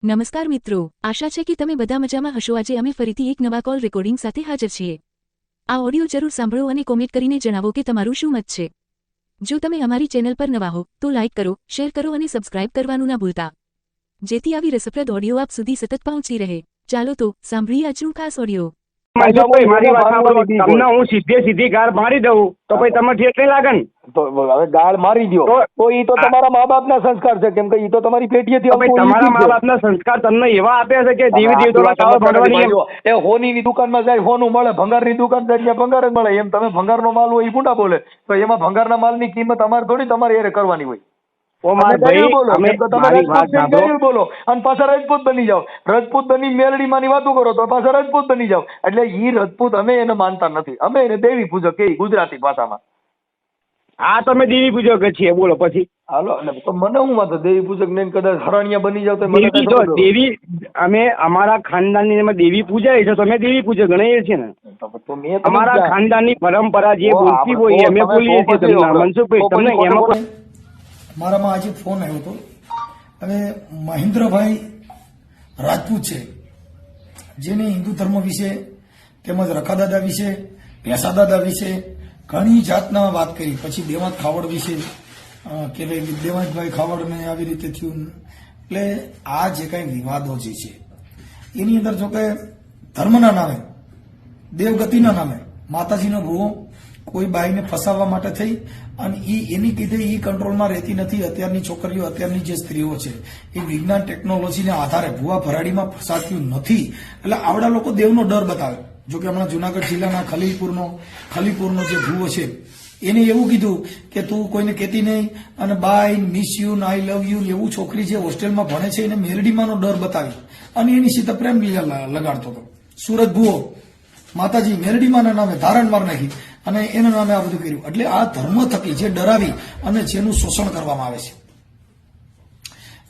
નમસ્કાર મિત્રો, આશા છે કે તમે બધા મજામાં હશો। આજે અમે ફરીથી એક નવા કોલ રેકોર્ડિંગ સાથે હાજર છીએ। આ ઓડિયો જરૂર સાંભળો અને કોમેન્ટ કરીને જણાવો કે તમારું શું મત છે। જો તમે અમારી ચેનલ પર નવા હો તો લાઇક કરો, શેર કરો અને સબસ્ક્રાઇબ કરવાનું ના ભૂલતા, જેથી આવી રસપ્રદ ઓડિયો આપ સુધી સતત પહોંચતી રહે। ચાલો તો સાંભળીએ આજનું ખાસ ઓડિયો। મારી વાત સાંભળો, તમને હું સીધી ગાળ મારી દઉં તો પછી તમને ઠેક નહીં લાગે ને? તો હવે ગાળ મારી દો તો ઈ તો તમારા મા બાપ ના સંસ્કાર છે, કેમ કે ઈ તો તમારી પેઢીએથી તમારા મા બાપ ના સંસ્કાર તમને એવા આપ્યા છે કે દેવી દેવતાના કાવા ભણવાની એ હોની ની દુકાનમાં જાય હોનું મળે, ભંગાર ની દુકાન જાય ત્યાં ભંગાર જ મળે, એમ તમે ભંગાર નો માલ હોય એ ભૂંડા બોલે તો એમાં ભંગારના માલ ની કિંમત અમારે થોડી તમારે એ કરવાની હોય। બોલો અને પાછા રાજપૂત બની જાઓ, રાજપૂત બની મેલડીમાં ની વાતો કરો તો પાછા રાજપૂત બની જાઓ। એટલે ઈ રાજપૂત અમે એને માનતા નથી, અમે એને દેવી પૂજક કે ગુજરાતી ભાષામાં। આ તમે દેવી પૂજક છીએ બોલો પછી હાલો, તો મને હું વાંધો દેવી પૂજક ને કદાચ હરાણિયા બની જાવ તો દેવી અમે અમારા ખાનદાન ની દેવી પૂજાય છે તો અમે દેવી પૂજક ગણાઈએ છીએ ને। અમારા ખાનદાન ની પરંપરા જે બોલતી હોય અમે બોલીએ છીએ। મનસુખભાઈ તમને એમાં મારામાં આજે ફોન આવ્યો હતો અને મહેન્દ્રભાઈ રાજપૂત છે, જેને હિન્દુ ધર્મ વિશે તેમજ રખાદાદા વિશે, ભેંસાદાદા વિશે ઘણી જાતના વાત કરી। પછી દેવાંત ખાવડ વિશે કે ભાઈ દેવાંતભાઈ ખાવડને આવી રીતે થયું। એટલે આ જે કાંઈ વિવાદો જે છે એની અંદર જો કે ધર્મના નામે, દેવગતિના નામે માતાજીનો ભૂવો કોઈ બાઈને ફસાવવા માટે થઈ અને એની કીધે એ કંટ્રોલમાં રહેતી નથી। અત્યારની છોકરીઓ, અત્યારની જે સ્ત્રીઓ છે એ વિજ્ઞાન ટેકનોલોજીના આધારે ભૂવા ભરાડીમાં ફસાતી નથી। એટલે આવડા લોકો દેવનો ડર બતાવે। જો કે હમણાં જુનાગઢ જિલ્લાના ખલીપુરનો જે ભૂવો છે એને એવું કીધું કે તું કોઈને કહેતી નહીં અને bye miss you, I love you એવું છોકરી જે હોસ્ટેલમાં ભણે છે એને મેલડીમાંનો ડર બતાવી અને એની સીધા પ્રેમ લીલા લગાડતો હતો। સુરત ભૂવો માતાજી મેલડીમાંના નામે ધારણ માર નાખી અને એના નામે આ બધું કર્યું। એટલે આ ધર્મ થકી જે ડરાવી અને જેનું શોષણ કરવામાં આવે છે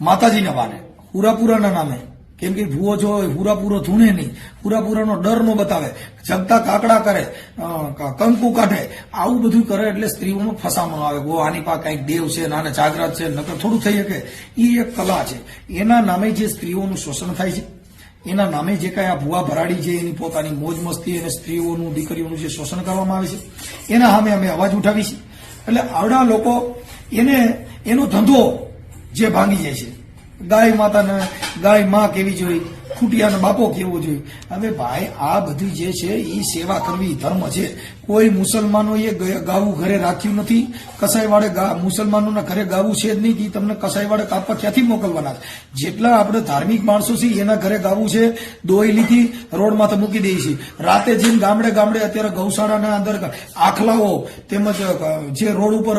માતાજીના વાને, હુરાપુરાના નામે, કેમ કે ભૂવો જો હુરાપુરો ધૂણે નહીં, હુરાપુરાનો ડર નો બતાવે, જગતા કાકડા કરે, કંકુ કાઢે, આવું બધું કરે એટલે સ્ત્રીઓનો ફસામણો આવે। ગો આની પા કઈક દેવ છે, નાને જાગૃત છે, નકર થોડું થઈ શકે। એ એક કલા છે, એના નામે જે સ્ત્રીઓનું શોષણ થાય છે, એના નામે જે કાંઈ આ ભૂવા ભરાડી છે એની પોતાની મોજ મસ્તી અને સ્ત્રીઓનું, દીકરીઓનું જે શોષણ કરવામાં આવે છે એના સામે અમે અવાજ ઉઠાવી છે। એટલે આવડા લોકો એનો ધંધો જે ભાંગી જાય છે, ગાય માતાને ગાય માં કેવી જોઈએ, ખૂટિયાનો બાપો કેવો જોઈએ। હવે ભાઈ આ બધી જે છે એ સેવા કરવી ધર્મ છે। કોઈ મુસલમાનોએ ગાવું ઘરે રાખ્યું નથી, કસાઈવાડે મુસલમાનોના ઘરે ગાવું છે જ નહીં કે તમને કસાઈવાડે કાપવા ક્યાંથી મોકલવાના છે। જેટલા આપણે ધાર્મિક માણસો છે એના ઘરે ગાવું છે, દોઈ લીધી રોડમાં તો મૂકી દઈએ છીએ। રાતે જઈને ગામડે અત્યારે ગૌશાળાના અંદર આખલાઓ તેમજ જે રોડ ઉપર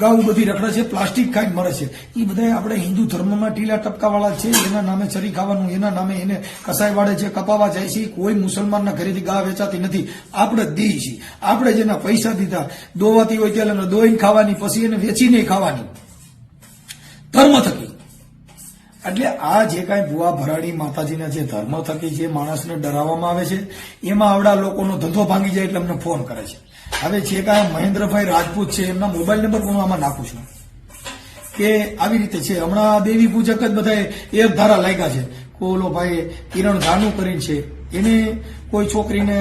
ગાવું બધી રખડે છે, પ્લાસ્ટિક ખાઈને મરે છે। એ બધા આપણે હિન્દુ ધર્મમાં ટીલા ટપકાવાળા છે, એના નામે ચરી ખાવાનું, એના નામે એને કસાઈવાડે જે કપાવા જાય છે કોઈ મુસલમાનના ઘરેથી ગા વેચાતી નથી, આપણે દઈએ છીએ। આપણે જેના પૈસા દીધા દોવાતી હોય ત્યારે દોઈને ખાવાની, પછી એને વેચીને ખાવાની ધર્મ થકી। એટલે આ જે કાંઈ ભૂવા ભરાડી માતાજીના જે ધર્મ થકી જે માણસને ડરાવવામાં આવે છે એમાં આવડા લોકોનો ધંધો ભાંગી જાય એટલે અમને ફોન કરે છે। હવે જે કાંઈ મહેન્દ્રભાઈ રાજપૂત છે એમના મોબાઈલ નંબર પણ હું આમાં નાખું છું કે આવી રીતે છે। હમણાં દેવી પૂજક જ બધા એક ધારા લાગ્યા છે। ઓલો ભાઈ કિરણ જાનુ કરીને છે, એને કોઈ છોકરીને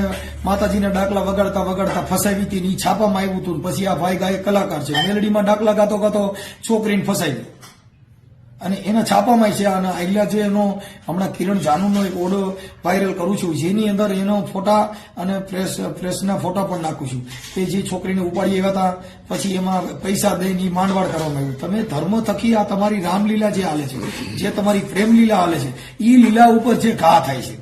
માતાજીના ડાકલા વગાડતા ફસાવી હતી, ની છાપામાં આવ્યું હતું। પછી આ ભાઈ ગાયક કલાકાર છે, મેલડીમાં ડાકલા ગાતો છોકરીને ફસાવી અને એના છાપામાં છે। અને આગલા જે એનો હમણાં કિરણ જાનુનો એક ઓડિયો વાયરલ કરું છું, જેની અંદર એનો ફોટા અને પ્રેસના ફોટા પણ નાખું છું કે જે છોકરીને ઉપાડી આવ્યા હતા, પછી એમાં પૈસા દઈને માંડવાળ કરવામાં આવ્યું। તમે ધર્મ થકી આ તમારી રામલીલા જે હાલે છે, જે તમારી પ્રેમ લીલા હાલે છે, એ લીલા ઉપર જે ઘા થાય છે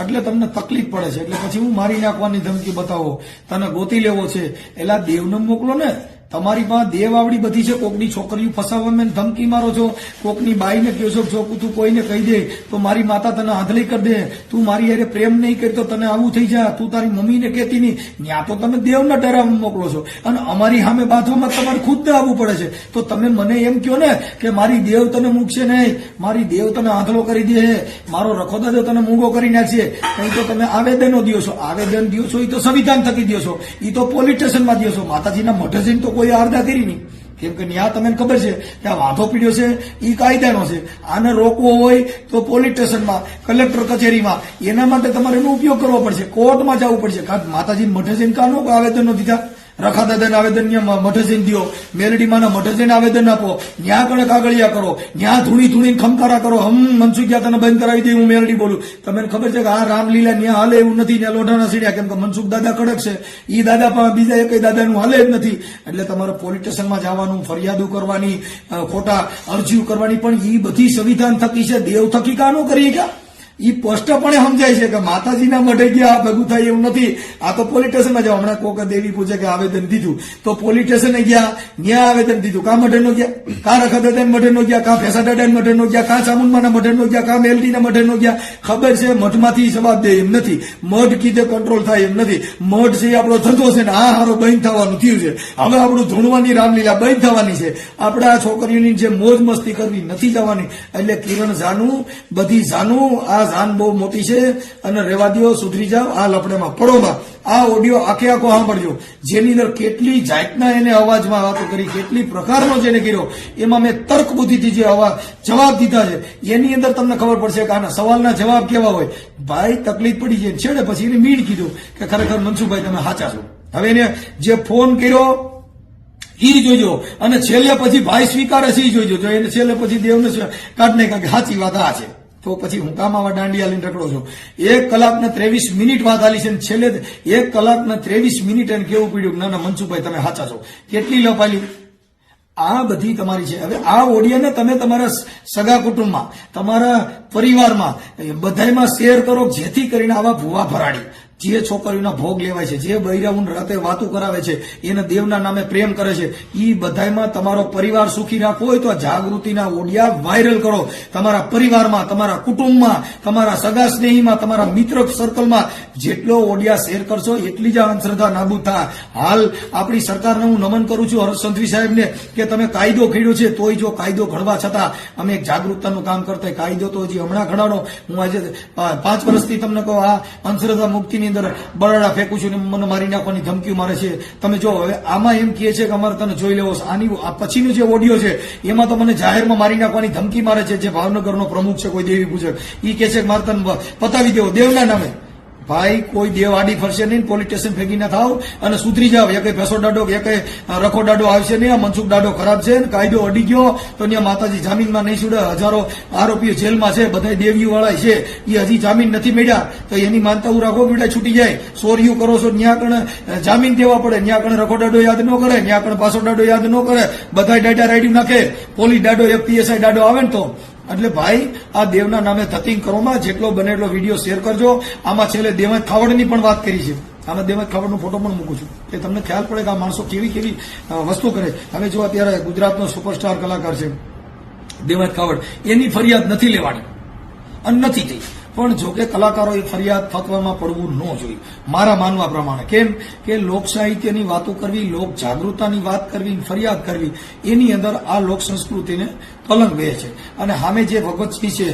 એટલે તમને તકલીફ પડે છે। એટલે પછી હું મારી નાખવાની ધમકી બતાવો, તને ગોતી લેવો છે, એલા દેવને મોકલો ને। તમારી પાસે દેવ આવડી બધી છે, કોકની છોકરીઓ ફસાવવામાં ધમકી મારો છો, કોકની બાઈને કહો છો જો તું કોઈને કહી દે તો મારી માતા તને આંધળી કરી દે, તું મારી હારે પ્રેમ નહીં કરી તો તને આવું થઈ જાય, તું તારી મમ્મીને કહેતી નહીં। ત્યાં તો તમે દેવના ડરાવવા મોકલો છો અને અમારી સામે બાંધવામાં તમારે ખુદ આવવું પડે છે। તો તમે મને એમ કહો ને કે મારી દેવ તને મૂકશે નહીં, મારી દેવ તને આંધળો કરી દે, મારો રખોદાદો તને મૂંગો કરી નાખશે, કઈ તો તમે આવેદનો દો છો। આવેદન દો છો એ તો સંવિધાન થકી દો છો, એ તો પોલીસ સ્ટેશનમાં દો છો, માતાજીના મઢે જઈને તો કોઈ આરદા કરી નહીં। કેમ કે ત્યાં તમને ખબર છે કે આ વાંધો પીડ્યો છે એ કાયદાનો છે, આને રોકવો હોય તો પોલીસ સ્ટેશનમાં, કલેક્ટર કચેરીમાં, એના માટે તમારે એનો ઉપયોગ કરવો પડશે, કોર્ટમાં જવું પડશે. માતાજી મઠે જઈને કાનો આવેદનો દીધા, રખા દાદાને આવેદન મઠે જઈને દો, મેલડીમાના મઠે જઈને આવેદન આપો, ન્યા કણે કાગળિયા કરો, ન્યા ધૂણી ખમકારા કરો, મનસુખિયા તને બંધ કરાવી દે, હું મેલડી બોલું. તમને ખબર છે કે આ રામલીલા ન્યા હાલે એવું નથી, ત્યાં લોઢાના સીડ્યા, કેમ કે મનસુખ દાદા કડક છે, ઈ દાદા પણ બીજા એક દાદાનું હાલે જ નથી. એટલે તમારે પોલીસ સ્ટેશનમાં જવાનું, ફરિયાદો કરવાની, ખોટા અરજીઓ કરવાની, પણ ઈ બધી સંવિધાન થકી છે, દેવ થકી કાનો કરીએ ક્યાં? ઈ સ્પષ્ટપણે સમજાય છે કે માતાજીના મઢે ગયા ભેગું થાય એવું નથી. આ તો પોલીસ સ્ટેશનમાં જાઓ. હમણાં કોક દેવી પૂજે કે આવેદન દીધું તો પોલીસ સ્ટેશને ગયા, ન્યા આવેદન દીધું, કા મઢે નો ગયા, કા રખા દાદા મઢે નો ગયા, કા ભેસા દાદા મઢે નો ગયા, કા ચામુંડમાના મઢે નો ગયા, કા મેલડીના મઢે નો ગયા. ખબર છે મઠમાંથી જવાબ દે એમ નથી, મઢ કીધે કંટ્રોલ થાય એમ નથી. મઢ છે આપણો ધંધો છે ને આ હારો બંધ થવાનું થયું છે. હવે આપણું ધૂણવાની રામલીલા બંધ થવાની છે. આપણે આ છોકરીઓની જે મોજ મસ્તી કરવી નથી જવાની. એટલે કિરણ જાનું, બધી જાનું, આ જાન બહુ મોટી છે અને રેવા દો, સુધરી જાવ, આ લપડેમાં પડોમાં. આ ઓડિયો આખે આખો સાંભળજો, જેની અંદર કેટલી જાતના એને અવાજમાં વાતો કરી, કેટલી પ્રકારનો જેને કર્યો, એમાં મેં તર્ક બુદ્ધિથી જે જવાબ દીધા છે એની અંદર તમને ખબર પડશે કે આના સવાલના જવાબ કેવા હોય. ભાઈ તકલીફ પડી જાય છેડે પછી એને મીણ કીધું કે ખરેખર મનસુખભાઈ તમે સાચા છો. હવે એને જે ફોન કર્યો ઈ જોઈજો અને છેલ્લે પછી ભાઈ સ્વીકારે છે ઈ જોઈજો. જો એને છેલ્લે પછી દેવને કાઢ નાખ્યા કે સાચી વાત આ છે, તો પછી હું કામ આવા દાંડિયા લઈને રખડો છું. 1 કલાક ને 23 મિનિટ વાત આલી છે, છેલ્લે 1 કલાક ને 23 મિનિટ એને કેવું પડ્યું ના ના મનસુખભાઈ તમે સાચા છો. કેટલી લપાલી આ બધી તમારી છે. હવે આ ઓડિયોને તમે તમારા સગા કુટુંબમાં, તમારા પરિવારમાં બધામાં શેર કરો, જેથી કરીને આવા ભૂવા ભરાડી જે છોકરીઓના ભોગ લેવાય છે, જે બૈરાઉન રાતે વાતો કરાવે છે, એને દેવના નામે પ્રેમ કરે છે, ઈ બધામાં તમારો પરિવાર સુખી રાખવો હોય તો જાગૃતિના ઓડિયા વાયરલ કરો. તમારા પરિવારમાં, તમારા કુટુંબમાં, તમારા સગા સ્નેહીમાં, તમારા મિત્ર સર્કલમાં જેટલો ઓડિયા શેર કરશો એટલી જ અંધશ્રદ્ધા નાબૂદ થાય. હાલ આપણી સરકારને હું નમન કરું છું, હર્ષ સંઘવી સાહેબને, કે તમે કાયદો ઘડ્યો છે, તોય જો કાયદો ઘડવા છતાં અમે એક જાગૃતતાનું કામ કરતા. કાયદો તો હજી હમણાં ઘડાડો. હું આજે 5 વર્ષથી તમને કહું આ અંધશ્રદ્ધા મુક્તિની અંદર બરાડા ફેંકું છું ને મને મારી નાખવાની ધમકીઓ મારે છે. તમે જો હવે આમાં એમ કહે છે કે અમારે તને જોઈ લેવો. આની આ પછીનો જે ઓડિયો છે એમાં તો મને જાહેરમાં મારી નાખવાની ધમકી મારે છે. જે ભાવનગરનો પ્રમુખ છે કોઈ દેવી પૂજક, ઈ કહે છે કે મારે તને પતાવી દેવો દેવના નામે. ભાઈ કોઈ દેવ આડી ફરશે નહીં, પોલીસ સ્ટેશન ભેગી ના થાવ અને સુધરી જાવ. એક ભેસો દાડો, એક રખો દાડો આવશે નહીં. આ મનસુખ દાડો ખરાબ છે, કાયદો અડી ગયો તો ત્યાં માતાજી જામીનમાં નહીં છોડે. હજારો આરોપીઓ જેલમાં છે, બધા દેવીઓ વાળા છે, એ હજી જામીન નથી મળ્યા તો એની માનતા રાખો બેટા છૂટી જાય. ચોરીઓ કરો છો ત્યાં કણે જામીન દેવા પડે, ત્યાં કણે રખો દાડો યાદ ન કરે, ત્યાં કણે પાછો દાડો યાદ ન કરે, બધા ડાટા રાઈડિંગ નાખે, પોલીસ દાડો, એક PSI દાડો આવે ને તો. એટલે ભાઈ આ દેવના નામે ધતિંગ કરોમાં જેટલો બને એટલો વિડીયો શેર કરજો. આમાં છેલ્લે દેવાજ ખાવડની પણ વાત કરી છે. આમાં દેવાજ ખાવડનો ફોટો પણ મૂકું છું કે તમને ખ્યાલ પડે કે આ માણસો કેવી કેવી વસ્તુ કરે. હવે જો અત્યારે ગુજરાતનો સુપરસ્ટાર કલાકાર છે દેવાજ ખાવડ, એની ફરિયાદ નથી લેવાની અને નથી થઈ. પણ જો કે કલાકારોએ ફરિયાદ ફતવામાં પડવું ન જોઈએ મારા માનવા પ્રમાણે. કેમ કે લોક સાહિત્યની વાતો કરવી, લોક જાગૃતતાની વાત કરવી, ફરિયાદ કરવી, એની અંદર આ લોક સંસ્કૃતિને કલંક બે છે. અને સામે જે ભગવતસિંહ છે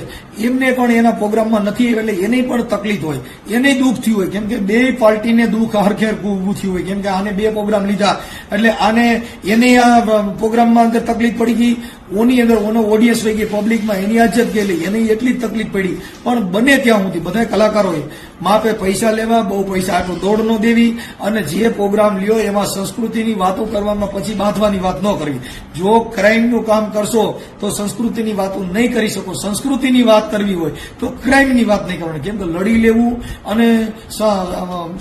એમને પણ એના પ્રોગ્રામમાં નથી, એટલે એને પણ તકલીફ હોય, એને દુઃખ થયું હોય. કેમ કે બે પાર્ટીને દુઃખ હરખેર ઉભું થયું હોય. કેમ કે આને 2 પ્રોગ્રામ લીધા એટલે આને એને આ પ્રોગ્રામમાં અંદર તકલીફ પડી ગઈ, ઓની અંદર ઓનો ઓડિયન્સ રહી ગઈ, પબ્લિકમાં એની આજત ગયેલી, એને એટલી જ તકલીફ પડી. પણ બને ત્યાં સુધી બધા કલાકારોએ માપે પૈસા લેવા, બહુ પૈસા આટલું દોડ ન દેવી અને જે પ્રોગ્રામ લ્યો એમાં સંસ્કૃતિની વાતો કરવામાં પછી બાંધવાની વાત ન કરવી. જો ક્રાઇમનું કામ કરશો તો સંસ્કૃતિની વાતો નહીં કરી શકો. સંસ્કૃતિની વાત કરવી હોય તો ક્રાઇમની વાત નહીં કરવાની. કેમ કે લડી લેવું અને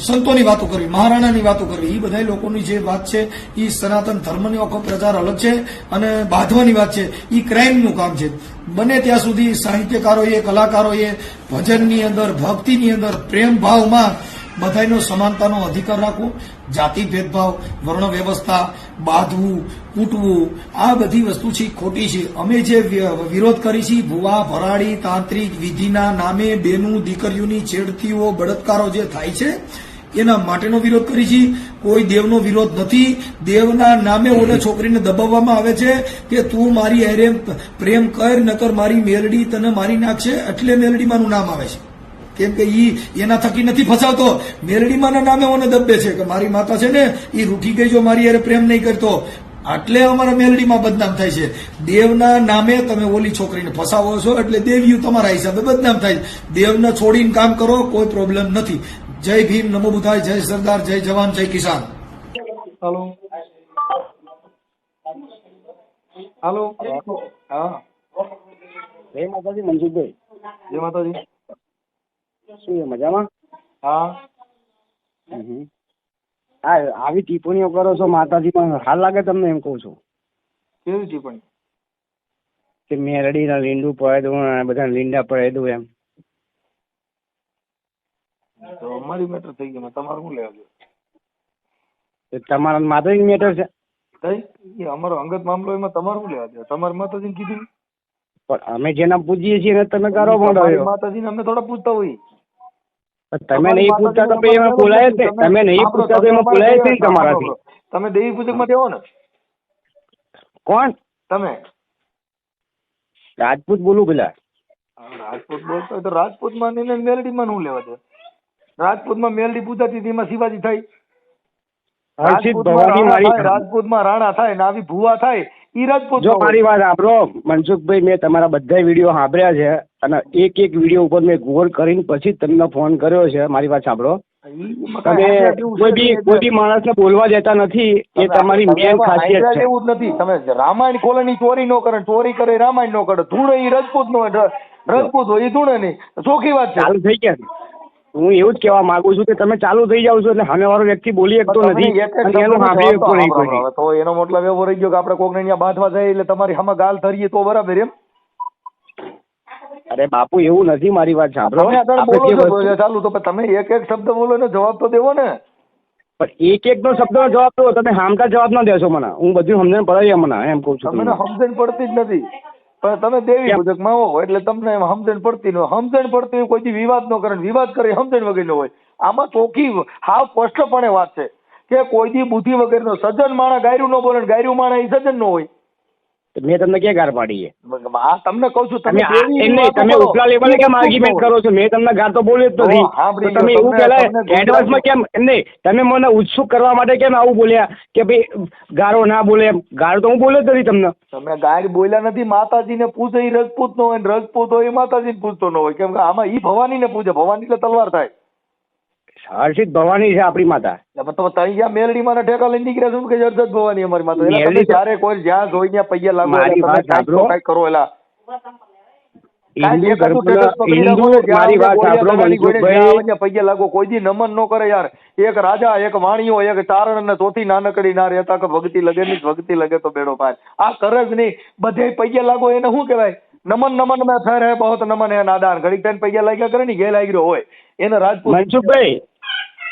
સંતોની વાતો કરવી, મહારાણાની વાતો કરવી, એ બધા લોકોની જે વાત છે એ સનાતન ધર્મનો આખો પ્રચાર અલગ છે અને બાંધવાની વાત છે, એ ક્રાઇમનું કામ છે. બને ત્યાં સુધી સાહિત્યકારોએ, કલાકારોએ ભજનની અંદર, ભક્તિની અંદર, પ્રેમ ભાવમાં બધાનો સમાનતાનો અધિકાર રાખવો. જાતિ ભેદભાવ, વર્ણ વ્યવસ્થા, બાંધવું, કૂટવું, આ બધી વસ્તુ છે ખોટી છે. અમે જે વિરોધ કરી છે ભુવા ભરાડી તાંત્રિક વિધિના નામે બેનું દીકરીઓની છેડતીઓ, બળાત્કારો જે થાય છે એના માટેનો વિરોધ કરી છે. કોઈ દેવનો વિરોધ નથી. દેવના નામે ઓને છોકરીને દબાવવામાં આવે છે કે તું મારી હારે પ્રેમ કર, નકર મારી મેલડી તને મારી નાખશે, એટલે મેલડીમાંનું નામ આવે છે. કેમ કે ઈ એના થકી નથી ફસાવતો, મેલડીમાંના નામે ઓને દબે છે કે મારી માતા છે ને એ રૂઠી ગઈ, જો મારી હારે પ્રેમ નહીં કરતો એટલે અમારા મેલડીમાં બદનામ થાય છે. દેવના નામે તમે ઓલી છોકરીને ફસાવો છો એટલે દેવીઓ તમારા હિસાબે બદનામ થાય છે. દેવને છોડીને કામ કરો, કોઈ પ્રોબ્લેમ નથી. જય ભીમ, નમો બુદ્ધાય, જય સરદાર, જય જવાન, જય કિસાન. હાલો હાલો હા જય માતાજી મનસુખભાઈ. જય માતાજી. શું છે, મજામાં? હા હા, આવી ટિપ્પણીઓ કરો છો માતાજીમાં, હાલ લાગે તમને? એમ કહું છું કેવી ટિપ્પણી? કે મેરડીના લીંડું પડાવી દઉં અને બધા લીંડા પડાવી દઉં એમ. તો અમારી મેટર થઈ ગઈ, તમારું શું લેવા જોઈએ? એ તમારા માતાજી મેટર છે. એ અમારો અંગત મામલો, એમાં તમારું શું લેવા જોઈએ? તમારી માતાજીને કીધું, પણ અમે જેના પૂજીએ છીએ એને તમે કરો તમારી માંડો. માતાજીને અમે થોડા પૂછતા હોઈએ. તમે નહીં પૂછતા તો પછી એમાં બોલાય જ નહીં. તમે નહીં પૂછતા તો એમાં બોલાય જ નહીં તમારાથી. તમે દેવી પૂજક માં દેવો ને? કોણ? તમે રાજપૂત બોલું પેલા. રાજપૂત બોલતો હોય તો રાજપૂતમાં ને મેલડીમાં શું લેવા દે? રાજપૂતમાં મેલડી પૂજાતી હતી, એમાં શિવાજી થાય. હર્ષિત ભવાની મારી રાજપૂતમાં રાણા થાય ને આવી ભુવા થાય, ઈ રાજપૂત. જો મારી વાત સાંભળો મનસુખભાઈ, મેં તમારા બધા વિડીયો સાંભળ્યા છે અને એક એક વિડીયો ઉપર મેં ગોળ કરીને પછી જ તમને ફોન કર્યો છે. મારી વાત સાંભળો, તમે કોઈ બી માણસને બોલવા દેતા નથી, એ તમારી મેન ખાસિયત છે. એવું જ નથી. તમે રામાયણ ખોલની ચોરી નો કરે, ચોરી કરે રામાયણ નો કરે, ધૂણે ઈ રાજપૂત નો, રાજપૂત હોય ઈ ધૂણે નહીં. ચોખ્ખી વાત છે. ચાલુ થઈ ગયા. હું એવું જ કહેવા માંગુ છું કે તમે ચાલુ થઈ જાવ છો એટલે સામેવાળો વ્યક્તિ બોલી શકતો નથી અને એનું સાંભળી શકતો નહીં કોઈ. તો એનો મતલબ એવો રહી ગયો કે આપણે કોકને અહીંયા બાંધવા જાય એટલે તમારી સામે ગાલ ધરીએ તો બરાબર એમ? અરે બાપુ એવું નથી, મારી વાત સાંભળો. ચાલુ તો તમે એક એક શબ્દ બોલો ને જવાબ તો દેવો ને. પણ એક એક નો શબ્દ નો જવાબ દો, તમે હામટા જવાબ ના દેશો મને. હું બધું સમજણ પડાવી મને, એમ કઉ છું. તમને સમજણ પડતી જ નથી, પણ તમે દેવી પૂજક માં હો એટલે તમને સમજણ પડતી ન હોય. સમજણ પડતી હોય કોઈ વિવાદ ન કરે, વિવાદ કરે સમજણ વગર નો હોય. આમાં ચોખ્ખી હાવ સ્પષ્ટપણે વાત છે કે કોઈ દી બુદ્ધિ વગર નો સજ્જન માણસ ગાયરું ન બોલે, ગાયરું માણસ એ સજ્જન નો હોય. મેં તમને ક્યાં ગાર પાડી છે? આ તમને કહું છું, તમે તમે ઉપલા લેવલે કેમ આર્ગ્યુમેન્ટ કરો છો? મેં તમને ગાર તો બોલ્યો જ નથી. તમે એવું પેલા એડવાન્સમાં કેમ નહીં, તમે મને ઉત્સુક કરવા માટે કેમ આવું બોલ્યા કે ભાઈ ગારો ના બોલે એમ? ગારો તો હું બોલ્યો જ નથી તમને. તમે ગાય બોલ્યા નથી. માતાજીને પૂજે એ રજપૂત નો હોય, રજપૂત હોય એ માતાજીને પૂજતો ન હોય. કેમ કે આમાં ઈ ભવાનીને પૂજે, ભવાની એટલે તલવાર થાય. હર્ષિત ભવાની છે આપણી માતા. તો ત્યાં મેલડીમાં ઠેકા લઈને નીકળ્યા છો કે હર્ષિત ભવાની અમારી માતા? તમે જ્યારે કોઈ જ્યાં જોઈ ત્યાં પૈયા લાગો, કઈ કરો એલા. પૈયા લાગો, કોઈ દી નમન ન કરે યાર. એક રાજા, એક વાણીઓ, એક ચારણ ને ચોથી નાનકડી ના રહેતા કે ભક્તિ લગે ની ભક્તિ લગે તો બેડો પાય. આ કરે જ નહીં. બધે પૈયા લાગો એને શું કહેવાય? નમન નમન મેં ફેર હે બહોત નમન હે નાદાન. ઘડીક ટાઈમ પૈયા લાગ્યા કરે ને, ગે લાગ્યો હોય એને રાજપૂત. મનસુખભાઈ,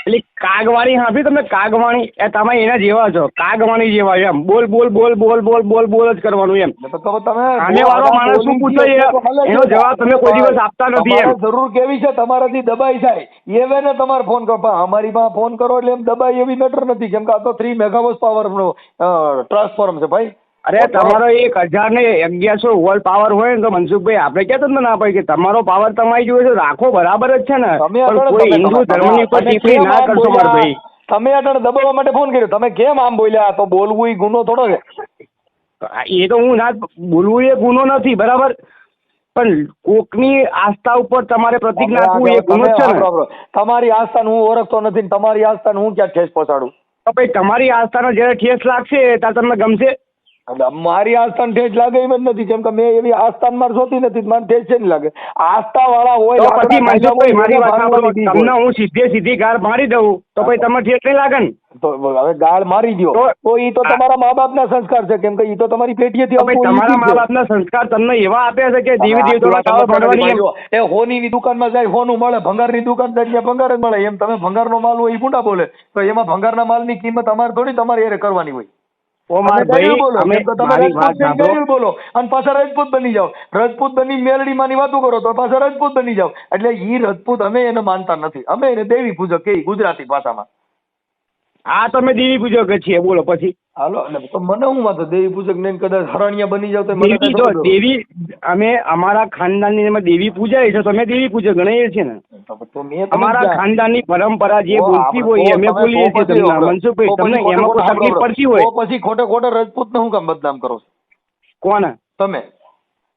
એટલે કાગવાણી હાંભી તમે? કાગવાણી એ તમે એના જેવા છો, કાગવાણી જેવા એમ. બોલ બોલ બોલ બોલ બોલ બોલ બોલ જ કરવાનું એમ. સામેવાળો માણસ શું પૂછે એનો જવાબ તમે કોઈ દિવસ આપતા નથી એમ. જરૂર કેવી છે તમારાથી દબાઈ જાય એવે ને તમારે ફોન કરો. અમારી પાસે ફોન કરો એટલે એમ દબાઈ એવી મેટર નથી. કેમ કે આ તો 3 મેગાવોટ પાવર નો ટ્રાન્સફોર્મ છે ભાઈ. અરે તમારો 1011 વોલ્ટ પાવર હોય ને તો મનસુખભાઈ આપણે ક્યાં તમને ના પાડીએ કે તમારો પાવર તમારી જોડે છે, રાખો, બરાબર જ છે ને. પણ કોઈ હિન્દુ ધર્મની ઉપર ટિપ્પણી ના કરશો મારા ભાઈ. તમે અટણ દબાવવા માટે ફોન કર્યો, તમે કેમ આમ બોલ્યા? તો બોલવું એ ગુનો થોડો છે. એ તો હું ના બોલવું એ ગુનો નથી, બરાબર, પણ કોકની આસ્થા ઉપર તમારે પ્રતિક નાખવું એ ગુનો છે ને. તમારી આસ્થાને હું ઓળખતો નથી, તમારી આસ્થાને હું ક્યાં ઠેસ પહોંચાડું? તો ભાઈ તમારી આસ્થાનો જયારે ઠેસ લાગશે ત્યારે તમને ગમશે? મારી આસ્થાને ઠેસ લાગે એમ જ નથી. કેમ કે મેં એવી આસ્થાન માર જોતી નથી, મને ઠેસ છે લાગે. આસ્થા વાળા હોય તો પછી મનસુખભાઈ મારી વાત સાંભળો, તમને હું સીધી ગાળ મારી દઉં તો પછી તમને ઠેસ નહીં લાગે ને? તો હવે ગાળ મારી દો તો ઈ તો તમારા મા બાપ ના સંસ્કાર છે. કેમ કે ઈ તો તમારી પેટીએથી તમારા મા બાપ ના સંસ્કાર તમને એવા આપ્યા છે કે દેવી દેવતાના કાવા ભરવાની. એ હોનીની દુકાનમાં જાય હોનું મળે, ભંગારની દુકાન જાય ત્યાં ભંગાર જ મળે. એમ તમે ભંગારનો માલ હોય એ ગુંડા બોલે તો એમાં ભંગારના માલની કિંમત અમારે થોડી તમારે એ કરવાની હોય. બોલો અને પાછા રાજપૂત બની જાઓ, રાજપૂત બની મેલડી માની વાતો કરો તો પાછા રાજપૂત બની જાઓ. એટલે ઈ રાજપૂત અમે એને માનતા નથી, અમે એને દેવી પૂજક કે ગુજરાતી ભાષામાં. આ તમે દેવી પૂજક છીએ બોલો પછી. હાલો, તો મને હું વાત દેવી પૂજક ને કદાચ હરણિયા બની જાવ તો દેવી અમે અમારા ખાનદાનની દેવી પૂજાય છે તો અમે દેવી પૂજક ગણાઈએ છીએ ને. તો મેં અમારા ખાનદાનની પરંપરા જે બોલતી હોય અમે બોલીએ છીએ તમને મનસુખભાઈ, તમને એમાં કોઈ તકલીફ પડતી હોય તો પછી ખોટે ખોટા રજપૂતને હું કામ બદનામ કરો છો કોણ તમે?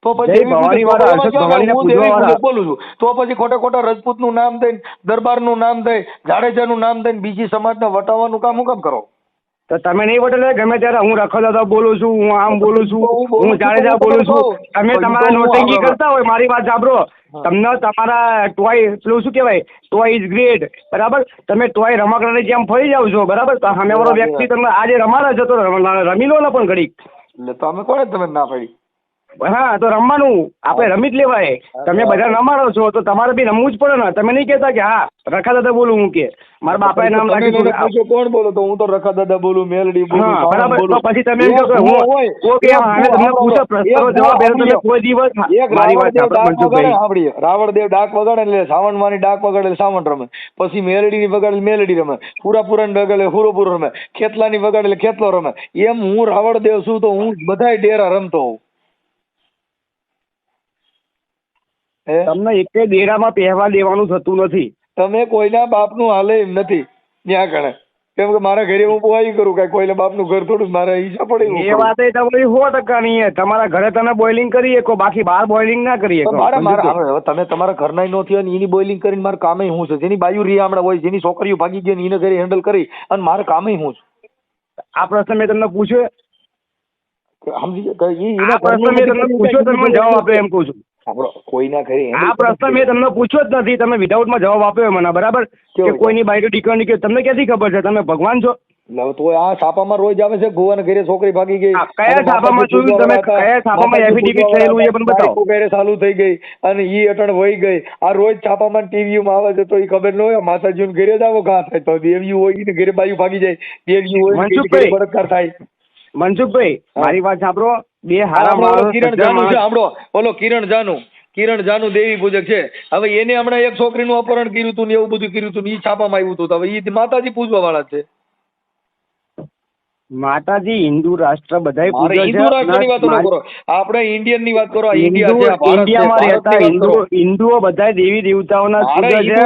તો જય પછી ભવાની વાળા, હર્ષદ ભવાનીને હું પૂજવા દેવી વાળા. પૂજક બોલું છું, તો પછી ખોટે ખોટા રજપૂતનું નામ દઈને, દરબારનું નામ દઈ, જાડેજાનું નામ દઈને બીજી સમાજને વટાવવાનું કામ હું કામ કરો? તો તમે નહીં બદલે ગમે ત્યારે હું રખડતા બોલું છું, હું આમ બોલું છું, હું જાડેજા બોલું છું. તમે તમારા નોટંકી કરતા હોય, મારી વાત સાંભળો, તમને તમારા ટોય પેલું શું કહેવાય, ટોય ઇઝ ગ્રેટ, બરાબર? તમે ટોય રમકડાની જેમ ફરી જાવ છો, બરાબર? તો સામેવાળો વ્યક્તિ તમને આજે રમાડે છે તો રમી લો ને પણ ઘડીક. એટલે તમે કોને તમે ના પાડી? હા, તો રમવાનું આપણે રમી જ લેવાય. તમે બધા રમાડો છો તો તમારે બી રમવું જ પડે ને. તમે નહીં કહેતા કે હા રખા દાદા બોલું, હું કે મારા બાપાએ નામ રાખ્યું. કોણ બોલો? તો હું તો રખા દાદા બોલું, મેલડી બોલું. હા, બરાબર. તો પછી તમે એમ કહો કે હું ઓકે હવે તમને પૂછો પ્રશ્નનો જવાબ એ તમે કોઈ દિવસ મારી વાત સાંભળો. રાવણદેવ ડાક વગાડે એટલે સાવણવાની ડાક વગાડે એટલે સાવણ રમે, પછી મેલડીની વગાડે મેલડી રમે, પૂરાપુરાની વગાડે પૂરો રમે, ખેતલાની વગાડે એટલે ખેતલો રમે. એમ હું રાવણદેવ છું તો હું બધાય ડેરા રમતો હોઉં. તમને એક ડેરામાં પહેવા દેવાનું થતું નથી. તમે કોઈના બાપનું હાલે એમ નથી ત્યાં કણે, કેમ કે મારા ઘરે હું બોઈ કરું કે કોઈના બાપનું ઘર થોડું મારા હિસાબ પડે. એ વાત તમારી 100% નહીં. તમારા ઘરે તમે બોઇલિંગ કરી શકો, બાકી બહાર બોઇલિંગ ના કરી શકો. તમે તમારા ઘરના નો થયો એની બોઇલિંગ કરીને મારે કામે હું છે, જેની બાયુ રીહામણા હોય, જેની છોકરીઓ ભાગી ગઈ એને ઘરે હેન્ડલ કરી અને મારે કામે હું છું. આ પ્રશ્ન મેં તમને પૂછ્યો, સમજી આ પ્રશ્ન મેં તમને પૂછ્યો, તમે જવાબ આપ્યો એમ કહું છું. કોઈના ઘરે આ પ્રશ્ન મેં તમને પૂછ્યો જ નથી, તમે વિધાઉટમાં જવાબ આપ્યો મને, બરાબર? કે કોઈની બાયુ દીકરાની કે તમને ક્યાંથી ખબર છે? તમે ભગવાન છો? તો આ છાપામાં રોજ આવે છે ગોવાના ઘરે છોકરી ભાગી ગઈ. કયા છાપામાં જોયું તમે? કયા છાપામાં એફિડેવિટ થયેલું છે પણ બતાવો. ઘરે ચાલુ થઈ ગઈ અને ઈ અટણ વહી ગઈ. આ રોજ છાપામાં ટીવીમાં આવે છે તો ઈ ખબર ન હોય માતાજીને ઘરે જ આવો ઘા થાય તો દેવ્યું હોય ને ઘરે બાયુ ભાગી જાય, દેવ્યું હોય બળાત્કાર થાય. મનસુખભાઈ મારી વાત સાંભળો, બે હારા કિરણ જાનુ છે, સાંભળો, ઓલો કિરણ જાનુ દેવી પૂજક છે. હવે એને હમણાં એક છોકરીનું અપહરણ કર્યું હતું ને એવું બધું કર્યું હતું, ઈ છાપામાં આવ્યું હતું. હવે ઈ માતાજી પૂજવા વાળા છે. માતાજી હિન્દુ રાષ્ટ્ર બધાય પૂજે છે. હિન્દુ રાષ્ટ્રની વાત ન કરો, આપણે ઇન્ડિયન ની વાત કરો. ઇન્ડિયામાં રહેતા હિન્દુઓ બધા દેવી દેવતાઓના પૂજે છે.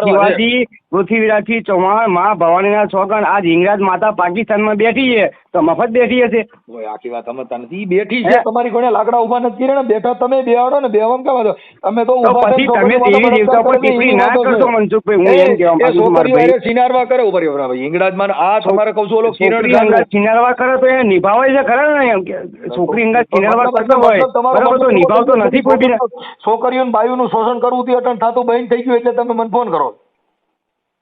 શિવાજી, પૃથ્વીરાજથી ચૌહાણ, માં ભવાનીના છોકન, આજ હિંગરાજ માતા પાકિસ્તાનમાં બેઠી છે તો મફત બેઠી હશે? આખી વાત સમજતા નથી. બેઠી છે, તમારી કોને લાકડા ઉભા નથી કર્યા ને? બેઠા તમે બેહાડો ને, બેવામાં કેવા દો તમે તો પછી તમે દેવી દેવતા પર ટિપ્પણી ના કરશો મનસુખભાઈ. હું એમ કહેવા માંગુ છું મારા ભાઈ, સિનારવા કરે ઉપર હિંગરાજમાં. આ તમારે કહું છું, ઓલો કિરણ સિનારવા કરે તો એ નિભાવે છે ખરા ને? એમ છોકરી અંગાત સિનારવા કરતો હોય બરાબર, તો નિભાવતો નથી કોઈ બી. છોકરીઓ બાયુનું શોષણ કરવું તે અટણ થતું બંધ થઈ ગયું એટલે તમે મને ફોન કરો.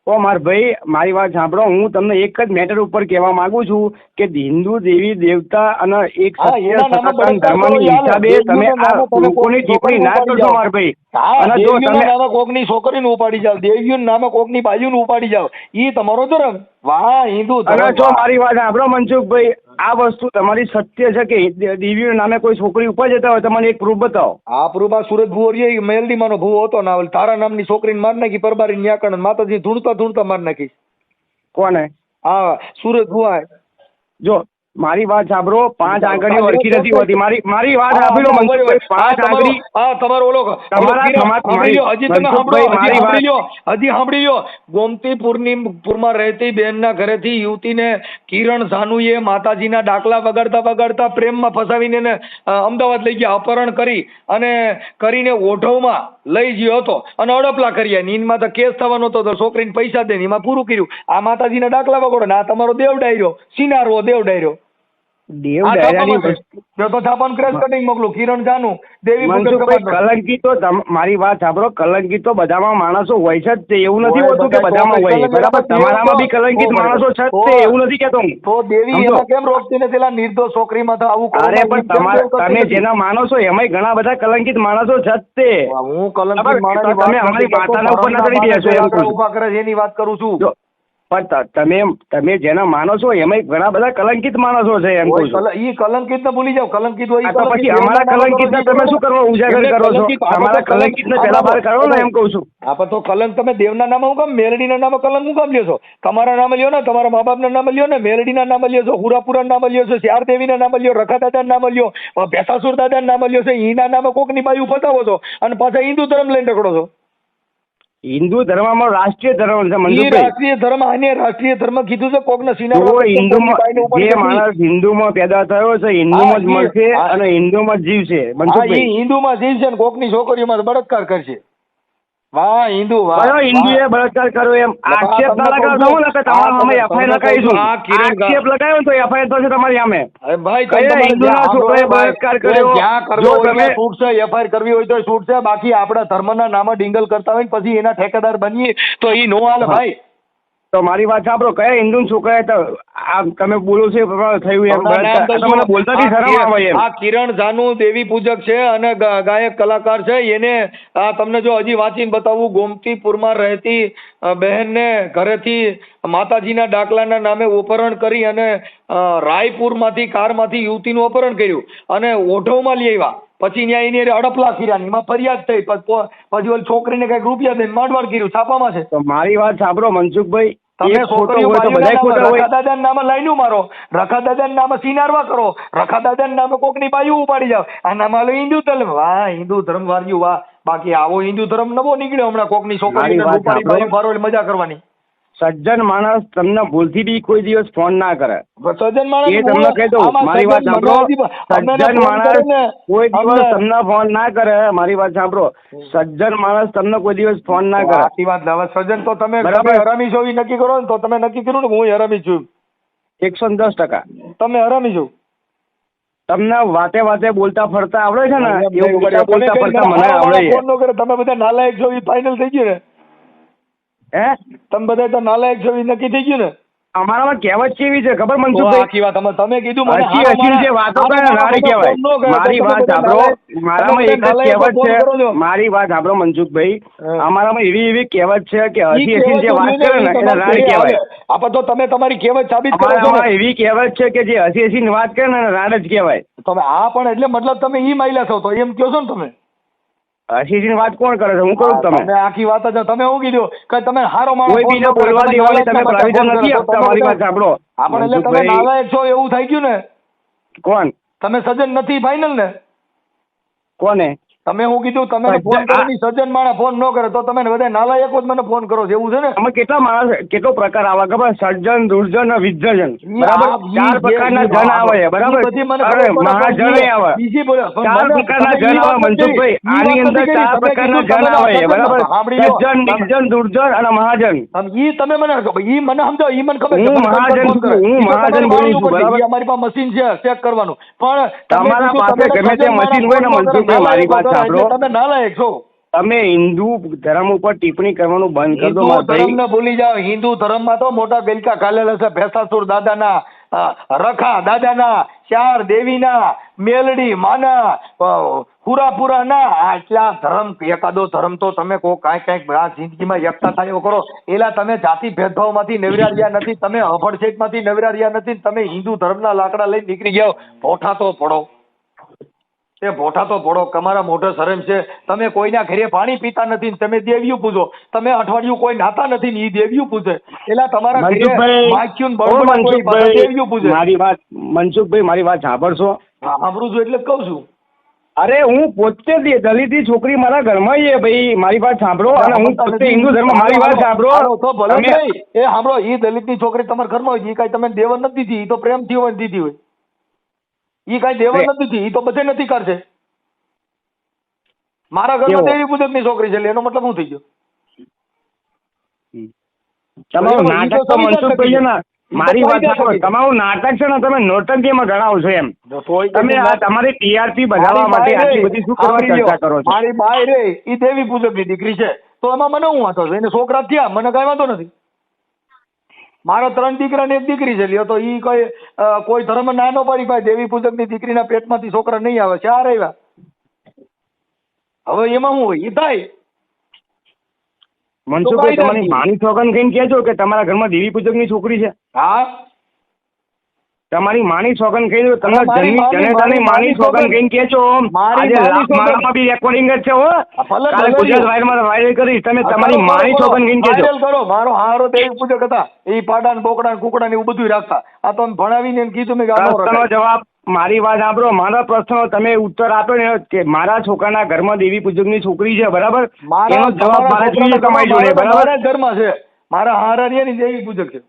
ઓ માર ભાઈ મારી વાત સાંભળો, હું તમને એક જ મેટર ઉપર કહેવા માંગુ છું કે હિન્દુ દેવી દેવતા અને એક સત્ય સનાતન ધર્મની હિસાબે તમે આ લોકોની ટિપ્પણી ના કરશો માર ભાઈ. અને જો તમે નામે કોકની છોકરીને ઉપાડી જાવ, દેવીઓના નામે કોકની બાયુને ઉપાડી જાવ, ઈ તમારો ધર્મ. વાહ હિન્દુ ધર્મ. અને જો મારી વાત સાંભળો મનસુખભાઈ, આ વસ્તુ તમારી સત્ય છે કે દેવીઓના નામે કોઈ છોકરી ઉપર જતા હોય, તમને એક પ્રૂફ બતાવો. આ પ્રૂફ આ સુરત ભુવો મેલડીમાંનો ભુવો હતો ના, તારા નામની છોકરીને માર નાખી, પરબારી ન્યાકણ માતાજી ધૂણતા માર નાખી. કોને? હા, સુરત ભુવા. જો મારી વાત સાંભળો, 5 આંગળીઓ હરખી નથી હોતી. મારી વાત સાંભળો મનસુખભાઈ, 5 આંગળી તમારો ઓલો હજી તમે સાંભળી લો. ગોમતીપુરમાં રહેતી બેનના ઘરેથી યુવતીને કિરણ જાનુએ માતાજીના ડાકલા વગાડતા પ્રેમમાં ફસાવીને એને અમદાવાદ લઈ ગયા, અપહરણ કરી અને કરીને ઓઢવમાં લઈ ગયો હતો અને અડપલા કર્યા. નીંદમાં તો કેસ થવાનો હતો તો છોકરીને પૈસા દે, એમાં પૂરું કર્યું. આ માતાજીના ડાકલા વગાડો ને આ તમારો દેવ ડાયરો, સિનારવો દેવ ડાયરો. કલંકી તો મારી વાત સાંભળો, કલંકી તો બધામાં માણસો હોય છે જ, એવું નથી હોતું કે બધામાં હોય, બરાબર? તમારામાં બી કલંકિત માણસો છે જ, એવું નથી કેતો. તો દેવી કેમ રોકતી નથી પેલા નિર્દોષ છોકરીમાં તો આવું? અરે પણ તમે જેના માનો છો એમાંય ઘણા બધા કલંકિત માણસો છે જ તે. હું કલંકિત માણસ તમે અમારી માતાના ઉપર ના ચડી ગયા છો એમ ઉભા કરે છે એની વાત કરું છું. પણ તમે જેના માનો છો એમાં ઘણા બધા કલંકિત માણસો છે એમ કહું છું. ઈ કલંકિત ને ભૂલી જાઓ, કલંકિત હોય તો પછી અમારા કલંકિત ને તમે શું કરવા ઉજાગર કરો છો? અમારા કલંકિત ને પહેલા બહાર કાઢો ને એમ કહું છું. આપણે તો કલંક તમે દેવના નામે હું કામ, મેલડીના નામે કલંક હું કામ લ્યો છો? તમારા નામે લ્યો ને, તમારા મા બાપના નામે લ્યો ને, મેલડીના નામે લ્યો છો, હુરાપુરા નામે લ્યો છો, શ્યાર દેવીના નામે લ્યો, રખા દાદાના નામે લ્યો, ભેસાસુર દાદાના નામે લ્યો છો, ઈના નામે કોકની બાયું ફસાવો છો અને પાછા હિન્દુ ધર્મ લઈને ટકડો છો. હિન્દુ ધર્મમાં રાષ્ટ્રીય ધર્મ છે ઈ મનસુખભાઈ. રાષ્ટ્રીય ધર્મ, આને રાષ્ટ્રીય ધર્મ કીધું છે કોકને સીના જો હિન્દુમાં જે માણસ હિન્દુમાં પેદા થયો છે હિન્દુમાં જ મળશે અને હિન્દુમાં જ જીવશે મનસુખભાઈ. હિન્દુમાં જીવશે ને કોકની છોકરીઓમાં બળાત્કાર કરશે. વાહ હિન્દુ, વાહ. કયો હિન્દુએ બળાત્કાર કર્યો એમ આક્ષેપ ના લગાવતો હું ને તમારા સામે એફઆઈઆર લગાવીશું. આક્ષેપ લગાવ્યો ને તો એફઆઈઆર થશે તમારી સામે. અરે ભાઈ કયા હિન્દુના છોકરાએ બળાત્કાર કર્યો? જ્યાં કરવો જો હોય તમે ત્યાં છૂટ છે, એફઆઈઆર કરવી હોય તો છૂટ છે. બાકી આપણા ધર્મના નામે ડિંગલ કરતા હોય ને પછી એના ઠેકેદાર બનીએ તો ઈ નો હાલે ભાઈ. તો મારી વાત સાંભળો, કયા હિન્દુ છોકરાએ આ તમે બોલો છો એ પ્રમાણે થયું એમ બળાત્કાર? તમને બોલતાથી શરમ આવે એમ? આ કિરણ જાનુ દેવી પૂજક છે અને ગાયક કલાકાર છે. એને આ તમને જો હજી વાંચીને બતાવું, ગોમતીપુરમાં રહેતી બહેનને ઘરેથી માતાજીના ડાકલાના નામે અપહરણ કરી અને રાયપુરમાંથી કારમાંથી યુવતીનું અપહરણ કર્યું અને ઓઢવમાં લઈ આવ્યા. પછી ત્યાં એની અડપલા કર્યા, એમાં ફરિયાદ થઈ, પછી ઓલી છોકરીને કઈક રૂપિયા દઈને માંડવાડ કર્યું, છાપામાં છે. તો મારી વાત સાંભળો મનસુખભાઈ, તમે છોકરીઓ રખા દાદાના નામે લાઈનું મારો, રખા દાદાના નામે સિનારવા કરો, રખા દાદાના નામે કોકની બાયું ઉપાડી જાવ, આ નામ આલો હિન્દુ ધર્મ. વાહ હિન્દુ ધર્મ વાળ્યું, વાહ. બાકી આવો હિન્દુ ધર્મ નવો નીકળ્યો હમણાં, કોકની છોકરી ઉપાડી બાયું ફારો મજા કરવાની. સજ્જન માણસ તમને ભૂલથી બી કોઈ દિવસ ફોન ના કરે. સજ્જન માણસ એ તમને કહી દઉં, મારી વાત સાંભળો, સજ્જન માણસ કોઈ દિવસ તમને ફોન ના કરે. મારી વાત સાંભળો, સજ્જન માણસ તમને કોઈ દિવસ ફોન ના કરે. સાચી વાત. હવે સજ્જન તો તમે હરામી છો એ નક્કી કરો ને, તો તમે નક્કી કર્યું ને હું હરામી છું. 110%. તમે હરામી છો. તમને વાતે વાતે બોલતા ફરતા આવડે છે ને, એવું બોલતા ફરતા મને આવડે. ફોન નો કરે, તમે બધા નાલાયક છો એ ફાઇનલ થઈ ગયું ને. હે તમે બધા તો નાલાયક છો એ નક્કી થઈ ગયું ને. અમારામાં કહેવત કેવી છે ખબર મનસુખભાઈ? આખી વાત તમે કીધું મને હસી હસી જે વાતો કરે ને નારી કહેવાય. મારી વાત સાંભળો, મારામાં એક જ કહેવત છે. મારી વાત સાંભળો મનસુખભાઈ, અમારામાં એવી કહેવત છે કે હસી હસી જે વાત કરે ને એને નારી કહેવાય. આપણે તો તમે તમારી કહેવત સાબિત કરો છો. અમારામાં એવી કહેવત છે કે જે હસી હસીને વાત કરે ને એને રાડ જ કહેવાય. તમે આ પણ એટલે મતલબ તમે ઈ માયલા છો તો એમ કહો છો ને તમે? હસી હસીને વાત કોણ કરે છે? હું કહું તમે આખી વાત જ તમે શું કીધું કે તમે હારો માણસ કોઈ બીજો બોલવા દેવાની તમે પ્રોવિઝન નથી આપતા. મારી વાત સાંભળો, આપણે એટલે તમે નાલાયક છો એવું થઈ ગયું ને. કોણ? તમે સજ્જન નથી ફાઇનલ ને. કોને? તમે હું કીધું તમે ફોન કરી સજ્જન માણસ ફોન ન કરે તો તમે બધા નાલાયકો જ મને ફોન કરો છો એવું છે ને. અમે કેટલા માણસ કેટલો પ્રકાર આવે ખબર? સજ્જન, દુર્જન, વિજ્જન, બરાબર? 4 પ્રકારના જન આવે, બરાબર? અરે મહાજન આવે, 4 પ્રકારના જન આવે મનસુખભાઈ. આની અંદર 4 પ્રકારના જન આવે, બરાબર? સજ્જન, નિર્જન, દુર્જન અને મહાજન. ઈ તમે મને ઈ મને સમજો, ઈ મને ખબર. હું મહાજન બોલું છું, બરાબર? અમારી પાસે મશીન છે ચેક કરવાનું, પણ તમારા પાસે ગમે તે મશીન હોય ને મનસુખભાઈ, મારી વાત તમે નાલાયક છો. તમે હિન્દુ ધર્મ ઉપર ટિપ્પણી કરવાનું બંધ કરી દો. હિન્દુ ધર્મ ને ભૂલી જાઓ. હિન્દુ ધર્મમાં તો મોટા બેલકા કાલેલા છે. ભેસાસુર દાદાના, રખા દાદાના, ચાર દેવીના, મેલડી માના, હુરાપુરાના, આટલા ધર્મ. એકાદો ધર્મ તો તમે કાંઈક આ જિંદગીમાં એકતા થાય એવો કરો. એલા તમે જાતિ ભેદભાવમાંથી નવરાર્યા નથી, તમે અભડછેટમાંથી નવરાર્યા નથી. તમે હિન્દુ ધર્મના લાકડા લઈને નીકળી ગયા. ભોઠા તો પડો, એ ભોઠા તો પડો. તમારા મોઢે શરમ છે. તમે કોઈના ઘરે પાણી પીતા નથી, તમે દેવ્યું પૂજો. તમે અઠવાડિયું કોઈ નાતા નથી ને ઈ દેવ્યું પૂજે. એલા તમારા ઘરે માખ્યું બળબડા દેવ્યું પૂજે. મારી વાત મનસુખભાઈ, મારી વાત સાંભળશો? હા સાંભળું છું એટલે જ કહું છું. અરે હું પોતે દલિત છોકરી મારા ઘરમાં છે ભાઈ. મારી વાત સાંભળો. અને હું પોતે હિન્દુ ધર્મ. મારી વાત સાંભળો તો ભલે નહીં. એ સાંભળો, ઈ દલિતની છોકરી તમારા ઘરમાં હોય, ઈ કઈ તમે દેવર નથી દીધી, ઈ તો પ્રેમથી હોય દીધી હોય. ઈ કઈ દેવર નથી દીધી, ઈ તો બધે નથી કરશે. મારા ઘરમાં દેવી પૂજક ની છોકરી છે, એનો મતલબ શું થઈ ગયો? તમારું નાટક તો મનસુખભાઈ છે ને. મારી વાત સાંભળો, તમારું નાટક છે ને તમે નોટંકીમાં ગણાવો છો એમ. તમે તમારી ટીઆરપી બનાવવા માટે આટલી બધી શું કરવા ચર્ચા કરો છો? મારી બાઈ રે ઈ દેવી પૂજક ની દીકરી છે, તો એમાં મને હું વાંધો છે? એને છોકરા થયા, મને કઈ વાંધો નથી. મારા 3 દીકરા ને 1 દીકરી છે. લ્યો તો ઈ કોઈ ધર્મ ના નો પાડી ભાઈ દેવી પૂજક ની દીકરીના પેટમાંથી છોકરા નહીં આવે. 4 આવ્યા. હવે એમાં શું હોય? ઈ થાય. મનસુખભાઈ તો કાંઈ તમારી નથી. માની સોગન કહીને કહેજો કે તમારા ઘરમાં દેવી પૂજકની છોકરી છે. હા તમારી માની સોગન કહી દો, તમે મારી જનતાની માની સોગન સોગંદ. કહીને કહેજો. મારી આજે માની સોગંદ. મારામાં બી રેકોર્ડિંગ જ છે હો. ભલે કાલે ભલે ગુજરાત રહ્યું. વાયરલ કરીશ. તમે તમારી કરો, માની કરો, સોગન કહીને કહેજો. વાયરલ કરો. મારો હારો દેવી પૂજક હતા. એ પાડા ને બોકડા ને કુકડા ને એવું બધું રાખતા. આ તો આમ ભણાવીને એને કીધું મેં કે આનો પ્રશ્નનો રખાય. જવાબ મારી વાત સાંભળો. મારા પ્રશ્નનો તમે ઉત્તર આપ્યો ને કે મારા છોકરાના ઘરમાં દેવી પૂજકની છોકરી છે, બરાબર? એનો જવાબ મારે જોઈએ તમારી જોડે, બરાબર? મારા જ ઘરમાં છે. મારા હારાની દેવી પૂજક છે.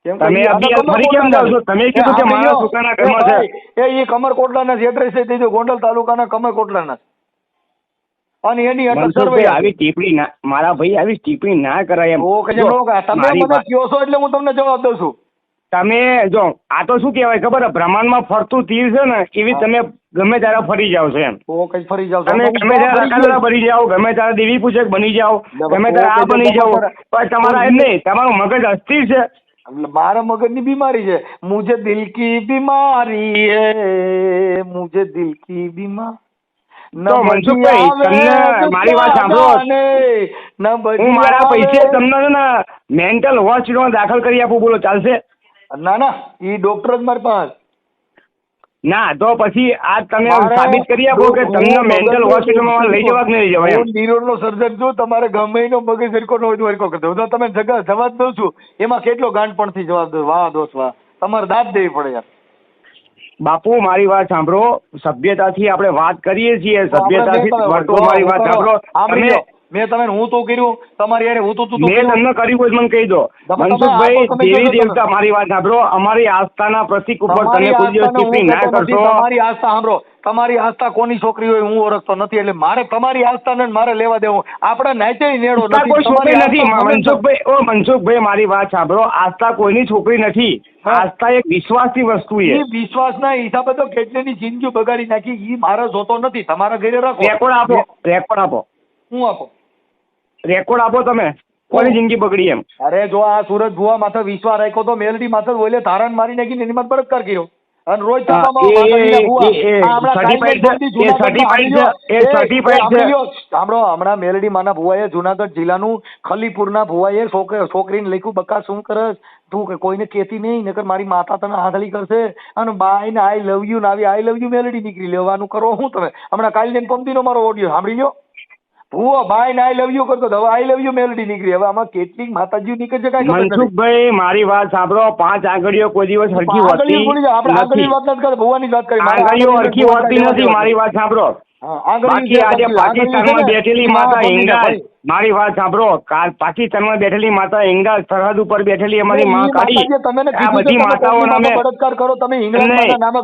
કેમ કે તમે ઈ અભી આના ફરી કેમ જાઓ છો? તમે કીધું કે મારા છોકરાના ઘરમાં છે. એ કમરકોટલાના જ એડ્રેસ છે, તે જો ગોંડલ તાલુકાના કમરકોટલાના. અને એની અટક મનસુખભાઈ સર્વે આવી ટિપ્પણી ના, મારા ભાઈ આવી ટિપ્પણી ના કરાય એમ. ઓ કે જો, તમે મારી મને વાત- કહો છો એટલે હું તમને જવાબ દઉં છું. તમે જો આ તો શું કહેવાય ખબર છે? બ્રહ્માંડમાં ફરતું તીર છે ને, એવી તમે ગમે ત્યારે ફરી જાવ છો એમ. તો કઈ ફરી જાવ તમે ગમે ત્યારે અકાદરા બની જાઓ, ગમે ત્યારે દેવી પૂજક બની જાઓ, ગમે ત્યારે આ બની જાઓ, પણ તમારા એમ નહીં, તમારું મગજ અસ્થિર છે. મારા મગજની બીમારી છે. મુझे દિલ કી બીમારી હે, મુझे દિલ કી બીમાર. તો મનસુખભાઈ, તમને મારી વાત સાંભળો. હું મારા પૈસે તમને છે ને મેન્ટલ હોસ્પિટલમાં દાખલ કરી આપું, બોલો ચાલશે? ના ના, ઈ ડોક્ટર જ મારી પાસે. ના તો પછી આ તમે સાબિત કરી આપો કે તમને મેન્ટલ હોસ્પિટલમાં લઈ જવા કે નહીં લઈ જવા એમ. હું નિરોડનો સર્જન છું. તમારે ગમે એનો મગજ હરકો ન હોય તો હરકો કરી દઉં. તો તમે જવાબ દઉં છું એમાં કેટલો ગાંડપણથી જવાબ દઉં. વાહ દોસ્ત વાહ, તમારે દાદ દેવી પડે યાર. બાપુ મારી વાત સાંભળો. સભ્યતાથી આપણે વાત કરીએ છીએ, સભ્યતાથી વર્તો. મારી વાત સાંભળો. તમે મેં તમે હું તો કર્યું તમારી યાર, હું તો તું મેં તમને કર્યું હોય મને કહી દો. મનસુખભાઈ, દેવી દેવતા, મારી વાત સાંભળો. અમારી આસ્થાના પ્રતીક ઉપર તમે કોઈ દિવસ ટિપ્પણી ના કરશો. તમારી આસ્થા સાંભળો. તમારી આસ્થા કોની છોકરી હોય હું ઓળખતો નથી, એટલે મારે તમારી આસ્થા ને મારે લેવા દેવું. આપણા નાચે નેડો આસ્થા કોઈ છોકરી નથી મનસુખભાઈ. ઓ મનસુખભાઈ, મારી વાત સાંભળો. આસ્થા કોઈની છોકરી નથી. આસ્થા એક વિશ્વાસની વસ્તુ છે. એ વિશ્વાસના હિસાબે તો કેટલીની જિંદગી બગાડી નાખી. ઈ મારે જોતો નથી. તમારા ઘરે રાખો. રેકોર્ડ આપો, રેકોર્ડ આપો, હું આપો રેકોર્ડ આપો. તમે કોની જિંદગી બગડી એમ? અરે જો આ સુરજ ભુવા માથે વિશ્વાસ રાખ્યો તો મેલડી માથે ઓલે તારણ મારી નાખીને એની માથે બળાત્કાર કર્યો. અને રોજ સાંભળો હમણાં મેલડી માના ભુવાએ જુનાગઢ જિલ્લાનું ખલીપુરના ભુવાએ છોકરીને લખ્યું, બકા શું કરસ તું, કે કોઈને કેતી નહીં નકર મારી માતા તને હાથળી કરશે. અને બાઈ ને આઈ લવ યુ ને આવી આઈ લવ યુ મેલડી નીકળી લેવાનું કરો. હું તમે હમણાં કાલની પંક્તિનો મારો ઓડિયો સાંભળી લો. ભુવા બાઈ ને આઈ લવ યુ કરતો, હવે આઈ લવ યુ મેલડી નીકળી. હવે આમાં કેટલીક માતાજીઓ નીકળે છે કાંઈ ખબર નથી. મનસુખભાઈ, મારી વાત સાંભળો. 5 આંગળીઓ કોઈ દિવસ હરખી હોતી આપણે આગળની નથી. વાત નથી કરતા, ભુવાની વાત કરી. આંગળીઓ હરખી હોતી નથી. મારી વાત સાંભળો. બાકી આજે પાકિસ્તાનમાં બેઠેલી માતા હિંગળાજ, મારી વાત સાંભળો. પાકિસ્તાનમાં બેઠેલી માતા હિંગળાજ, સરહદ ઉપર બેઠેલી અમારી માં કાળી, આ બધી માતાઓ નામે બળાત્કાર કરો તમે.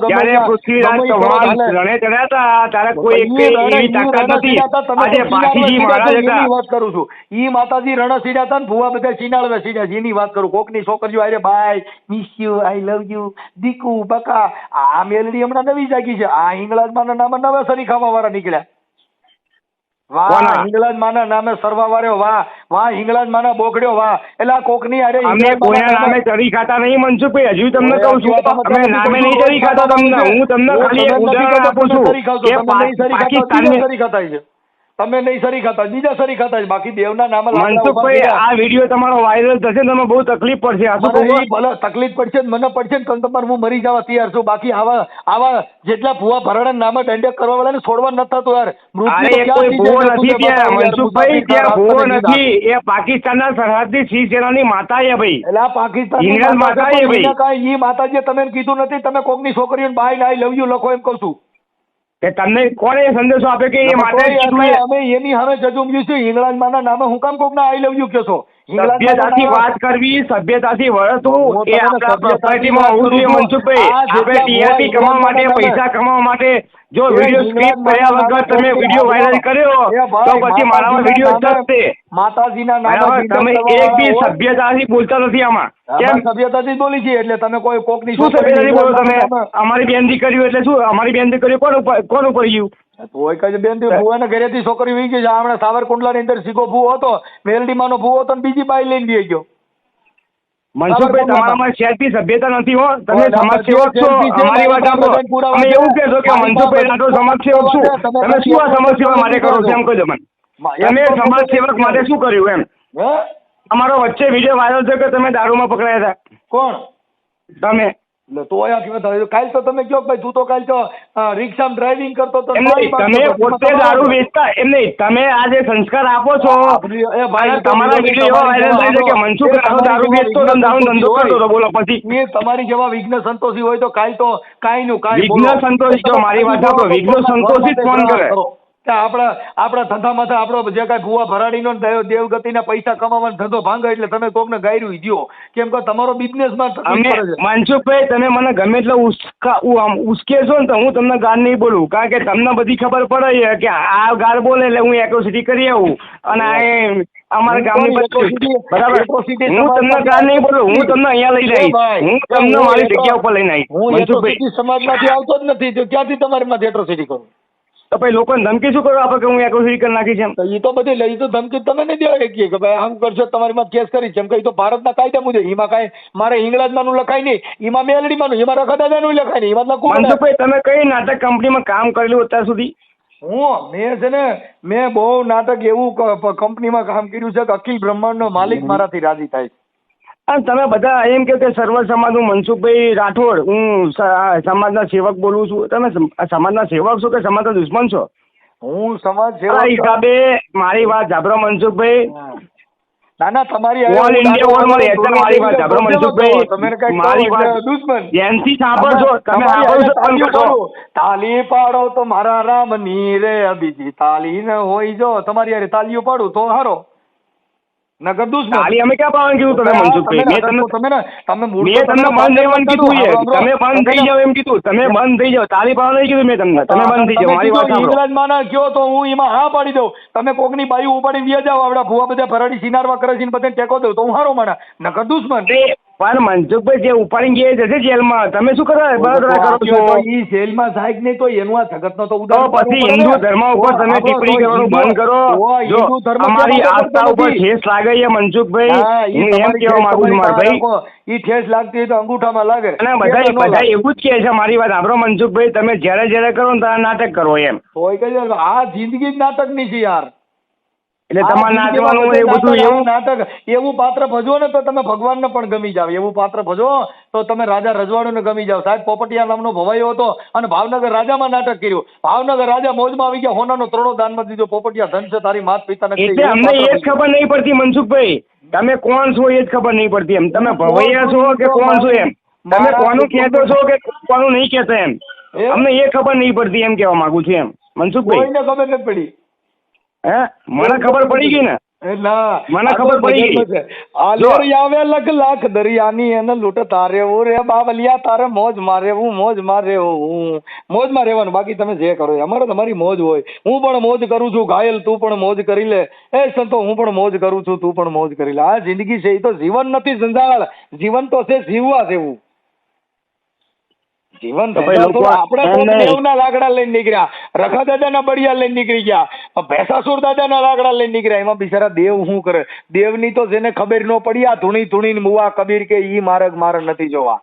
ત્યારે પૃથ્વીરાજ ચૌહાણ રણે ચડ્યા હતા ત્યારે કોઈ એવી તાકાત નથી. આજે પાઠીજી મહારાજ હતા. વાત કરું છું. ઈ માતાજી રણ સીડ્યા હતા ને ભુવા બધા સીનાળવા સીડ્યા છે એની વાત કરું. કોકની છોકરીઓ આરે bye miss you, I love you, દીકુ બકા. આ મેલડી હમણાં નવી જાગી છે. આ હિંગળાજ માના નામે નવા સરી ખાવા વાળા નીકળ્યા. વાહ હિંગળાજ માના નામે સરવા વાળ્યો. વાહ વાહ હિંગળાજ માના બોકડ્યો. વાહ એટલે કોકની અરે અમે કોઈના નામે ચરી ખાતા નહીં મનસુખભાઈ. હજુ તમને કહું છું, અમે નામે નહીં ચરી ખાતા તમને. હું તમને ખાલી એક ઉદાહરણ આપું છું કે પાકિસ્તાનની તમે નહીં સરી ખાતા, બીજા સરી ખાતા છે. બાકી દેવના નામે મનસુખભાઈ આ વિડીયો તમારો વાયરલ થશે, તમે બહુ તકલીફ પડશે. આ શું કહું? ભલે તકલીફ પડશે મને પડશે ને તમારે હું મરી જવા તૈયાર છું. બાકી આવા જેટલા ભુવા ભરણા નામે દંડક કરવા વાળા ને છોડવા નથી થતું યાર. અરે કોઈ ભૂવો નથી ત્યાં મનસુખભાઈ, ત્યાં ભૂવો નથી. એ પાકિસ્તાનના સરહદની શિવસેનાની માતા છે ભાઈ. એટલે આ પાકિસ્તાન માતા છે ભાઈ. ઈ માતાજીએ તમે કીધું નથી. તમે કોકની છોકરીઓને બાય આઈ લવ યુ લખો એમ કહું છું. કે તમને કોને સંદેશો આપ્યો કે એ માતા? અમે એની સામે જજુમ્યું છે. હિંગળાજ માના નામે હું કામ કોકના આઈ લવ યુ કહો છો? સભ્યતાથી વાત કરવી, સભ્યતાથી વર્તવું એ આપણા પ્રોપર્ટીમાં હોવું જોઈએ મનસુખભાઈ. આપણે ટીઆરપી કમાવા માટે, પૈસા કમાવા માટે જો વિડીયો સ્ક્રિપ્ટ કર્યા વગર તમે વિડીયો વાયરલ કર્યો તો પછી મારામાં વિડીયો ચડશે. માતાજીના નામે તમે એક બી સભ્યતાથી બોલતા નથી આમાં. કેમ સભ્યતાથી બોલી છે? એટલે તમે કોઈ કોકની શું સભ્યતાથી બોલો તમે? અમારી બેનથી કર્યું એટલે શું? અમારી બેનથી કર્યું કોણ ઉપર ગયું? કોઈ કઈ બેન ભુવાના ઘરેથી છોકરી વી ગઈ છે. હમણાં સાવરકુંડલાની અંદર સીધો ભૂવો હતો, મેલડીમાંનો ભૂવો હતો ને બીજી બાઈ લઈને બી ગયો. મનસુખભાઈ, તમારામાં શેરથી સભ્યતા નથી હો. તમે સમાજસેવક છો. અમારી વાત સાંભળો. અમે એવું કહેશો કે મનસુખભાઈ રાઠોડ સમાજસેવક છું. તમે શું આ સમાજસેવા માટે કરો છો એમ કહો મને. તમે સમાજ સેવક માટે શું કર્યું એમ? હે? અમારો વચ્ચે વિડીયો વાયરલ છે કે તમે દારૂમાં પકડાયા હતા. કોણ? તમે એટલે તો કાલ તો તમે કહો ભાઈ તું તો કાલ તો રિક્ષામાં ડ્રાઇવિંગ કરતો તો એમ નહીં, તમે પોતે દારૂ વેચતા એમ નહીં, તમે આ જે સંસ્કાર આપો છો એ ભાઈ અને તમારા વિડીયો એવા વાયરલ થાય છે કે મનસુખ દારૂ વેચતો હતો, દારૂ ધંધો કરતો હતો. બોલો પછી એ તમારી જેવા વિઘ્ન સંતોષી હોય તો કાલ તો કાંઈ નું કાંઈ વિઘ્ન સંતોષી, જો મારી વાત સાંભળો, વિઘ્ન સંતોષી જ ફોન કરે. આપણા ધંધામાં આપણો જે કાંઈ ભૂવા ભરાડીનો ને દેવગતિના પૈસા કમાવાનો ધંધો ભાંગે એટલે તમે કોકને ગાયરું દ્યો, કેમ કે તમારો બિઝનેસમાં અમે મનસુખભાઈ, તમે મને ગમે એટલે ઉશ્કેશો ને તો હું તમને ગાળ નહીં બોલું, કારણ કે તમને બધી ખબર પડે કે આ ગાળ બોલે એટલે હું એટ્રોસિટી કરી આવું અને આ અમારા ગામની બધી બરાબર. હું તમને ગાળ નહીં બોલું, હું તમને અહીંયા લઈ જઈશ, હું તમને મારી જગ્યા ઉપર લઈને આવીશ. હું મનસુખભાઈ, એટ્રોસિટી સમાજમાંથી આવતો જ નથી તો ક્યાંથી તમારી માંથી એટ્રોસિટી કરું? તો પછી લોકોને ધમકી શું કરો આપણે કે હું એટ્રોસિટી કરી નાખી છે એમ? તો એ તો બધી લઈ તો ધમકી તમે નહીં દેવા શકીએ કે ભાઈ આમ કરશો તમારી માં કેસ કરી છે એમ, કે તો ભારતના કાયદા મુજબ એમાં કાંઈ મારે ઇંગ્લેન્ડમાંનું લખાય નહીં, એમાં મેલડીમાંનું, એમાં રખાદાદાનું લખાય નહીં, એમાં લખું. મનસુખભાઈ, તમે કઈ નાટક કંપનીમાં કામ કરેલું અત્યાર સુધી? મેં છે ને મેં બહુ નાટક એવું કંપનીમાં કામ કર્યું છે કે અખિલ બ્રહ્માંડનો માલિક મારાથી રાજી થાય છે. અને તમે બધા એમ કહો કે સર્વ સમાજનું મનસુખભાઈ રાઠોડ, હું સમાજના સેવક બોલું છું. તમે સમાજના સેવક છો કે સમાજના દુશ્મન છો? હું સમાજ આ સેવક. હિસાબે મારી વાત જાબરો મનસુખભાઈ. ના ના, તમારી ઓલ ઇન્ડિયા ઓવરમાં રહેતા મારી વાત જાબરો મનસુખભાઈ, તમે કઈ મારી વાત દુશ્મન ધ્યાનથી સાંભળજો, તમે સાંભળજો છો. તાલી પાડો તો મારા રામની રે, બીજી તાલી ન હોય જો તમારી યારે તાલીઓ પાડું તો હારો, નગર દુશ્મન. તાલી અમે ક્યાં પાડવાનું કીધું તમે મનસુખભાઈ? મેં તમને બંધ રહેવાનું કીધું છે, તમે બંધ થઈ જાઓ એમ કીધું, તમે બંધ થઈ જાઓ, તાલી પાડવાનું નહીં કીધું મેં તમને, તમે બંધ થઈ જાઓ. મારી વાત સાંભળો. ઇંગ્લેન્ડમાં ના કયો તો હું એમાં હા પાડી દઉં, તમે કોકની બાયું ઉપાડીને વ્યા જાઓ, આપડા ભૂવા બધા ફરાડી સિનારવા કરે છે બધાને ટેકો દઉં તો હું હારો માણા, નકર દુશ્મન. પણ મનસુખભાઈ જે ઉપાડીને ગયા જશે જેલમાં, તમે શું કરો છો? ઈ જેલમાં જાય નહીં તો એનું આ જગતનો તો તો પછી હિન્દુ ધર્મ ઉપર તમે ટિપ્પણી કરવાનું બંધ કરો. જો અમારી આસ્થા ઉપર ઠેસ લાગે છે મનસુખભાઈ, હું એમ કહેવા માંગુ છું મારા ભાઈ. ઈ ઠેસ લાગતી હોય તો અંગૂઠામાં લાગે. અને બધા એવું જ કહે છે, મારી વાત સાંભળો મનસુખભાઈ, તમે જ્યારે જ્યારે કરો ને ત્યારે નાટક કરો એમ. તોય કહે આ જિંદગી જ નાટકની છે યાર. એટલે તમારે નાચવાનું એ બધું એવું નાટક, એવું પાત્ર ભજવો ને તો તમે ભગવાનને પણ ગમી જાવ, એવું પાત્ર ભજવો તો તમે રાજા રજવાડુને ગમી જાવ. સાહેબ પોપટિયા નામનો ભવાયો હતો અને ભાવનગર રાજામાં નાટક કર્યું, ભાવનગર રાજા મોજમાં આવી ગયા, હોનાનો ત્રણો દાનમાં દીધો, પોપટિયા ધન છે તારી માત પિતા નથી. એટલે અમને એ જ ખબર નહીં પડતી મનસુખભાઈ, તમે કોણ છો એ જ ખબર નહીં પડતી એમ. તમે ભવૈયા છો કે કોણ છો એમ, તમે કોનું કહેતો છો કે કોનું નહીં કહેતા એમ, અમને એ ખબર નહીં પડતી એમ કહેવા માંગુ છું એમ મનસુખભાઈ. કોઈને ખબર નથી પડી. હે, મને ખબર પડી ગઈ ને, ના મને ખબર પડી ગઈ. આલેર આવે લખ લાખ દરિયાની એને લૂંટ તારે હું રે બાવલિયા, તારે મોજ મારે હું મોજ મારે હું, મોજમાં રહેવાનું, બાકી તમે જે કરો અમારે તમારી મોજ હોય. હું પણ મોજ કરું છું ઘાયલ, તું પણ મોજ કરી લે. એ સંતો હું પણ મોજ કરું છું, તું પણ મોજ કરી લે. આ જિંદગી છે, એ તો જીવન નથી સંજાળ, જીવન તો છે જીવવા જેવું જીવન. આપણે દેવના લાકડા લઈને નીકળ્યા, રખા દાદાના બળિયા લઈને નીકળી ગયા, ભેસાસુર દાદાના લાકડા લઈને નીકળ્યા, એમાં બિચારા દેવ શું કરે? દેવની તો જેને ખબર ન પડી, આ ધૂણી ધૂણીને મુવા કબીર કે ઈ માર્ગ મારે નથી જોવા.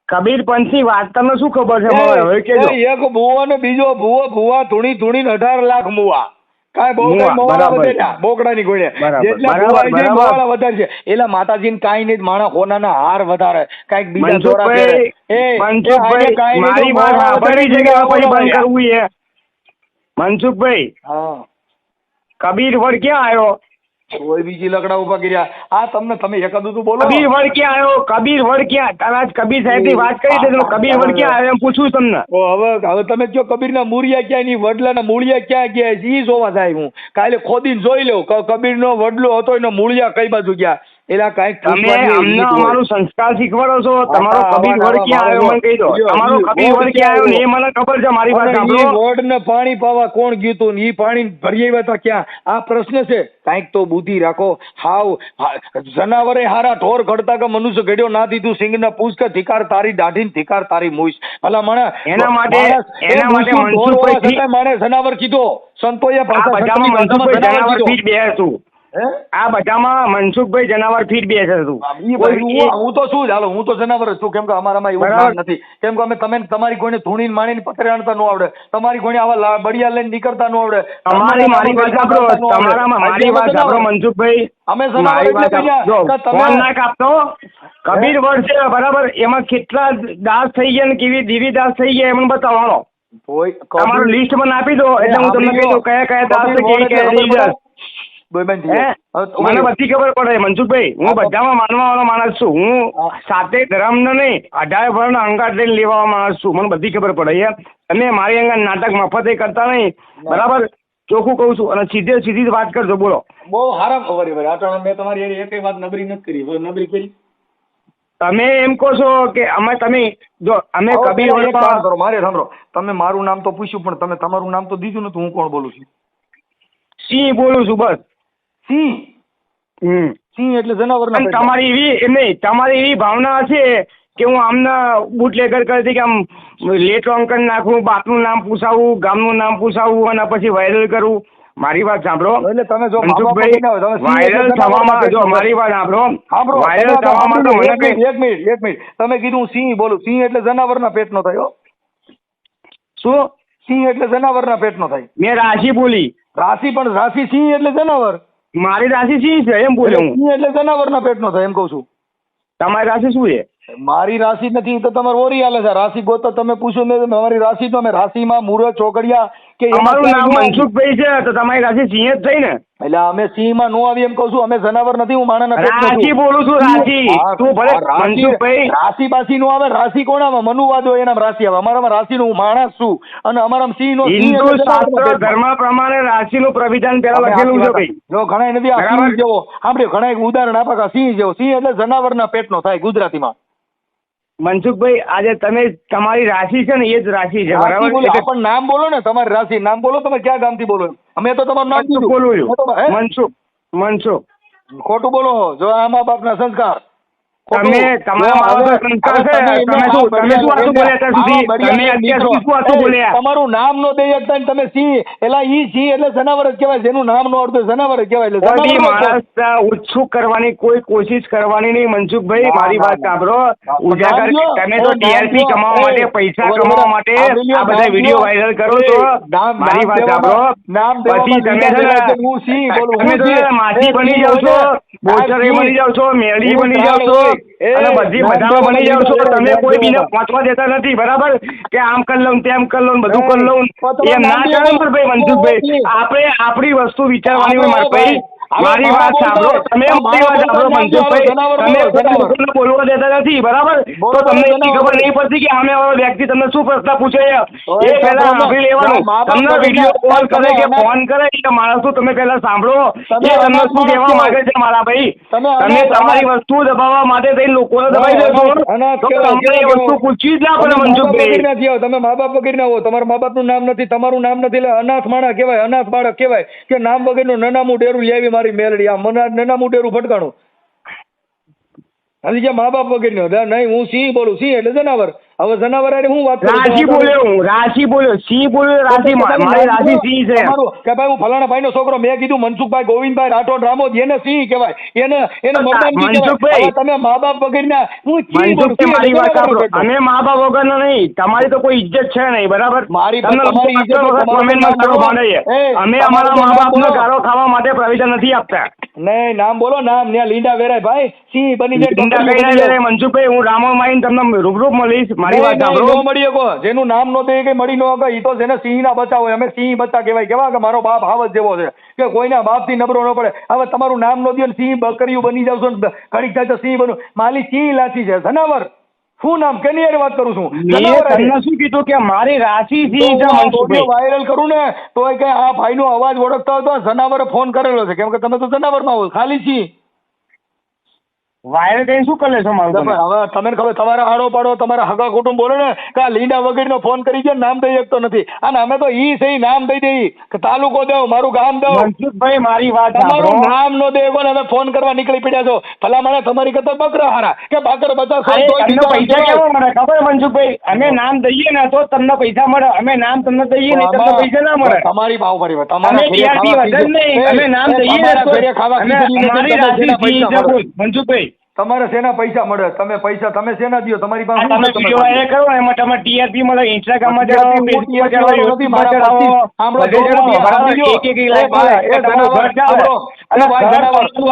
કબીર પંથની વાત તમને શું ખબર છે? એક ભૂવો ને બીજો ભૂવો, ભૂવા ધૂણી ધૂણીને 18 લાખ મુવા. કાંઈ બોકડાની ગોળે જેટલા વધારે છે એલા માતાજીને કાંઈ નહીં, માણસ હોનાના હાર વધારે, કાંઈક બીજા દોરા પહેરે. મારી વાત સાંભળવી છે કે બંધ કરવું છે મનસુખભાઈ? કબીર વડ ક્યાં આવ્યો? કોઈ બીજી લકડા ઉભા કર્યા. આ તમે એકાદું તો બોલો. કબીર વડ ક્યાં આવ્યો? કબીર વડ ક્યાં? તમે કબીર સાહેબ ની વાત કરી છે, કબીર વડ ક્યાં આવ્યો એમ પૂછું તમને. હવે તમે કયો કબીરના મૂળિયા ક્યાં, ની વડલાના મૂળિયા ક્યાં ગયા ઈ જોવા જાય. હું કાલે ખોદીને જોઈ લઉં કબીરનો વડલો હતો એનો મૂળિયા કઈ બાજુ ગયા. એલા કાંઈક તમે અમને અમારું સંસ્કાર શીખવાડો છો. તમારો કબીર વડ ક્યાં આવ્યો મને કહી દો. તમારો કબીર વડ ક્યાં આવ્યો ને એ મને ખબર છે. મારી વાત સાંભળો. વડ ને પાણી પાવા કોણ ગયું તું ને ઈ પાણી ભરી આવ્યા હતા ક્યાં? આ પ્રશ્ન છે. કાંઈક તો બુદ્ધિ રાખો. હાવ જનાવરે હારા ઢોર ઘડતા કે મનુષ્ય ઘડ્યો ના દીધું સિંગ ને પૂછ કે ધિકાર તારી દાઢી ને ધિકાર તારી મૂછ. ભલા મને એના માટે માણે જનાવર કીધો. સંતોએ ભાષા જનાવર થી જ બેસું. હે આ બધામાં મનસુખભાઈ જનાવર ફીટ બેસે તું. હું તો શું ચાલો હું તો જનાવર જ છું, કેમ કે અમારામાં એવું બરાબર. જ્ઞાન નથી. કેમ કે અમે તમે તમારી કોઈને ધૂણીને માણીને પથરે આણતા ન આવડે, તમારી કોઈને આવા બળિયા લઈને નીકળતા ન આવડે. મારી વાત સાંભળો, તમારામાં મારી વાત સાંભળો મનસુખભાઈ, અમે જનાવર મારી એટલે વાત બીજા જો કે તમે ફોન ના કાપતો. કબીર વર્ડ છે બરાબર, એમાં કેટલા દાસ થઈ ગયા ને કેવી દેવી દાસ થઈ ગયા એમને બતાવવાનો. તમારું લિસ્ટ મને આપી દો એટલે હું તમને કહી દઉં કયા કયા દાસ છે, કેવી કયા દેવી દાસ. મને બધી ખબર પડે મનસુખભાઈ, હું બધામાં માનવા વાળો માણસ છું. હું સાતે ધર્મનો નહીં 18 વર્ણનો અંગાત લઈને લેવા માણસ છું. મને બધી ખબર પડે યાર. તમે મારી અંગા નાટક મફતે કરતા નહીં બરાબર, ચોખ્ખું કહું છું. અને સીધી જ વાત કરજો. બોલો. બહુ સારા ખબર મેં તમારી એક વાત નબળી નથી કરી. નબળી કરી તમે એમ કહો છો કે અમે તમે જો અમે કબીર એક કામ વર્ણમાં કરો, મારે સાંભળો, તમે મારું નામ તો પૂછ્યું પણ તમે તમારું નામ તો દીધું નતું. હું કોણ બોલું છું? સિંહ બોલું છું બસ. સિંહ? સિંહ એટલે જનાવર. અને તમારી એવી એમ નહીં, તમારી એવી ભાવના હશે કે હું આમના બુટલેગર કરતી કે આમ લેટ રોંગ કરી નાખું, બાપનું નામ પૂછાવું, ગામનું નામ પૂછાવું અને પછી વાયરલ કરું. મારી વાત સાંભળો એટલે તમે જો મનસુખભાઈ, વાયરલ થવામાં જો મારી વાત સાંભળો, વાયરલ થવામાં તો મને કઈ. એક મિનિટ તમે કીધું સિંહ બોલું. સિંહ એટલે જનાવરના પેટનો થયો. શું? સિંહ એટલે જનાવરના પેટનો થાય. મેં રાશિ બોલી. રાશિ પણ રાશિ સિંહ એટલે જનાવર. મારી રાશિ સિંહ છે એમ બોલ્યો હું. સિંહ એટલે જનાવરના પેટનો થાય એમ કહું છું. તમારી રાશિ શું છે? મારી રાશિ નથી તો તમારે ઓરી હાલે છે. રાશિ ગોતો તમે પૂછો ને અમારી રાશિ તો અમે રાશિમાં મુહૂર્ત ચોકડિયા કે અમારું નામ મનસુખભાઈ છે તો તમારી રાશિ સિંહ જ થઈ ને. એટલે અમે સિંહમાં નો આવી એમ કહું છું. અમે જનાવર નથી. હું માણસના પેટનો છું. રાશિ બોલું છું. રાશિ તું ભલે મનસુખભાઈ. રાશિ બાશિ નો આવે. રાશિ કોણામાં? મનુવાદ હોય એનામાં રાશિ આવે. અમારામાં રાશિ નું હું માણસ છું અને અમારામાં સિંહ નો હિન્દુ શાસ્ત્ર ધર્મ પ્રમાણે રાશિનું પ્રવિધાન પેલા લખેલું છે ભાઈ. જો ઘણા નથી આ સિંહ જેવો સાંભળ્યો, ઘણા એક ઉદાહરણ આપે કે સિંહ જેવો. સિંહ એટલે જનાવરના પેટનો થાય ગુજરાતીમાં. મનસુખભાઈ આજે તમે તમારી રાશિ છે ને એ જ રાશિ છે બરાબર. પણ નામ બોલો ને, તમારી રાશિ નામ બોલો. તમે ક્યાં ગામથી બોલો? અમે તો તમારું નામ કીધું. બોલું છું મનસુખ. ખોટું બોલો. જો આ મા બાપના સંસ્કાર. તમે તમારા મા બાપના સંસ્કાર છે. તમે શું આટલું બોલ્યા અત્યાર સુધી? તમે અત્યાર સુધી શું આટલું બોલ્યા? તમારું નામ નો દઈ શકતા તમે સિંહ એલા ઈ સિંહ એટલે જનાવર જ કહેવાય. જેનું નામ નો આવડતું જનાવર જ કહેવાય. કોઈ માણસ ઉત્સુક કરવાની કોઈ કોશિશ કરવાની નહીં મનસુખભાઈ. મારી વાત સાંભળો. ઉજાગર તમે તો ટીઆરપી કમાવા માટે, પૈસા કમાવા માટે આ બધા વિડીયો વાયરલ કરો છો. મારી વાત સાંભળો. પછી તમે તમે તો માછી બની જાવ છો, બોચરે બની જાવ છો, મેળી બની જાવ છો અને બધી બધામાં બની જાવ છો. તમે કોઈ બીને પહોંચવા દેતા નથી બરાબર, કે આમ કરી લઉં તેમ કરી લઉં બધું કરી લઉં. એમ ના ચાલે મારા ભાઈ મનસુખભાઈ. આપણે આપણી વસ્તુ વિચારવાની હોય મારા ભાઈ. મારી વાત સાંભળો. તમે મારી વાત સાંભળો મનસુખભાઈ. તમે લોકોને બોલવા દેતા નથી બરાબર, તો તમને એટલી ખબર નહીં પડતી કે સામે વાળો વ્યક્તિ તમને શું પ્રશ્ન પૂછે એ પહેલા સાંભળી લેવાનું. તમને વિડીયો કોલ કરે કે ફોન કરે કે માણસો તમે પહેલા સાંભળો એ તમને શું કહેવા માંગે છે મારા ભાઈ. તમે તમારી વસ્તુ દબાવવા માટે થઈને લોકોને દબાઈ દેશો તો તમને એ વસ્તુ પૂછવી જ ના પડે મનસુખભાઈ. તમે મા બાપ વગર ના હો. તમારા મા બાપનું નામ નથી, તમારું નામ નથી એટલે અનાથ માણસ કહેવાય. અનાથ બાળક કહેવાય કે નામ વગરનું નનામું ડેરું લેવી મારી મેલડી. આ મને નનામું ડેરું ફટકાણું હજી જે મા બાપ વગર નહીં. હું સિંહ બોલું. સિંહ એટલે જનાવર. હવે જનાવર એટલે હું વાત કરું? રાશિ બોલ્યો હું. રાશિ બોલ્યો. સિંહ બોલ્યો. રાશિ મારી રાશિ સિંહ છે. કે ભાઈ હું ફલાણા ભાઈ નો છોકરો. મેં કીધું મનસુખભાઈ ગોવિંદભાઈ રાઠોડ રામોદ. એને સિંહ કહેવાય. એને મરદાનગી. તમે મા બાપ વગર ના હું મારી વાત સાંભળો. અમે મા બાપ વગર નહીં. તમારી તો કોઈ ઇજ્જત છે નહીં બરાબર. મારી અમે અમારા મા બાપ નો ગાળો ખાવા માટે પ્રવિધાન નથી આપતા. નહીં નામ બોલો. નામ ત્યાં લીંડા વેરાય ભાઈ. સિંહ બની જાય મનસુખભાઈ. હું રામો માઈને તમને રૂબરૂ મળીશ. મારી વાત સાંભળો. મળી શકો. જેનું નામ નો દે કે મળી નો કે ઈ તો જેને સિંહ ના બચ્ચા હોય. અમે સિંહ બચ્ચા કહેવાય. કેવા કે મારો બાપ હાવજ જેવો છે કે કોઈના બાપ થી નબળો ન પડે. હવે તમારું નામ નો દે સિંહ બકરીયું બની જાવ છો. ઘડીક થાય તો સિંહ બનો. માલી સિંહ લાચી છે જનાવર. શું નામ કેની યાર વાત કરું છું? તમને શું કીધું કે મારી રાશિ સિંહ છે? વાયરલ કરું ને તો કે આ ભાઈ નો અવાજ ઓળખતા હોય તો જનાવરે ફોન કરેલો છે. કેમ કે તમે તો જનાવર માં હોય. ખાલી સિંહ વાયરલ કરીને શું કરી લેશો મારું તમે? હવે તમને ખબર, તમારા આડો પાડો તમારા હગા કુટુંબ બોલે ને કે આ લીંડા વગેરેનો ફોન કરી છે, નામ દઈ શકતો નથી, અને અમે તો ઈ સહી નામ દઈ દઈ કે તાલુકો દઉં, મારું ગામ દઉં. મનસુખભાઈ મારી વાત તમારું સાંભળો. નામ નો દે કોને અમે ફોન કરવા નીકળી પડ્યા છો. ભલા મને તમારી કરતા બકરા હારા કે બાકર બધા અરે તમને પૈસા કેવા મળે ખબર મનસુખભાઈ? અમે નામ દઈએ ને તો તમને પૈસા મળે, અમે નામ તમને દઈએ ને તમને પૈસા ના મળે. તમારી ભાવ કરી અમે TRP વધે જ નહીં, અમે નામ દઈએ ને તો અમારી રાશિ મનસુખભાઈ. તમારે શેના પૈસા મળે? તમે શેના દો? તમારી પાસે તમે વિડીયો વાયરલ કરો ને એમાં તમે TRP મળે, ઇન્સ્ટાગ્રામમાં ચડાવો, ફેસબુકમાં ચડાવો, યુટ્યુબમાં ચડાવો, બધે ચડાવો, એક લાઈક મળે, તમારું ઘર ચાલે. અને ઘર